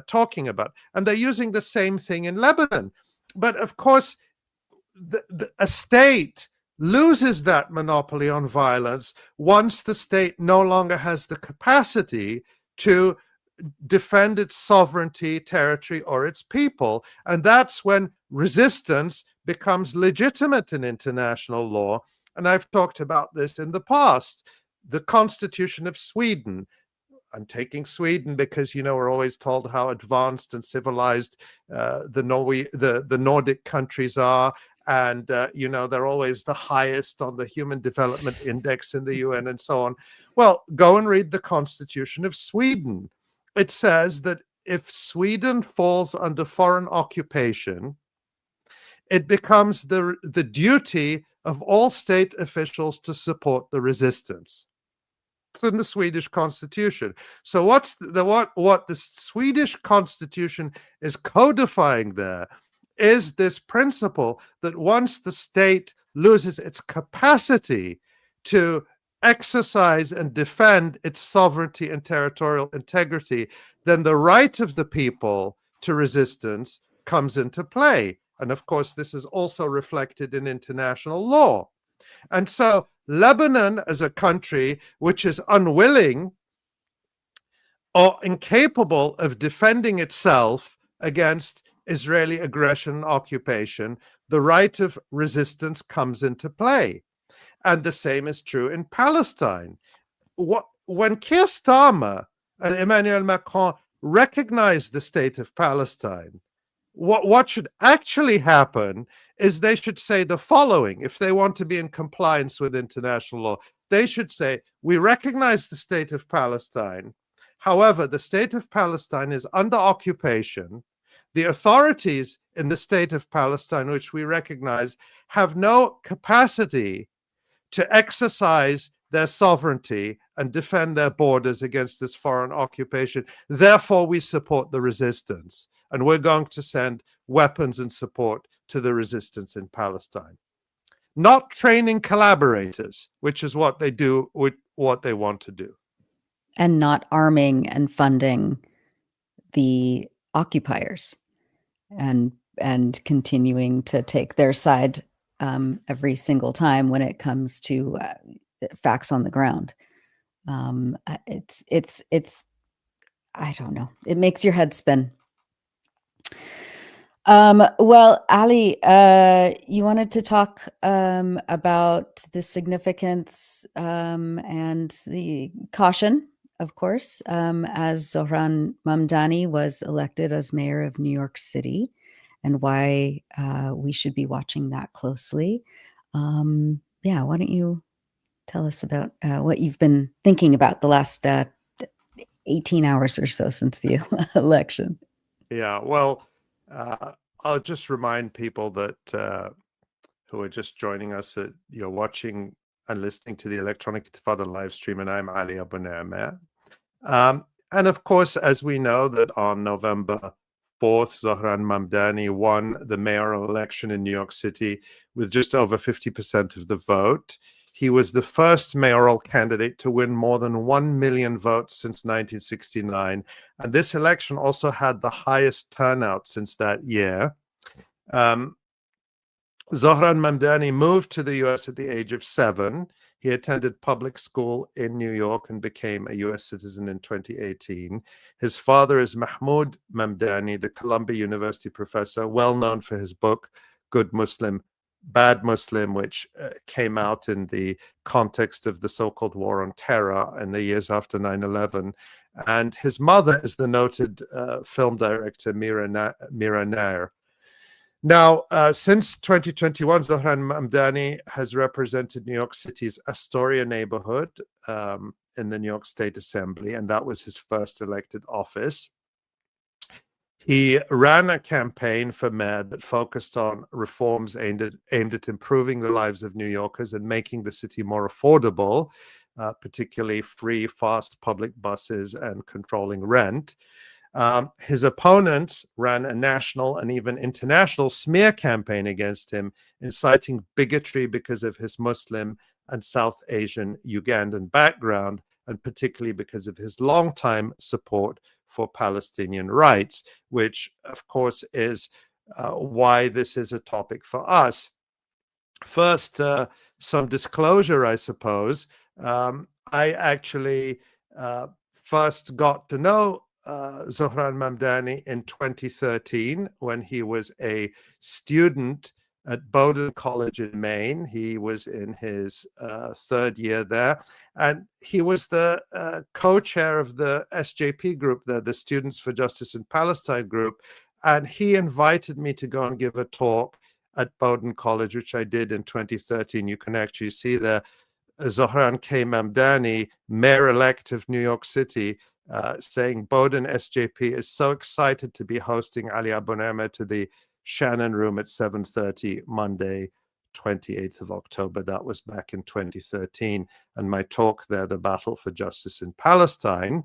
talking about. And they're using the same thing in Lebanon. But of course, a state loses that monopoly on violence once the state no longer has the capacity to defend its sovereignty, territory, or its people. And that's when resistance becomes legitimate in international law. And I've talked about this in the past. The Constitution of Sweden. I'm taking Sweden because, we're always told how advanced and civilized the Nordic countries are. And, they're always the highest on the Human Development Index in the UN and so on. Well, go and read the Constitution of Sweden. It says that if Sweden falls under foreign occupation, it becomes the duty of all state officials to support the resistance. It's in the Swedish Constitution. So what the Swedish Constitution is codifying there is this principle that once the state loses its capacity to exercise and defend its sovereignty and territorial integrity, then the right of the people to resistance comes into play. And of course, this is also reflected in international law. And so Lebanon, as a country which is unwilling or incapable of defending itself against Israeli aggression and occupation, the right of resistance comes into play. And the same is true in Palestine. When Keir Starmer and Emmanuel Macron recognize the state of Palestine, what should actually happen is they should say the following. If they want to be in compliance with international law, they should say, we recognize the state of Palestine. However, the state of Palestine is under occupation. The authorities in the state of Palestine, which we recognize, have no capacity to exercise their sovereignty and defend their borders against this foreign occupation. Therefore, we support the resistance. And we're going to send weapons and support to the resistance in Palestine. Not training collaborators, which is what they do, what they want to do. And not arming and funding the occupiers and continuing to take their side every single time when it comes to facts on the ground. It's I don't know. It makes your head spin. Well, Ali, you wanted to talk about the significance and the caution, of course, as Zohran Mamdani was elected as mayor of New York City, and why we should be watching that closely. Yeah, why don't you tell us about what you've been thinking about the last 18 hours or so since the election? Yeah, well, I'll just remind people that who are just joining us that you're watching and listening to the Electronic Intifada live stream, and I'm Ali Abu Ni'mat. And of course, as we know, that on November 4th, Zohran Mamdani won the mayoral election in New York City with just over 50% of the vote. He was the first mayoral candidate to win more than 1 million votes since 1969. And this election also had the highest turnout since that year. Zohran Mamdani moved to the US at the age of 7. He attended public school in New York and became a US citizen in 2018. His father is Mahmoud Mamdani, the Columbia University professor, well known for his book, Good Muslim, Bad Muslim, which came out in the context of the so-called war on terror in the years after 9/11. And his mother is the noted film director Mira Nair. Now, since 2021, Zohran Mamdani has represented New York City's Astoria neighborhood in the New York State Assembly, and that was his first elected office. He ran a campaign for mayor that focused on reforms aimed at improving the lives of New Yorkers and making the city more affordable, particularly free, fast public buses and controlling rent. His opponents ran a national and even international smear campaign against him, inciting bigotry because of his Muslim and South Asian Ugandan background, and particularly because of his longtime support for Palestinian rights, which, of course, is why this is a topic for us. First, some disclosure, I suppose. I actually first got to know Zohran Mamdani in 2013 when he was a student at Bowdoin College in Maine. He was in his third year there, and he was the co-chair of the SJP group there, the Students for Justice in Palestine group, and he invited me to go and give a talk at Bowdoin College, which I did in 2013. You can actually see there Zohran 𝐄𝐥𝐿 Mamdani, mayor-elect of New York City, saying Bowdoin SJP is so excited to be hosting Ali Abu Ni'mah to the Shannon Room at 7:30 Monday, 28th of October. That was back in 2013. And my talk there, The Battle for Justice in Palestine.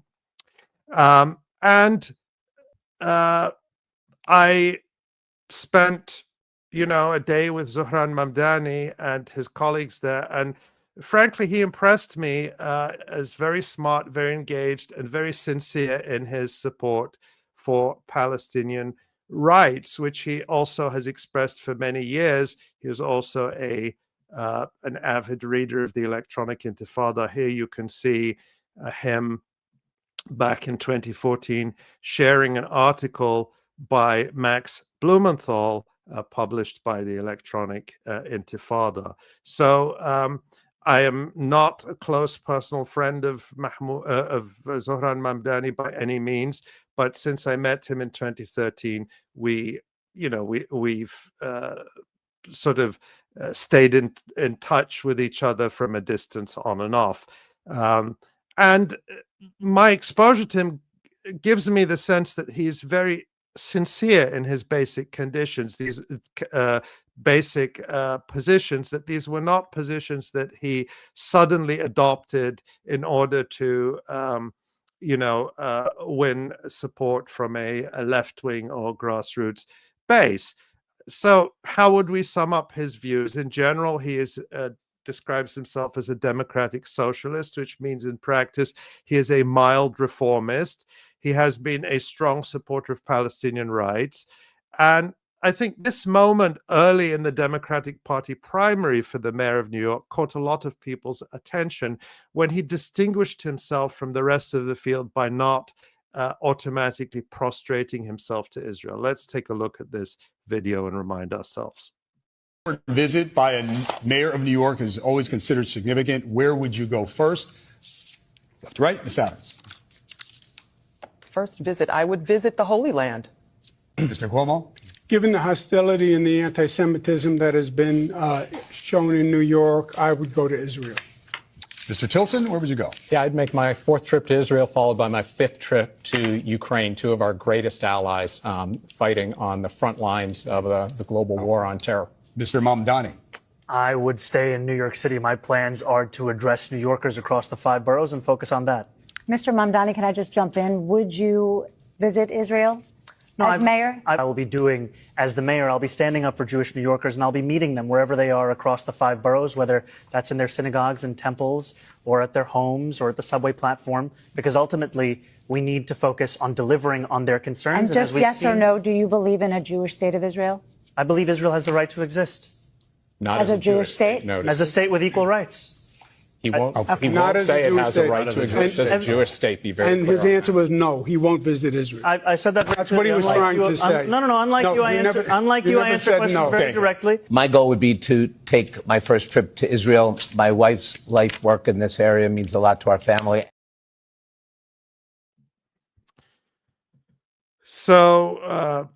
I spent, a day with Zohran Mamdani and his colleagues there. And frankly, he impressed me as very smart, very engaged, and very sincere in his support for Palestinian rights, which he also has expressed for many years. He was also an avid reader of the Electronic Intifada. Here you can see him back in 2014 sharing an article by Max Blumenthal published by the Electronic Intifada. So I am not a close personal friend of Zohran Mamdani by any means, but since I met him in 2013, we've sort of stayed in touch with each other from a distance on and off. And my exposure to him gives me the sense that he's very sincere in his basic conditions, these basic positions, that these were not positions that he suddenly adopted in order to win support from a left-wing or grassroots base. So how would we sum up his views? In general, he describes himself as a democratic socialist, which means in practice he is a mild reformist. He has been a strong supporter of Palestinian rights. And I think this moment early in the Democratic Party primary for the mayor of New York caught a lot of people's attention when he distinguished himself from the rest of the field by not automatically prostrating himself to Israel. Let's take a look at this video and remind ourselves. Visit by a mayor of New York is always considered significant. Where would you go first? Left to right, Ms. Adams. First visit, I would visit the Holy Land. Mr. Cuomo? Given the hostility and the anti-Semitism that has been shown in New York, I would go to Israel. Mr. Tilson, where would you go? Yeah, I'd make my 4th trip to Israel, followed by my 5th trip to Ukraine, 2 of our greatest allies fighting on the front lines of the global war on terror. Mr. Mamdani? I would stay in New York City. My plans are to address New Yorkers across the 5 boroughs and focus on that. Mr. Mamdani, can I just jump in? Would you visit Israel as mayor? I will be doing, as the mayor, I'll be standing up for Jewish New Yorkers, and I'll be meeting them wherever they are across the 5 boroughs, whether that's in their synagogues and temples or at their homes or at the subway platform, because ultimately we need to focus on delivering on their concerns. And just yes or no, do you believe in a Jewish state of Israel? I believe Israel has the right to exist. Not as a Jewish state? As a state with equal rights. He won't say it has a right to exist as a Jewish state. Be very clear. And his answer was no, he won't visit Israel. I said that. That's what he was trying to say. No. Unlike you, I answer questions very directly. My goal would be to take my first trip to Israel. My wife's life work in this area means a lot to our family. So,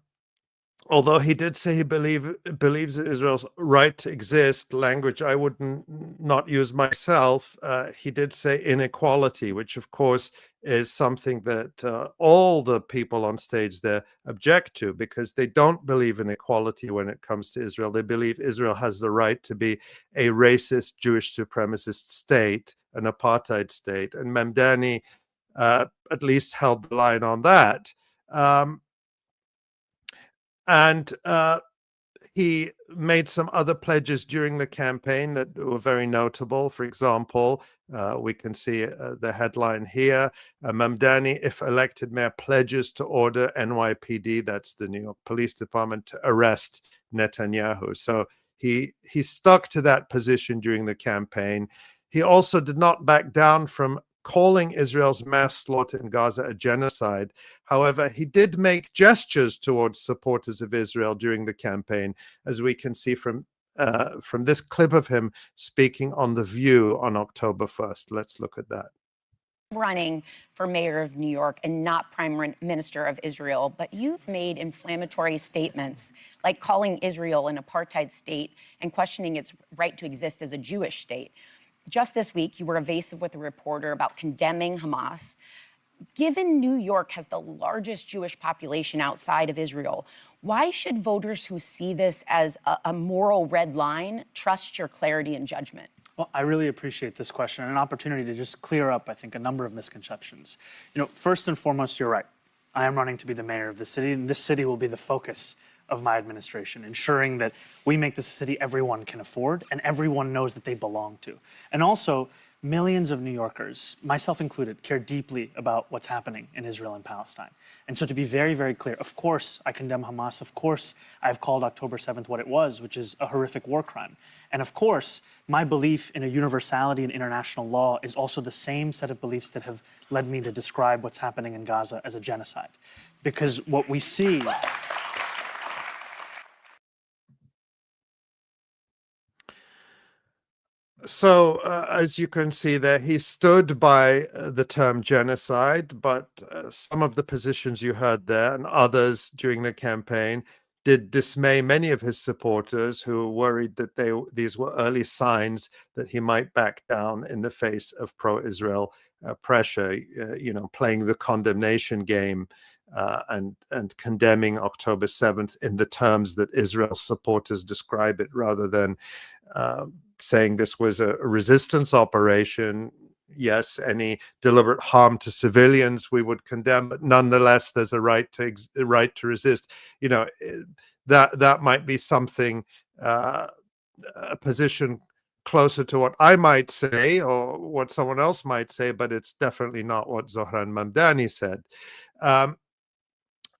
although he did say he believes in Israel's right to exist, language I would not use myself, he did say inequality, which of course is something that all the people on stage there object to, because they don't believe in equality when it comes to Israel. They believe Israel has the right to be a racist, Jewish supremacist state, an apartheid state. And Mamdani at least held the line on that. And he made some other pledges during the campaign that were very notable. For example, we can see the headline here. Mamdani, if elected mayor, pledges to order NYPD, that's the New York Police Department, to arrest Netanyahu. So he stuck to that position during the campaign. He also did not back down from calling Israel's mass slaughter in Gaza a genocide. However, he did make gestures towards supporters of Israel during the campaign, as we can see from this clip of him speaking on The View on October 1st. Let's look at that. Running for mayor of New York and not prime minister of Israel, but you've made inflammatory statements like calling Israel an apartheid state and questioning its right to exist as a Jewish state. Just this week, you were evasive with a reporter about condemning Hamas. Given New York has the largest Jewish population outside of Israel, why should voters who see this as a moral red line trust your clarity and judgment? Well, I really appreciate this question and an opportunity to just clear up, I think, a number of misconceptions. First and foremost, you're right. I am running to be the mayor of the city, and this city will be the focus of my administration, ensuring that we make this a city everyone can afford and everyone knows that they belong to. And also, millions of New Yorkers, myself included, care deeply about what's happening in Israel and Palestine. And so to be very, very clear, of course I condemn Hamas. Of course I've called October 7th what it was, which is a horrific war crime. And of course, my belief in a universality in international law is also the same set of beliefs that have led me to describe what's happening in Gaza as a genocide. Because what we see... So, as you can see there, he stood by the term genocide, but some of the positions you heard there and others during the campaign did dismay many of his supporters who worried that these were early signs that he might back down in the face of pro-Israel pressure, playing the condemnation game and condemning October 7th in the terms that Israel supporters describe it, rather than saying this was a resistance operation. Yes, any deliberate harm to civilians we would condemn, but nonetheless, there's a right to resist. That might be something, a position closer to what I might say or what someone else might say, but it's definitely not what Zohran Mamdani said.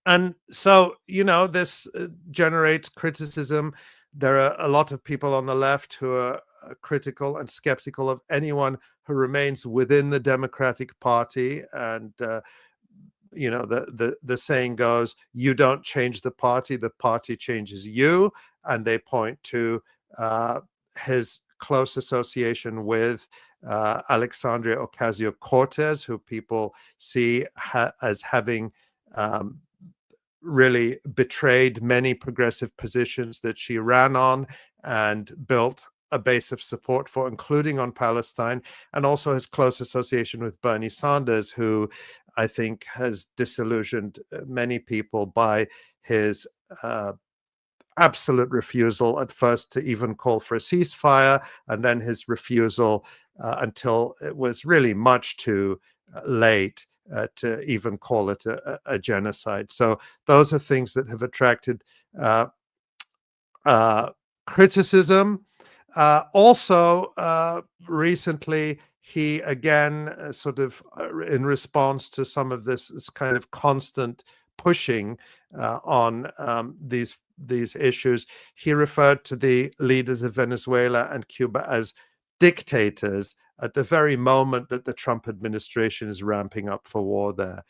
And so, this generates criticism. There are a lot of people on the left who are critical and skeptical of anyone who remains within the Democratic Party. And, the saying goes, you don't change the party changes you. And they point to his close association with Alexandria Ocasio-Cortez, who people see as having really betrayed many progressive positions that she ran on and built a base of support for, including on Palestine, and also his close association with Bernie Sanders, who I think has disillusioned many people by his absolute refusal at first to even call for a ceasefire, and then his refusal until it was really much too late to even call it a genocide. So those are things that have attracted criticism. Also, recently, he again, in response to some of this kind of constant pushing on these issues, he referred to the leaders of Venezuela and Cuba as dictators at the very moment that the Trump administration is ramping up for war there.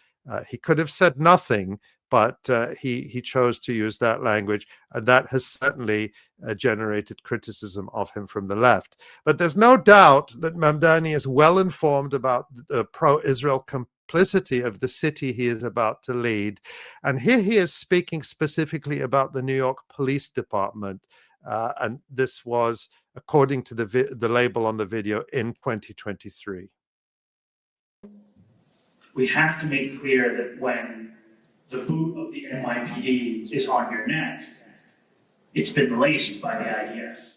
He could have said nothing, but he chose to use that language, and that has certainly generated criticism of him from the left. But there's no doubt that Mamdani is well informed about the pro-Israel complicity of the city he is about to lead. And here he is speaking specifically about the New York Police Department. And this was, according to the label on the video, in 2023. We have to make clear that when the boot of the NYPD is on your neck, it's been laced by the IDF.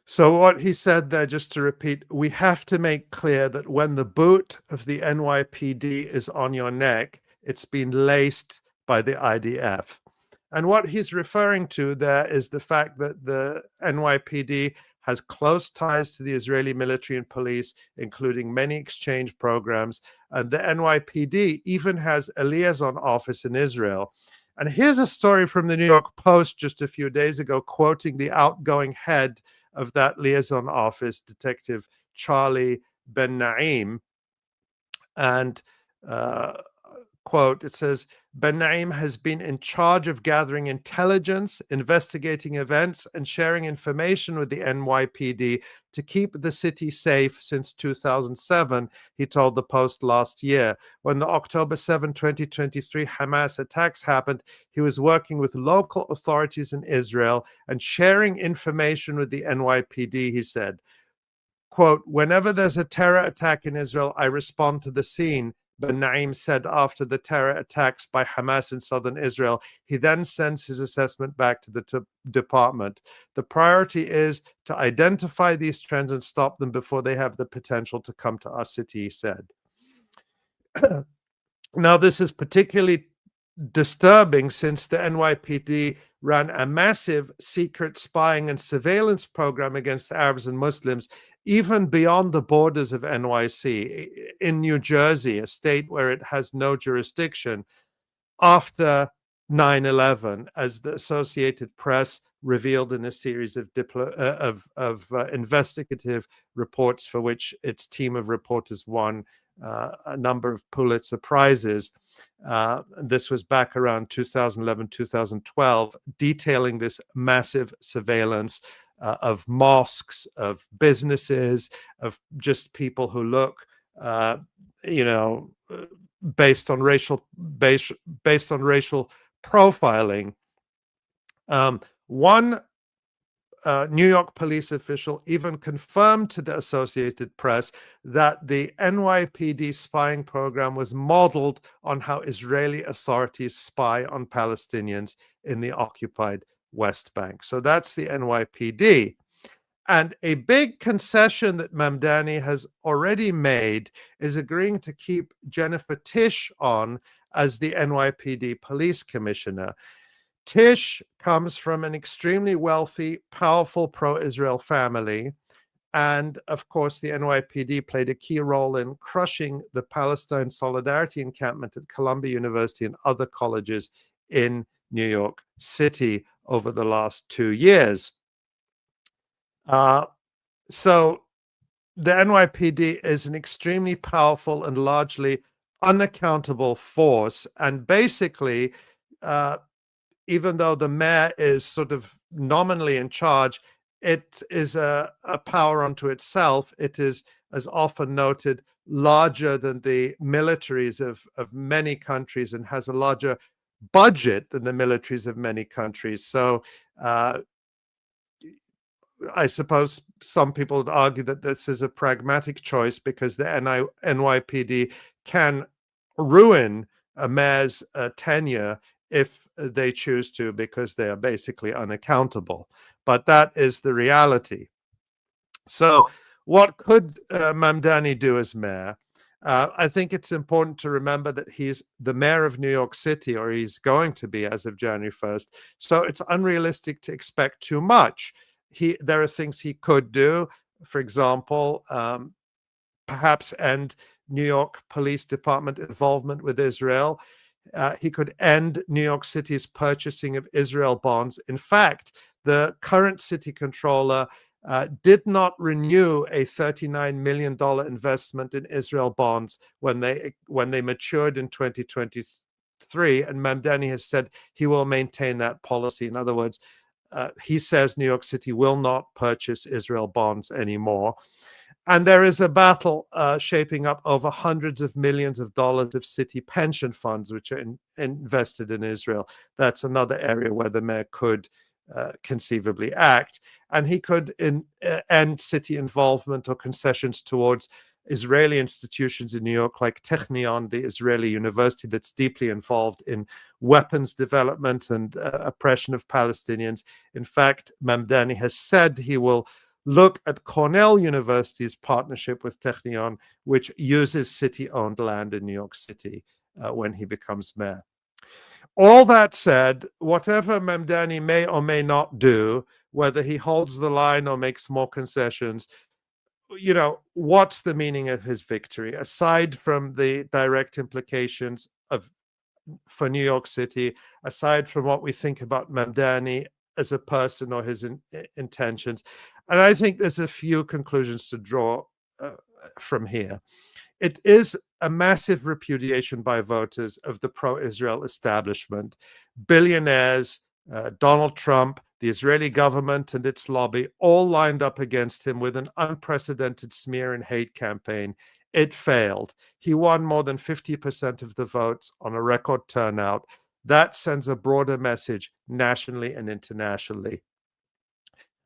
So what he said there, just to repeat, we have to make clear that when the boot of the NYPD is on your neck, it's been laced by the IDF. And what he's referring to there is the fact that the NYPD has close ties to the Israeli military and police, including many exchange programs. And the NYPD even has a liaison office in Israel. And here's a story from the New York Post just a few days ago, quoting the outgoing head of that liaison office, Detective Charlie Ben Naim. And quote, it says, Ben Naim has been in charge of gathering intelligence, investigating events, and sharing information with the NYPD to keep the city safe since 2007, he told the Post last year. When the October 7, 2023 Hamas attacks happened, he was working with local authorities in Israel and sharing information with the NYPD, he said. Quote, whenever there's a terror attack in Israel, I respond to the scene, Ben Naim said after the terror attacks by Hamas in southern Israel. He then sends his assessment back to the department. The priority is to identify these trends and stop them before they have the potential to come to our city, he said. Now, this is particularly disturbing since the NYPD ran a massive secret spying and surveillance program against Arabs and Muslims, even beyond the borders of NYC, in New Jersey, a state where it has no jurisdiction, after 9/11, as the Associated Press revealed in a series of investigative reports for which its team of reporters won a number of Pulitzer Prizes. This was back around 2011, 2012, detailing this massive surveillance of mosques, of businesses, of just people who look, based on racial profiling. One New York police official even confirmed to the Associated Press that the NYPD spying program was modeled on how Israeli authorities spy on Palestinians in the occupied West Bank. So that's the NYPD. And a big concession that Mamdani has already made is agreeing to keep Jennifer Tisch on as the NYPD police commissioner. Tisch comes from an extremely wealthy, powerful pro-Israel family. And of course, the NYPD played a key role in crushing the Palestine Solidarity encampment at Columbia University and other colleges in New York City over the last 2 years. So the NYPD is an extremely powerful and largely unaccountable force. And basically, even though the mayor is sort of nominally in charge, it is a power unto itself. It is, as often noted, larger than the militaries of many countries and has a larger budget than the militaries of many countries. So I suppose some people would argue that this is a pragmatic choice because the NYPD can ruin a mayor's tenure if they choose to, because they are basically unaccountable. But that is the reality. So what could Mamdani do as mayor? I think it's important to remember that he's the mayor of New York City, or he's going to be as of January 1st. So it's unrealistic to expect too much. There are things he could do. For example, perhaps end New York Police Department involvement with Israel. He could end New York City's purchasing of Israel bonds. In fact, the current city controller did not renew a $39 million investment in Israel bonds when they matured in 2023. And Mamdani has said he will maintain that policy. In other words, he says New York City will not purchase Israel bonds anymore. And there is a battle shaping up over hundreds of millions of dollars of city pension funds, which are invested in Israel. That's another area where the mayor could conceivably act. And he could end city involvement or concessions towards Israeli institutions in New York, like Technion, the Israeli university that's deeply involved in weapons development and oppression of Palestinians. In fact, Mamdani has said he will look at Cornell University's partnership with Technion, which uses city-owned land in New York City when he becomes mayor. All that said, whatever Mamdani may or may not do, whether he holds the line or makes more concessions, you know, what's the meaning of his victory, aside from the direct implications for New York City, aside from what we think about Mamdani as a person or his intentions? And I think there's a few conclusions to draw from here. It is a massive repudiation by voters of the pro-Israel establishment. Billionaires, Donald Trump, the Israeli government and its lobby all lined up against him with an unprecedented smear and hate campaign. It failed. He won more than 50% of the votes on a record turnout. That sends a broader message nationally and internationally.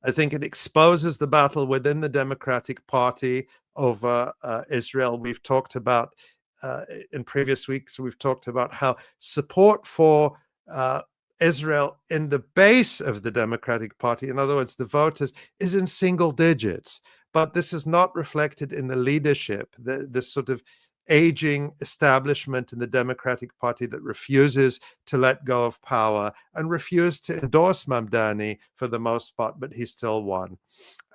I think it exposes the battle within the Democratic Party over Israel. We've talked about in previous weeks, we've talked about how support for Israel in the base of the Democratic Party, in other words, the voters, is in single digits. But this is not reflected in the leadership, the sort of aging establishment in the Democratic Party that refuses to let go of power and refused to endorse Mamdani for the most part, but he still won.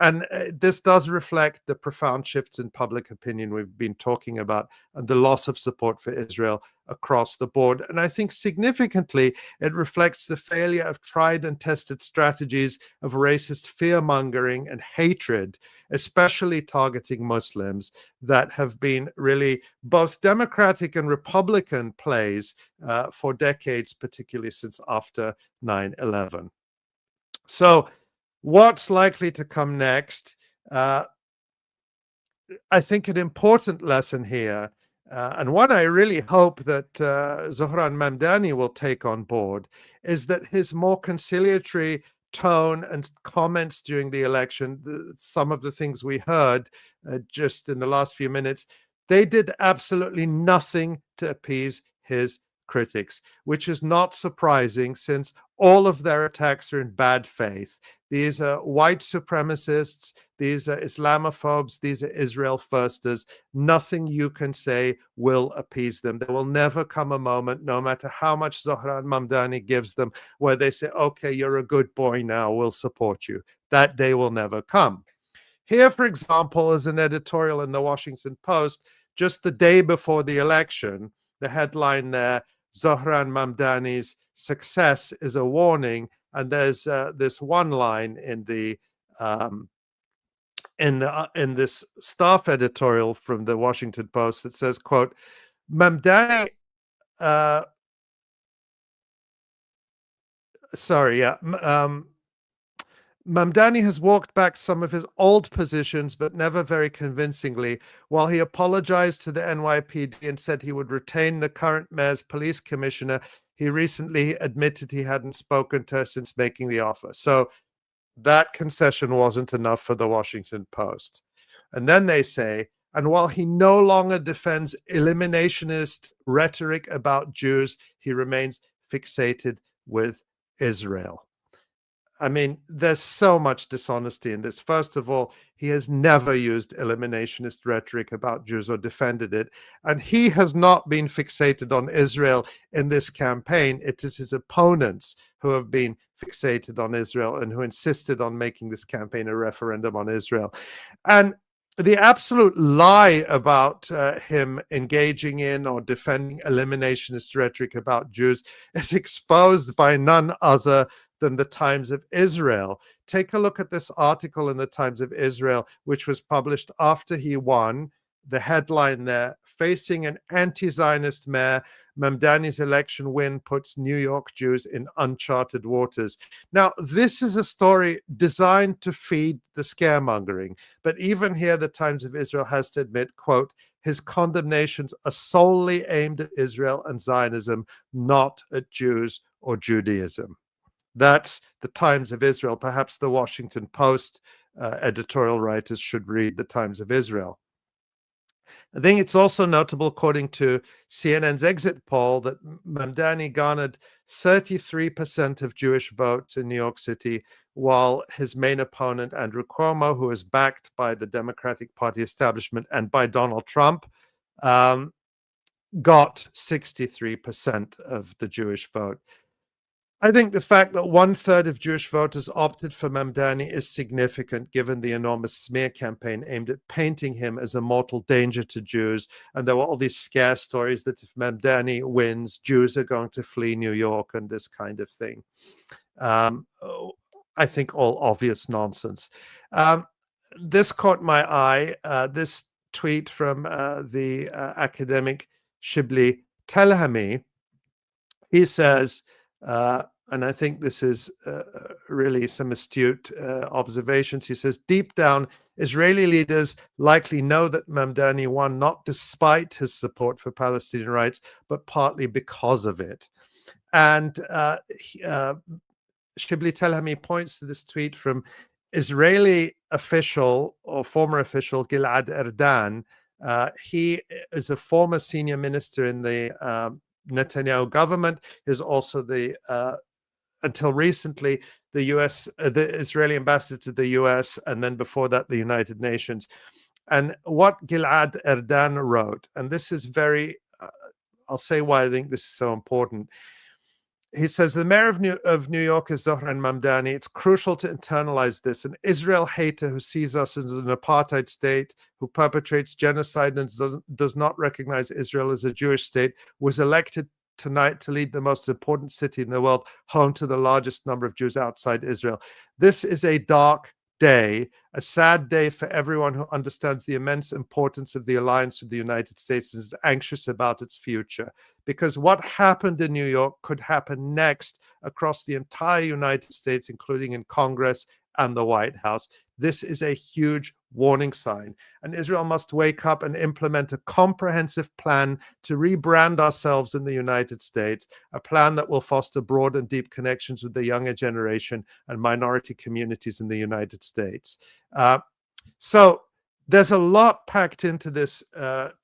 And this does reflect the profound shifts in public opinion we've been talking about and the loss of support for Israel across the board. And I think significantly, it reflects the failure of tried and tested strategies of racist fear-mongering and hatred, especially targeting Muslims, that have been really both Democratic and Republican plays for decades, particularly since after 9/11. So what's likely to come next? I think an important lesson here, and one I really hope that Zohran Mamdani will take on board, is that his more conciliatory tone and comments during the election, some of the things we heard just in the last few minutes, they did absolutely nothing to appease his critics, which is not surprising since all of their attacks are in bad faith. These are white supremacists, these are Islamophobes, these are Israel firsters. Nothing you can say will appease them. There will never come a moment, no matter how much Zohran Mamdani gives them, where they say, okay, you're a good boy now, we'll support you. That day will never come. Here, for example, is an editorial in the Washington Post just the day before the election. The headline there, Zohran Mamdani's success is a warning. And there's this one line in the in this staff editorial from the Washington Post that says, quote, Mamdani, Mamdani has walked back some of his old positions, but never very convincingly. While he apologized to the NYPD and said he would retain the current mayor's police commissioner, he recently admitted he hadn't spoken to her since making the offer. So that concession wasn't enough for the Washington Post. And then they say, and while he no longer defends eliminationist rhetoric about Jews, he remains fixated with Israel. I mean, there's so much dishonesty in this. First of all, he has never used eliminationist rhetoric about Jews or defended it. And he has not been fixated on Israel in this campaign. It is his opponents who have been fixated on Israel and who insisted on making this campaign a referendum on Israel. And the absolute lie about him engaging in or defending eliminationist rhetoric about Jews is exposed by none other than the Times of Israel. Take a look at this article in the Times of Israel, which was published after he won. The headline there, facing an anti-Zionist mayor, Mamdani's election win puts New York Jews in uncharted waters. Now, this is a story designed to feed the scaremongering. But even here, the Times of Israel has to admit, quote, his condemnations are solely aimed at Israel and Zionism, not at Jews or Judaism. That's the Times of Israel. Perhaps the Washington Post editorial writers should read the Times of Israel. I think it's also notable, according to CNN's exit poll, that Mamdani garnered 33% of Jewish votes in New York City, while his main opponent, Andrew Cuomo, who is backed by the Democratic Party establishment and by Donald Trump, got 63% of the Jewish vote. I think the fact that 1/3 of Jewish voters opted for Mamdani is significant, given the enormous smear campaign aimed at painting him as a mortal danger to Jews. And there were all these scare stories that if Mamdani wins, Jews are going to flee New York and this kind of thing. I think all obvious nonsense. This caught my eye, this tweet from the academic Shibli Telhami. He says, and I think this is really some astute observations. He says, deep down, Israeli leaders likely know that Mamdani won not despite his support for Palestinian rights, but partly because of it. And Shibli Telhami points to this tweet from Israeli official or former official Gilad Erdan. He is a former senior minister in the Netanyahu government. Is also the until recently the Israeli ambassador to the US, and then before that the United Nations. And what Gilad Erdan wrote, and this is very, I'll say why I think this is so important. He says, the mayor of New York is Zohran Mamdani. It's crucial to internalize this. An Israel hater who sees us as an apartheid state, who perpetrates genocide and does not recognize Israel as a Jewish state, was elected tonight to lead the most important city in the world, home to the largest number of Jews outside Israel. This is a dark day, a sad day for everyone who understands the immense importance of the alliance with the United States and is anxious about its future. Because what happened in New York could happen next across the entire United States, including in Congress and the White House. This is a huge warning sign, and Israel must wake up and implement a comprehensive plan to rebrand ourselves in the United States, a plan that will foster broad and deep connections with the younger generation and minority communities in the United States. So there's a lot packed into this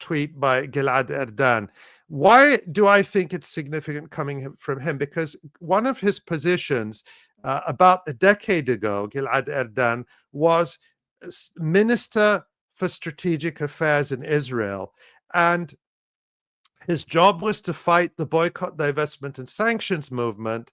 tweet by Gilad Erdan. Why do I think it's significant coming from him? Because one of his positions about a decade ago, Gilad Erdan was Minister for Strategic Affairs in Israel. And his job was to fight the boycott, divestment, and sanctions movement,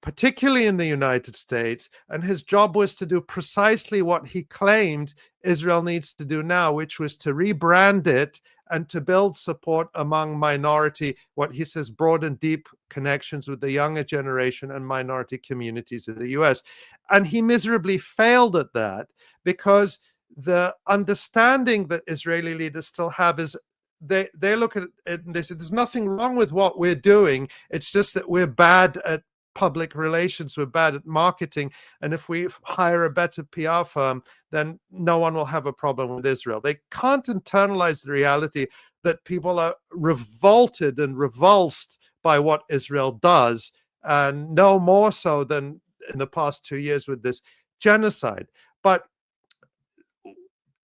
particularly in the United States. And his job was to do precisely what he claimed Israel needs to do now, which was to rebrand it and to build support among minority, what he says, broad and deep connections with the younger generation and minority communities in the US. And he miserably failed at that, because the understanding that Israeli leaders still have is they look at it and they say, there's nothing wrong with what we're doing. It's just that we're bad at public relations, we're bad at marketing, and if we hire a better PR firm, then no one will have a problem with Israel. They can't internalize the reality that people are revolted and revulsed by what Israel does, and no more so than in the past 2 years with this genocide. But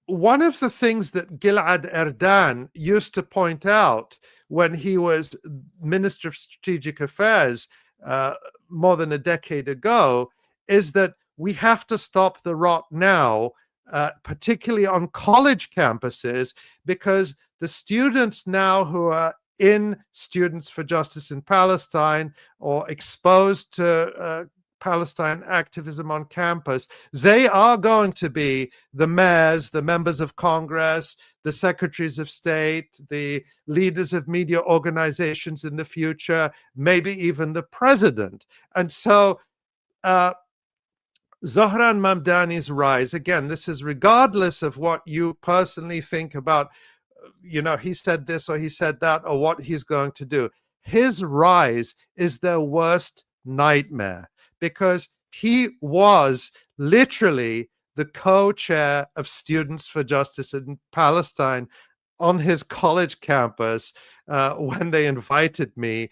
one of the things that Gilad Erdan used to point out when he was Minister of Strategic Affairs more than a decade ago is that we have to stop the rot now, particularly on college campuses, because the students now who are in Students for Justice in Palestine or exposed to Palestine activism on campus, they are going to be the mayors, the members of Congress, the secretaries of state, the leaders of media organizations in the future, maybe even the president. And so Zohran Mamdani's rise, again, this is regardless of what you personally think about, he said this or he said that or what he's going to do. His rise is their worst nightmare, because he was literally the co-chair of Students for Justice in Palestine on his college campus when they invited me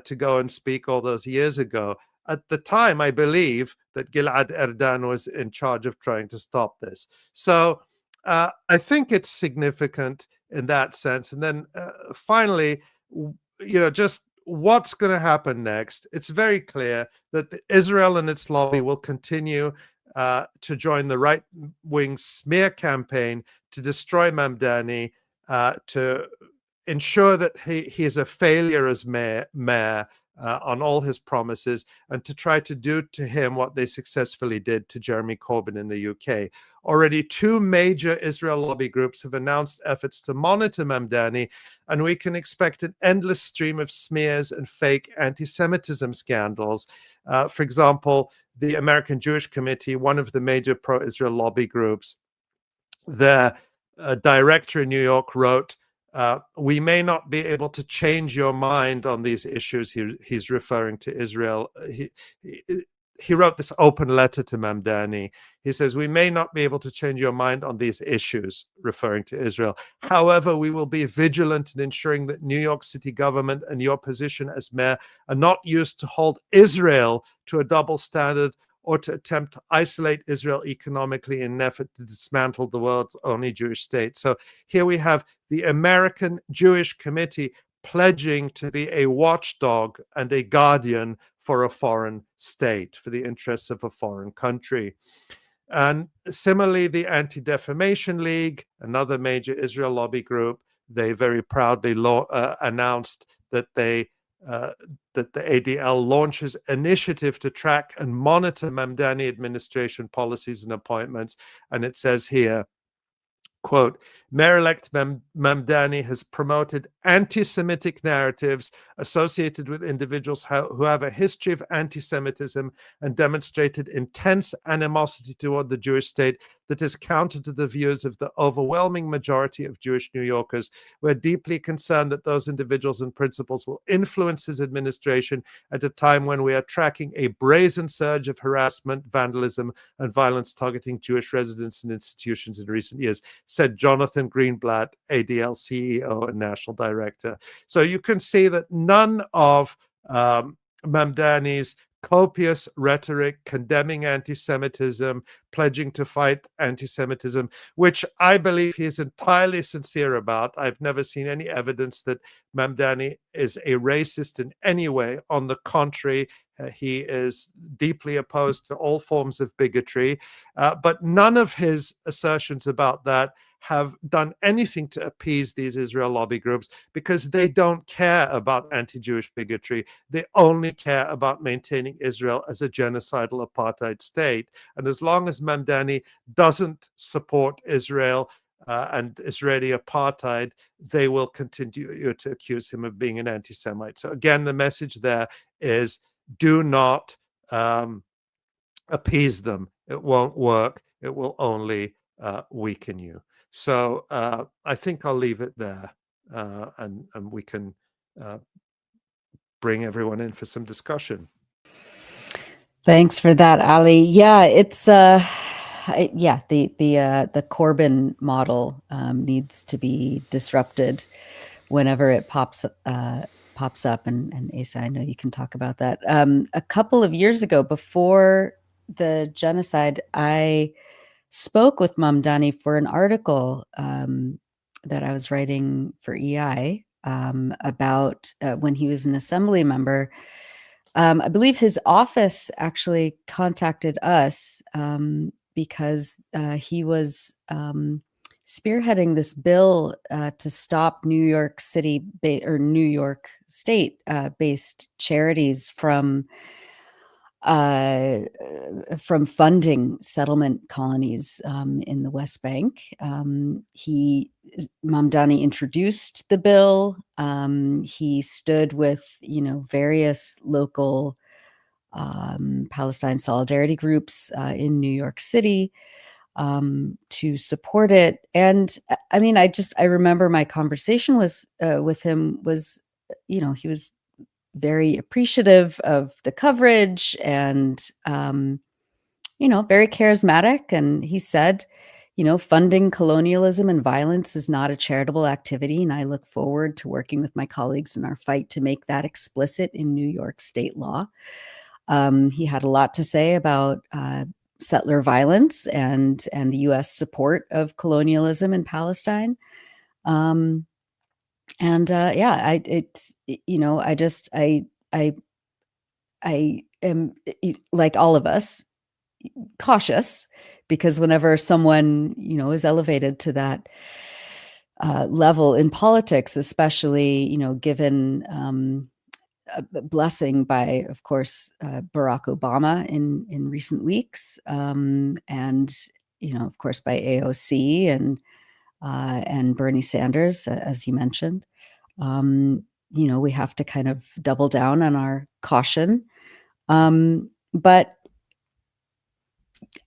to go and speak all those years ago. At the time, I believe that Gilad Erdan was in charge of trying to stop this. So I think it's significant. in that sense. And then finally, just what's going to happen next? It's very clear that Israel and its lobby will continue to join the right-wing smear campaign to destroy Mamdani, to ensure that he is a failure as mayor on all his promises, and to try to do to him what they successfully did to Jeremy Corbyn in the UK. Already 2 major Israel lobby groups have announced efforts to monitor Mamdani, and we can expect an endless stream of smears and fake anti-Semitism scandals. For example, the American Jewish Committee, one of the major pro-Israel lobby groups, their director in New York wrote, "We may not be able to change your mind on these issues." He's referring to Israel. He wrote this open letter to Mamdani. He says, "We may not be able to change your mind on these issues," referring to Israel. "However, we will be vigilant in ensuring that New York City government and your position as mayor are not used to hold Israel to a double standard or to attempt to isolate Israel economically in an effort to dismantle the world's only Jewish state." So here we have the American Jewish Committee pledging to be a watchdog and a guardian for a foreign state, for the interests of a foreign country. And similarly, the Anti-Defamation League, another major Israel lobby group, they very proudly announced that that the ADL launches initiative to track and monitor Mamdani administration policies and appointments. And it says here, quote, "Mayor-elect Mamdani has promoted anti-Semitic narratives associated with individuals who have a history of anti-Semitism and demonstrated intense animosity toward the Jewish state that is counter to the views of the overwhelming majority of Jewish New Yorkers. We're deeply concerned that those individuals and principles will influence his administration at a time when we are tracking a brazen surge of harassment, vandalism, and violence targeting Jewish residents and institutions in recent years," said Jonathan Greenblatt, ADL CEO and National Director. So you can see that none of Mamdani's copious rhetoric condemning anti-Semitism, pledging to fight anti-Semitism, which I believe he is entirely sincere about. I've never seen any evidence that Mamdani is a racist in any way. On the contrary, he is deeply opposed to all forms of bigotry. But none of his assertions about that have done anything to appease these Israel lobby groups, because they don't care about anti-Jewish bigotry. They only care about maintaining Israel as a genocidal apartheid state. And as long as Mamdani doesn't support Israel and Israeli apartheid, they will continue to accuse him of being an anti-Semite. So again, the message there is, do not appease them. It won't work. It will only weaken you. So I think I'll leave it there, and we can bring everyone in for some discussion. Thanks for that, Ali. Yeah, it's the Corbyn model needs to be disrupted whenever it pops up. And Asa, I know you can talk about that. A couple of years ago, before the genocide, I spoke with Mamdani for an article that I was writing for EI about when he was an assembly member. I believe his office actually contacted us because he was spearheading this bill to stop New York City or New York State based charities from funding settlement colonies in the West Bank. Mamdani introduced the bill. He stood with, various local Palestine solidarity groups in New York City to support it. And I mean, I remember my conversation with him was, he was very appreciative of the coverage and, very charismatic. And he said, funding colonialism and violence is not a charitable activity. And I look forward to working with my colleagues in our fight to make that explicit in New York state law. He had a lot to say about settler violence and the U.S. support of colonialism in Palestine. I am, like all of us, cautious, because whenever someone, is elevated to that level in politics, especially, given a blessing by, of course, Barack Obama in recent weeks, and of course, by AOC and Bernie Sanders, as you mentioned. We have to kind of double down on our caution. But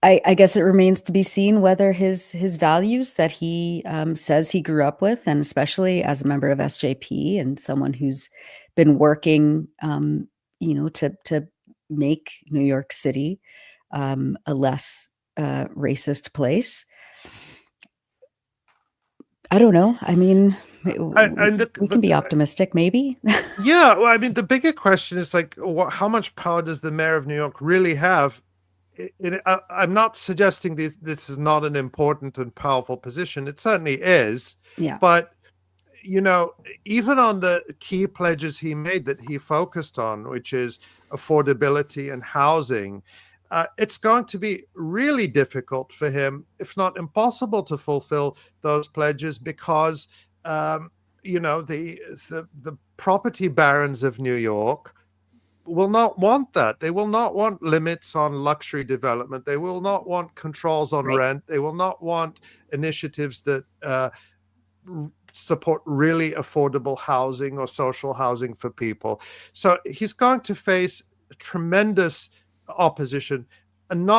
I guess it remains to be seen whether his values that he says he grew up with, and especially as a member of SJP and someone who's been working, to make New York City a less racist place. I don't know. I mean, we can be optimistic, maybe. Yeah, well, I mean, the bigger question is like, how much power does the mayor of New York really have? I'm not suggesting this is not an important and powerful position. It certainly is. Yeah. But, even on the key pledges he made that he focused on, which is affordability and housing, it's going to be really difficult for him, if not impossible, to fulfill those pledges because, the property barons of New York will not want that. They will not want limits on luxury development. They will not want controls on rent. They will not want initiatives that support really affordable housing or social housing for people. So he's going to face tremendous opposition, and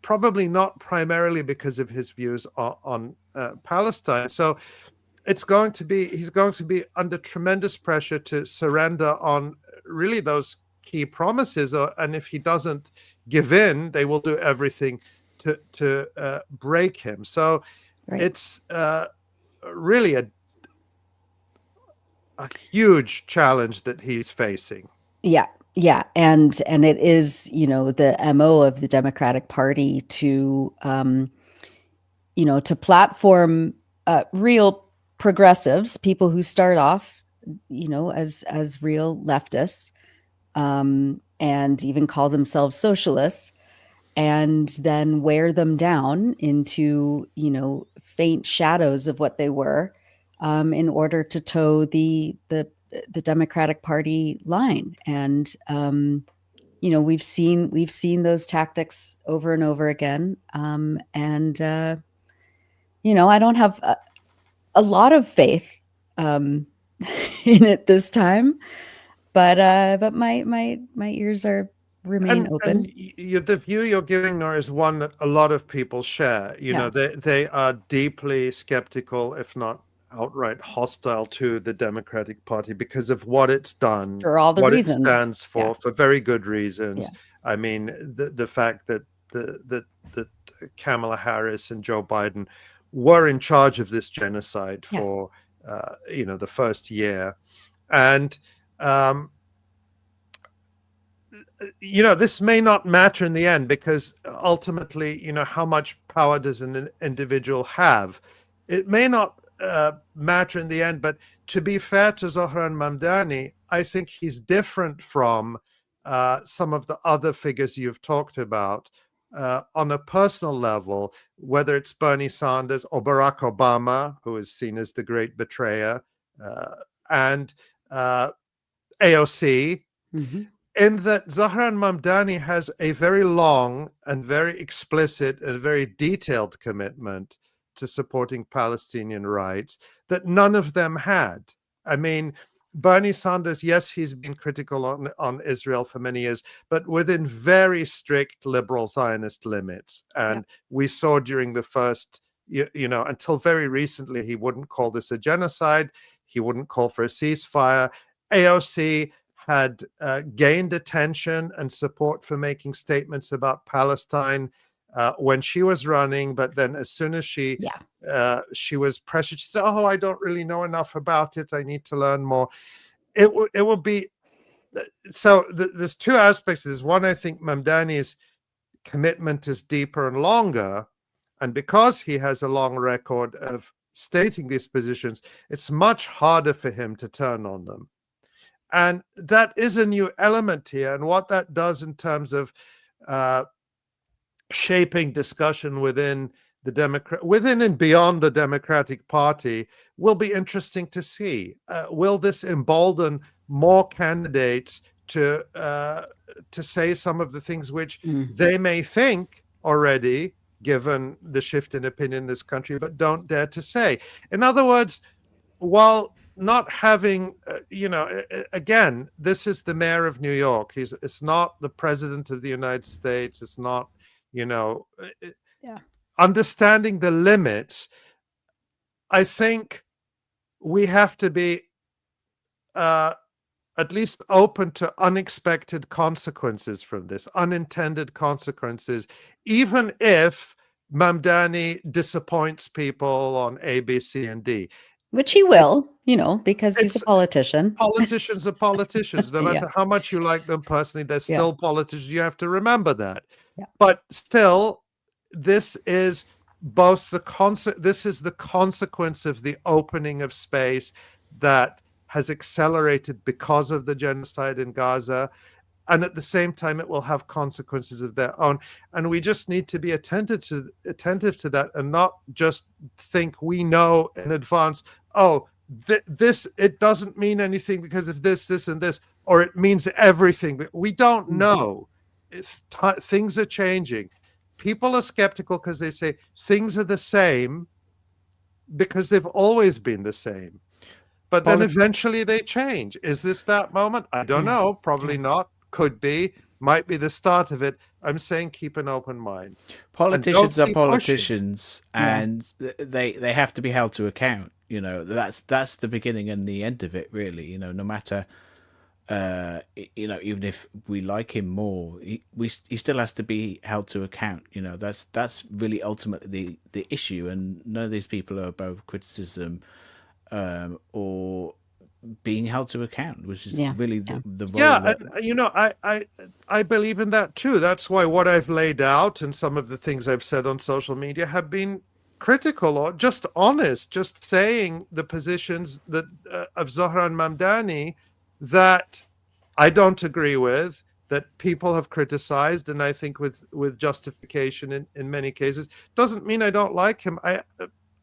probably not primarily because of his views on Palestine. So he's going to be under tremendous pressure to surrender on really those key promises, and if he doesn't give in, they will do everything to break him. So it's really a huge challenge that he's facing. Yeah, and it is, the MO of the Democratic Party to platform real progressives, people who start off, as real leftists. And even call themselves socialists, and then wear them down into, faint shadows of what they were, in order to toe the Democratic Party line. And, we've seen those tactics over and over again. I don't have a lot of faith in it this time. But my ears remain open. And the view you're giving, Nora, is one that a lot of people share. They are deeply skeptical, if not outright hostile to the Democratic Party because of what it's done, for all the what reasons it stands for very good reasons. Yeah. I mean, the fact that that Kamala Harris and Joe Biden were in charge of this genocide for the first year, and this may not matter in the end because ultimately, how much power does an individual have? It may not matter in the end, but to be fair to Zohran Mamdani, I think he's different from some of the other figures you've talked about on a personal level, whether it's Bernie Sanders or Barack Obama, who is seen as the great betrayer, and AOC, in that Zohran Mamdani has a very long and very explicit and very detailed commitment to supporting Palestinian rights that none of them had. I mean, Bernie Sanders, yes, he's been critical on Israel for many years, but within very strict liberal Zionist limits. And we saw during the first, until very recently, he wouldn't call this a genocide. He wouldn't call for a ceasefire. AOC had gained attention and support for making statements about Palestine when she was running, but then as soon as she was pressured, she said, "Oh, I don't really know enough about it. I need to learn more." It will be so. There's two aspects to this. One, I think Mamdani's commitment is deeper and longer, and because he has a long record of stating these positions, it's much harder for him to turn on them. And that is a new element here. And what that does in terms of shaping discussion within and beyond the Democratic Party will be interesting to see. Will this embolden more candidates to say some of the things which they may think already, given the shift in opinion in this country, but don't dare to say? In other words, while not having, again, this is the mayor of New York. It's not the president of the United States. It's not, understanding the limits. I think we have to be at least open to unexpected consequences from this, unintended consequences, even if Mamdani disappoints people on A, B, C, and D. Which he will, because he's a politician. Politicians are politicians. No matter how much you like them personally, they're still politicians. You have to remember that. Yeah. But still, this is both this is the consequence of the opening of space that has accelerated because of the genocide in Gaza. And at the same time, it will have consequences of their own. And we just need to be attentive to that and not just think we know in advance, it doesn't mean anything because of this, and this, or it means everything. We don't know. Things are changing. People are skeptical because they say things are the same because they've always been the same. But then eventually they change. Is this that moment? I don't know. Probably not. Could be. Might be the start of it. I'm saying keep an open mind. Politicians are politicians, and they have to be held to account. That's the beginning and the end of it, really. No matter, even if we like him more, he still has to be held to account. That's really ultimately the issue. And none of these people are above criticism or being held to account, which is really the role. I believe in that too. That's why what I've laid out and some of the things I've said on social media have been critical or just honest, just saying the positions that of Zohran Mamdani that I don't agree with, that people have criticized, and I think with justification in many cases. Doesn't mean I don't like him.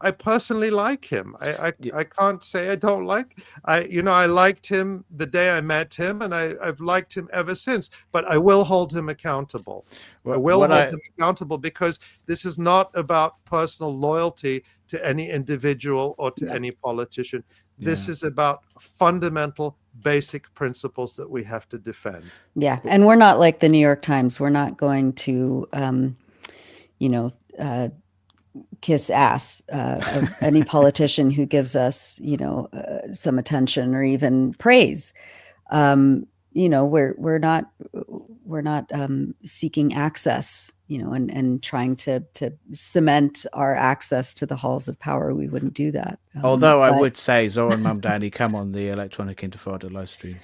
I personally like him. I can't say I don't like. I liked him the day I met him, and I've liked him ever since. But I will hold him accountable. I will hold him accountable because this is not about personal loyalty to any individual or to any politician. This is about fundamental, basic principles that we have to defend. Yeah, and we're not like the New York Times. We're not going to, kiss ass of any politician who gives us, some attention or even praise. We're not seeking access, and trying to cement our access to the halls of power. We wouldn't do that. Although I would say, Zohran Mamdani, come on the Electronic Intifada live stream.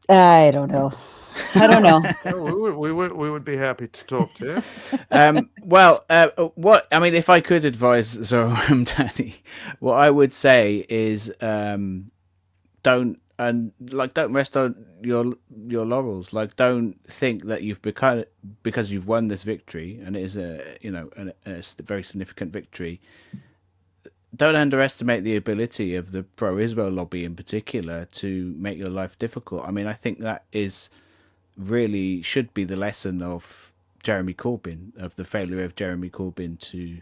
I don't know. we would be happy to talk to you. If I could advise Zohran Mamdani, what I would say is don't rest on your laurels. Like, don't think that you've become, because you've won this victory, and it is a very significant victory. Don't underestimate the ability of the pro-Israel lobby in particular to make your life difficult. I think that is really should be the lesson of Jeremy Corbyn, of the failure of Jeremy Corbyn to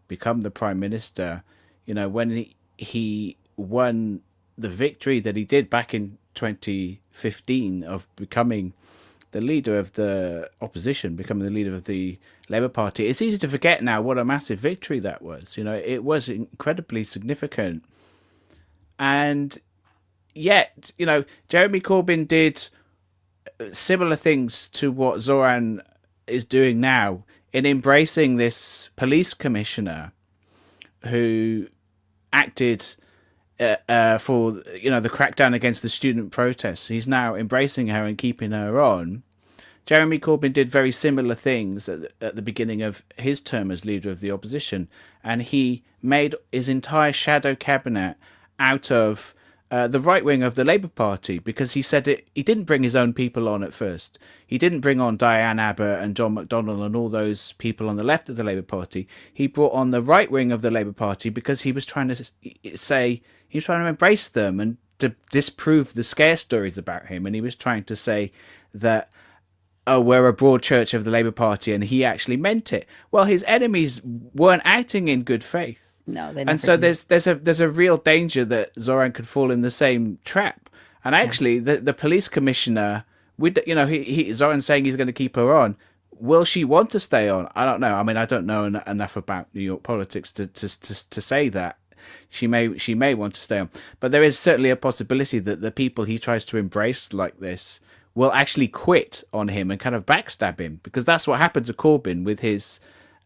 become the Prime Minister. When he won the victory that he did back in 2015 of becoming the leader of the opposition, becoming the leader of the Labour Party, it's easy to forget now what a massive victory that was. It was incredibly significant. And yet, Jeremy Corbyn did similar things to what Zohran is doing now in embracing this police commissioner who acted for the crackdown against the student protests. He's now embracing her and keeping her on Jeremy Corbyn did very similar things at the beginning of his term as leader of the opposition, and he made his entire shadow cabinet out of the right wing of the Labour Party, because he said he didn't bring his own people on at first. He didn't bring on Diane Abbott and John McDonnell and all those people on the left of the Labour Party. He brought on the right wing of the Labour Party because he was trying to embrace them and to disprove the scare stories about him. And he was trying to say that, oh, we're a broad church of the Labour Party, and he actually meant it. Well, his enemies weren't acting in good faith. No, they and so there's a real danger that Zoran could fall in the same trap. And actually, the police commissioner, Zoran's saying he's going to keep her on. Will she want to stay on? I don't know. I mean, I don't know enough about New York politics to say that. She may want to stay on, but there is certainly a possibility that the people he tries to embrace like this will actually quit on him and kind of backstab him, because that's what happened to Corbyn with his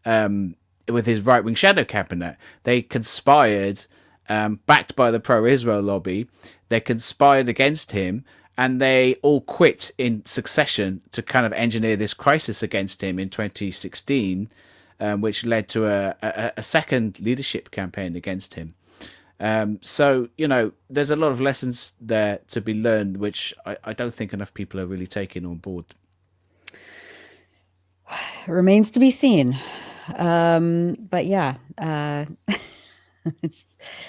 right-wing shadow cabinet. They conspired, backed by the pro-Israel lobby. They conspired against him, and they all quit in succession to kind of engineer this crisis against him in 2016, which led to a second leadership campaign against him. So, there's a lot of lessons there to be learned, which I don't think enough people are really taking on board. It remains to be seen. But yeah,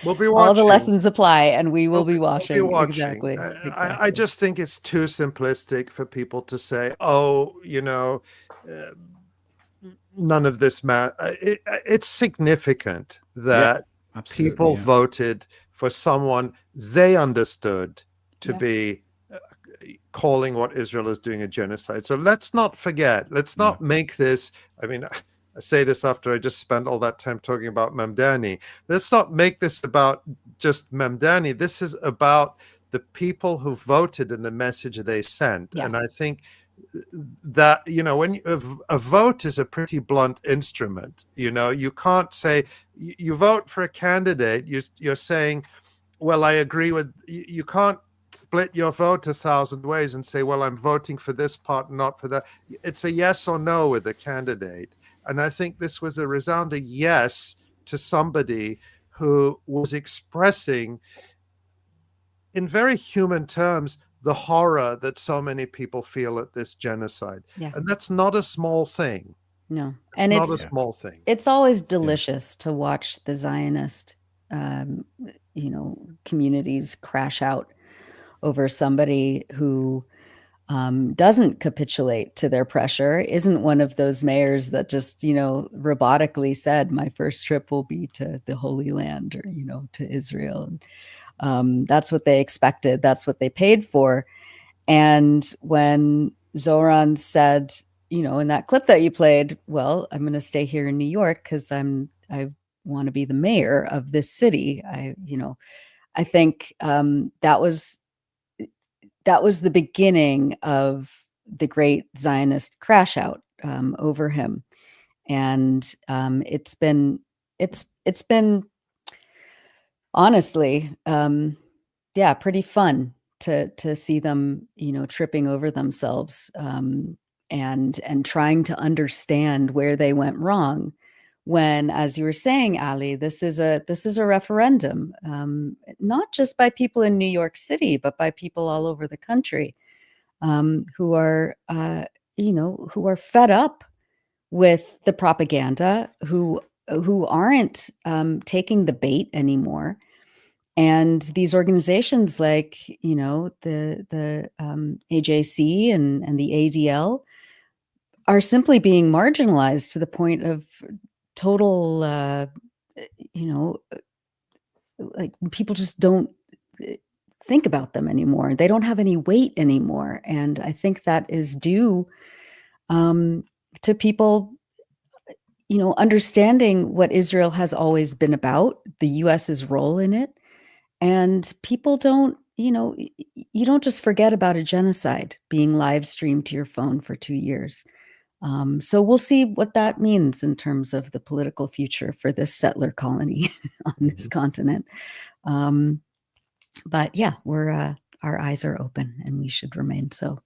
we'll be watching. All the lessons apply, and we will be watching. Exactly. I just think it's too simplistic for people to say, oh, none of this matters. It's significant that people voted for someone they understood to be calling what Israel is doing a genocide. So let's not forget. Let's not make this. I mean, I say this after I just spent all that time talking about Mamdani. Let's not make this about just Mamdani. This is about the people who voted and the message they sent. And I think that, when a vote is a pretty blunt instrument, you can't say you vote for a candidate. You're saying, well, I agree with you. Can't split your vote 1,000 ways and say, well, I'm voting for this part, not for that. It's a yes or no with a candidate. And I think this was a resounding yes to somebody who was expressing in very human terms the horror that so many people feel at this genocide. And that's not a small thing. No. And it's not a small thing. It's always delicious to watch the Zionist, communities crash out over somebody who doesn't capitulate to their pressure, isn't one of those mayors that just, robotically said, my first trip will be to the Holy Land or, to Israel. And that's what they expected. That's what they paid for. And when Zoran said, in that clip that you played, well, I'm going to stay here in New York because I want to be the mayor of this city. I think that was the beginning of the great Zionist crash out over him. And it's been honestly, pretty fun to see them, tripping over themselves and trying to understand where they went wrong. When, as you were saying, Ali, this is a referendum, not just by people in New York City, but by people all over the country, who are fed up with the propaganda, who aren't taking the bait anymore. And these organizations like, the AJC and the ADL are simply being marginalized to the point of total, like people just don't think about them anymore. They don't have any weight anymore. And I think that is due to people, understanding what Israel has always been about, the US's role in it. And people don't, you don't just forget about a genocide being live streamed to your phone for 2 years. So we'll see what that means in terms of the political future for this settler colony on this continent. But yeah, our eyes are open and we should remain so.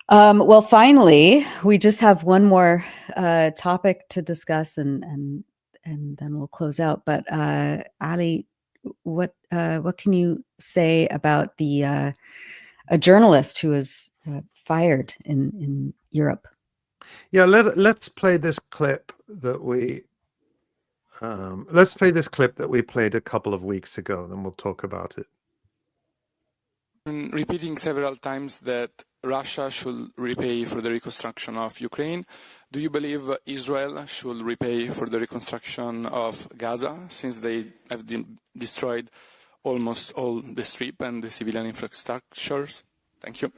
Well, finally, we just have one more topic to discuss, and then we'll close out. But Ali, what can you say about the a journalist who was fired in Europe? Yeah, let's play this clip that we played a couple of weeks ago, then we'll talk about it. Repeating several times that Russia should repay for the reconstruction of Ukraine. Do you believe Israel should repay for the reconstruction of Gaza, since they have destroyed almost all the strip and the civilian infrastructures? Thank you.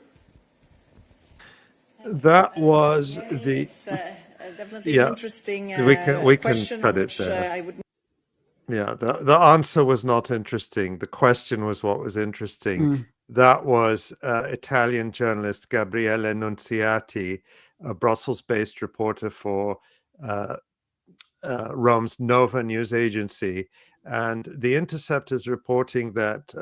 That was the definitely interesting we can question, cut it which there. I would. Yeah, the answer was not interesting. The question was what was interesting. That was Italian journalist Gabriele Nunziati, a Brussels-based reporter for Rome's Nova news agency. And The Intercept is reporting that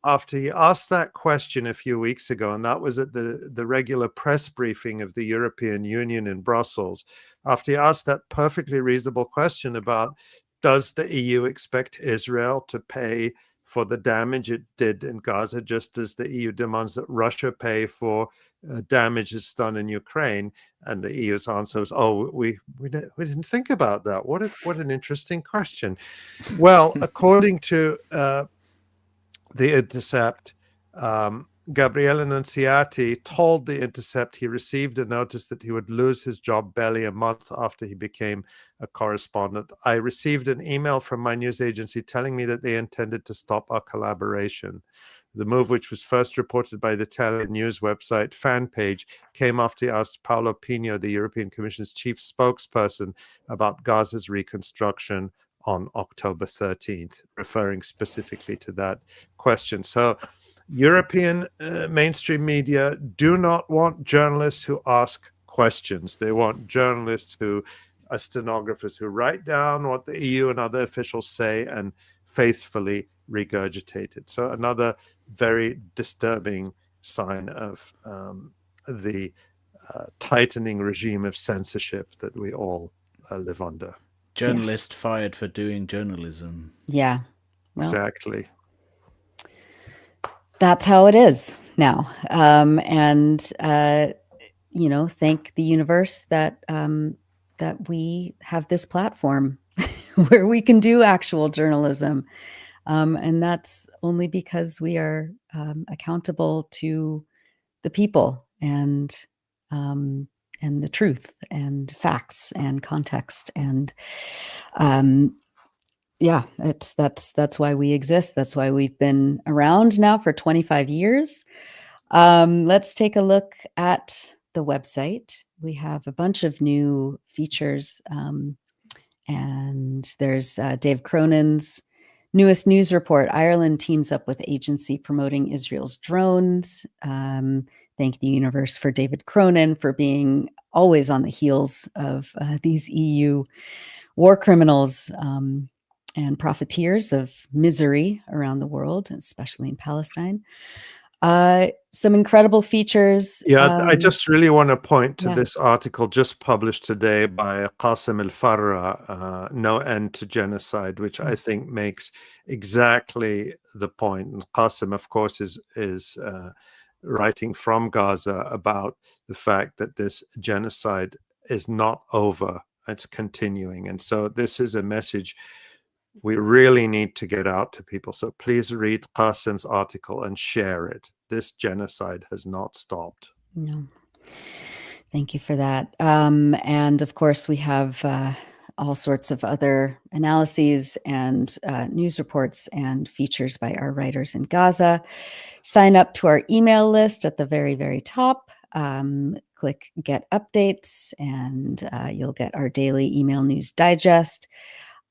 after he asked that question a few weeks ago, and that was at the regular press briefing of the European Union in Brussels, after he asked that perfectly reasonable question about, does the EU expect Israel to pay for the damage it did in Gaza, just as the EU demands that Russia pay for damage it's done in Ukraine? And the EU's answer was, "Oh, we didn't think about that. What an interesting question." Well, according to The Intercept, Gabriele Nunziati told The Intercept he received a notice that he would lose his job barely a month after he became a correspondent. "I received an email from my news agency telling me that they intended to stop our collaboration. The move, which was first reported by the Italian news website Fan Page, came after he asked Paolo Pino, the European Commission's chief spokesperson, about Gaza's reconstruction on October 13th, referring specifically to that question." So European mainstream media do not want journalists who ask questions. They want journalists who are stenographers who write down what the EU and other officials say and faithfully regurgitate it. So another very disturbing sign of the tightening regime of censorship that we all live under. Journalist fired for doing journalism. Yeah. Well, exactly. That's how it is now. You know, thank the universe that that we have this platform where we can do actual journalism. And that's only because we are accountable to the people and the truth and facts and context. And yeah, that's why we exist. That's why we've been around now for 25 years. Let's take a look at the website. We have a bunch of new features, and there's Dave Cronin's newest news report. Ireland teams up with agency promoting Israel's drones. Thank the universe for David Cronin for being always on the heels of these EU war criminals and profiteers of misery around the world, especially in Palestine. Some incredible features. Yeah, I just really want to point to this article just published today by 𝐓𝐡𝐞 𝐄𝐥𝐿, No End to Genocide, which I think makes exactly the point. And 𝐓𝐡𝐞, of course, is writing from Gaza about the fact that this genocide is not over. It's continuing. And so this is a message we really need to get out to people. So please read 𝐓𝐡𝐞's article and share it. This genocide has not stopped. No. Thank you for that. And of course, we have all sorts of other analyses and news reports and features by our writers in Gaza. Sign up to our email list at the very, very top. Click Get Updates, and you'll get our daily email news digest.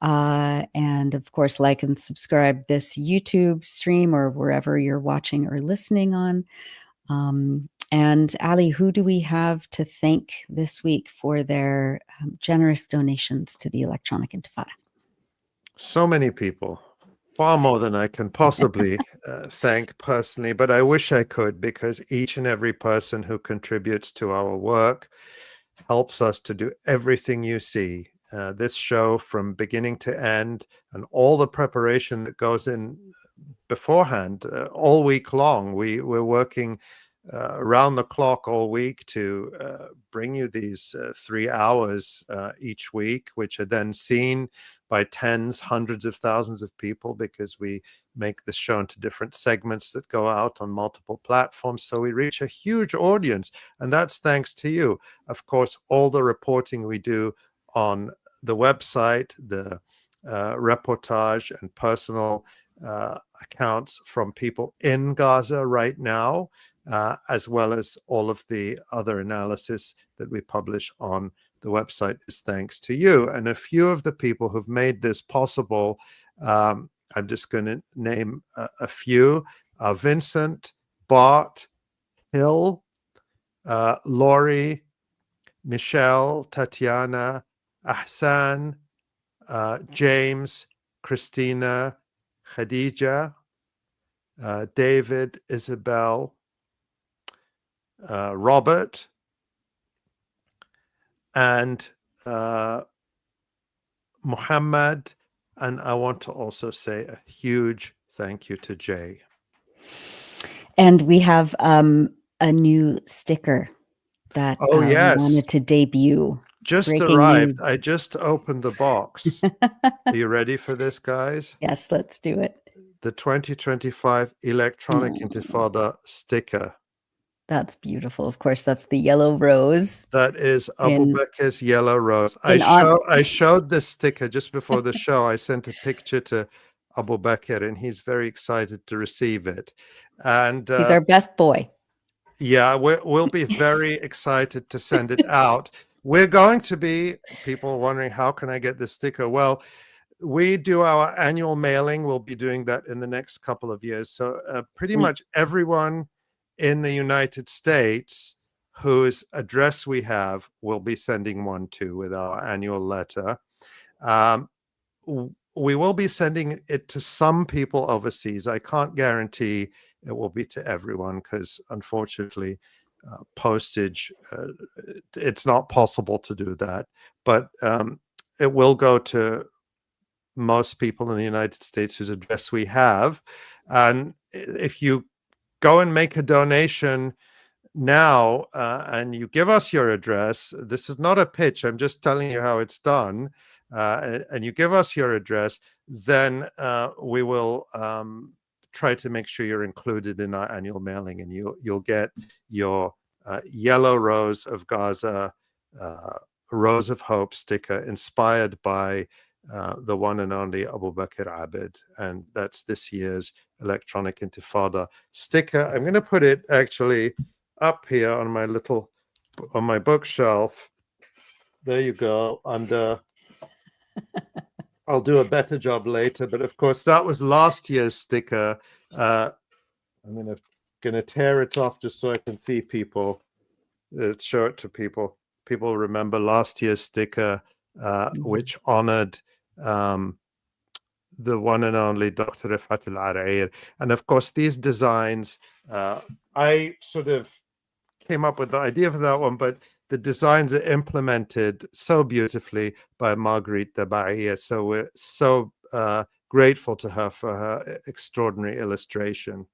And of course, like and subscribe this YouTube stream or wherever you're watching or listening on. And Ali, who do we have to thank this week for their generous donations to the Electronic Intifada? So many people. Far more than I can possibly thank personally, but I wish I could, because each and every person who contributes to our work helps us to do everything you see. This show from beginning to end, and all the preparation that goes in beforehand, all week long. We're working around the clock all week to bring you these 3 hours each week, which are then seen by tens, hundreds of thousands of people, because we make this show into different segments that go out on multiple platforms. So we reach a huge audience, and that's thanks to you. Of course, all the reporting we do on the website, the reportage and personal accounts from people in Gaza right now, as well as all of the other analysis that we publish on the website, is thanks to you. And a few of the people who've made this possible, I'm just going to name a few: Vincent, Bart, Hill, Laurie, Michelle, Tatiana, Ahsan, James, Christina, Khadija, David, Isabel, Robert, and Muhammad. And I want to also say a huge thank you to Jay. And we have a new sticker that we wanted to debut. Just Breaking arrived. news. I just opened the box. Are you ready for this, guys? Yes, let's do it. The 2025 Electronic Intifada sticker. That's beautiful. Of course, that's the yellow rose. That is Abu Bakr's yellow rose. I showed this sticker just before the show. I sent a picture to Abu Bakr, and he's very excited to receive it. And he's our best boy. Yeah, we'll be very excited to send it out. We're going to be, people wondering, how can I get this sticker? Well, we do our annual mailing. We'll be doing that in the next couple of years. So pretty much everyone in the United States whose address we have, will be sending one to with our annual letter. We will be sending it to some people overseas. I can't guarantee it will be to everyone, because unfortunately, postage, it's not possible to do that. But it will go to most people in the United States whose address we have. And if you go and make a donation now and you give us your address, this is not a pitch, I'm just telling you how it's done, and you give us your address, then we will try to make sure you're included in our annual mailing, and you'll get your yellow rose of Gaza, Rose of Hope sticker inspired by the one and only Abu Bakr Abed, and that's this year's Electronic Intifada sticker. I'm going to put it actually up here on my bookshelf. There you go. Under. I'll do a better job later, but of course that was last year's sticker. I'm gonna tear it off just so I can see people. Show it to people. People remember last year's sticker, which honored the one and only Dr. 𝐓𝐡𝐞 𝐄𝐥𝐿. And of course, these designs, I sort of came up with the idea for that one, but the designs are implemented so beautifully by Marguerite Dabaiya. So we're so grateful to her for her extraordinary illustration.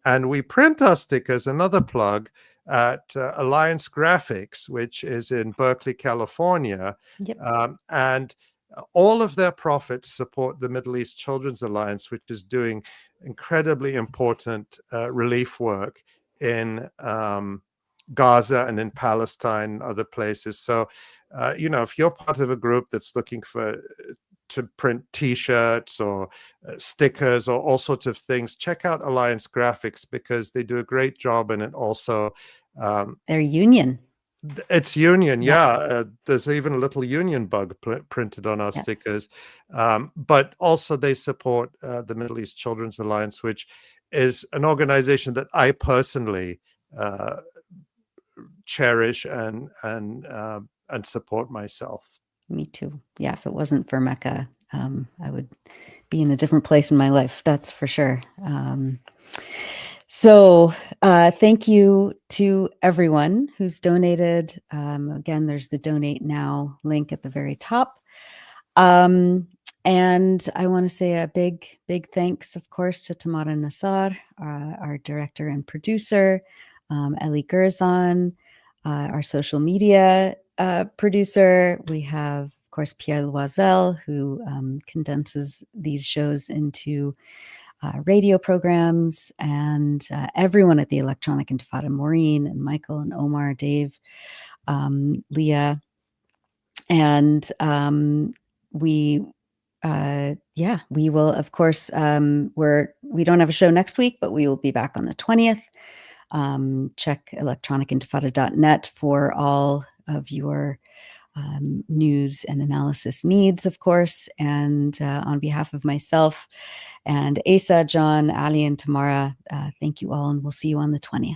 And we print our stickers, another plug, at Alliance Graphics, which is in Berkeley, California. Yep. And all of their profits support the Middle East Children's Alliance, which is doing incredibly important relief work in Gaza and in Palestine and other places. So, if you're part of a group that's looking to print T-shirts or stickers or all sorts of things, check out Alliance Graphics, because they do a great job, and it also their union. It's union, yeah. There's even a little union bug printed on our stickers. But also they support the Middle East Children's Alliance, which is an organization that I personally cherish and support myself. Me too. Yeah, if it wasn't for Mecca, I would be in a different place in my life. That's for sure. So thank you to everyone who's donated. Again, there's the Donate Now link at the very top. And I want to say a big thanks, of course, to Tamara Nassar, our director and producer, Eli Gerzon, our social media producer. We have, of course, Pierre Loisel, who condenses these shows into radio programs, and everyone at the Electronic Intifada, Maureen and Michael and Omar, Dave, Leah, and we will, of course, we don't have a show next week, but we will be back on the 20th. Check electronicintifada.net for all of your news and analysis needs, of course. And on behalf of myself and Asa, John, Ali, and Tamara, thank you all, and we'll see you on the 20th.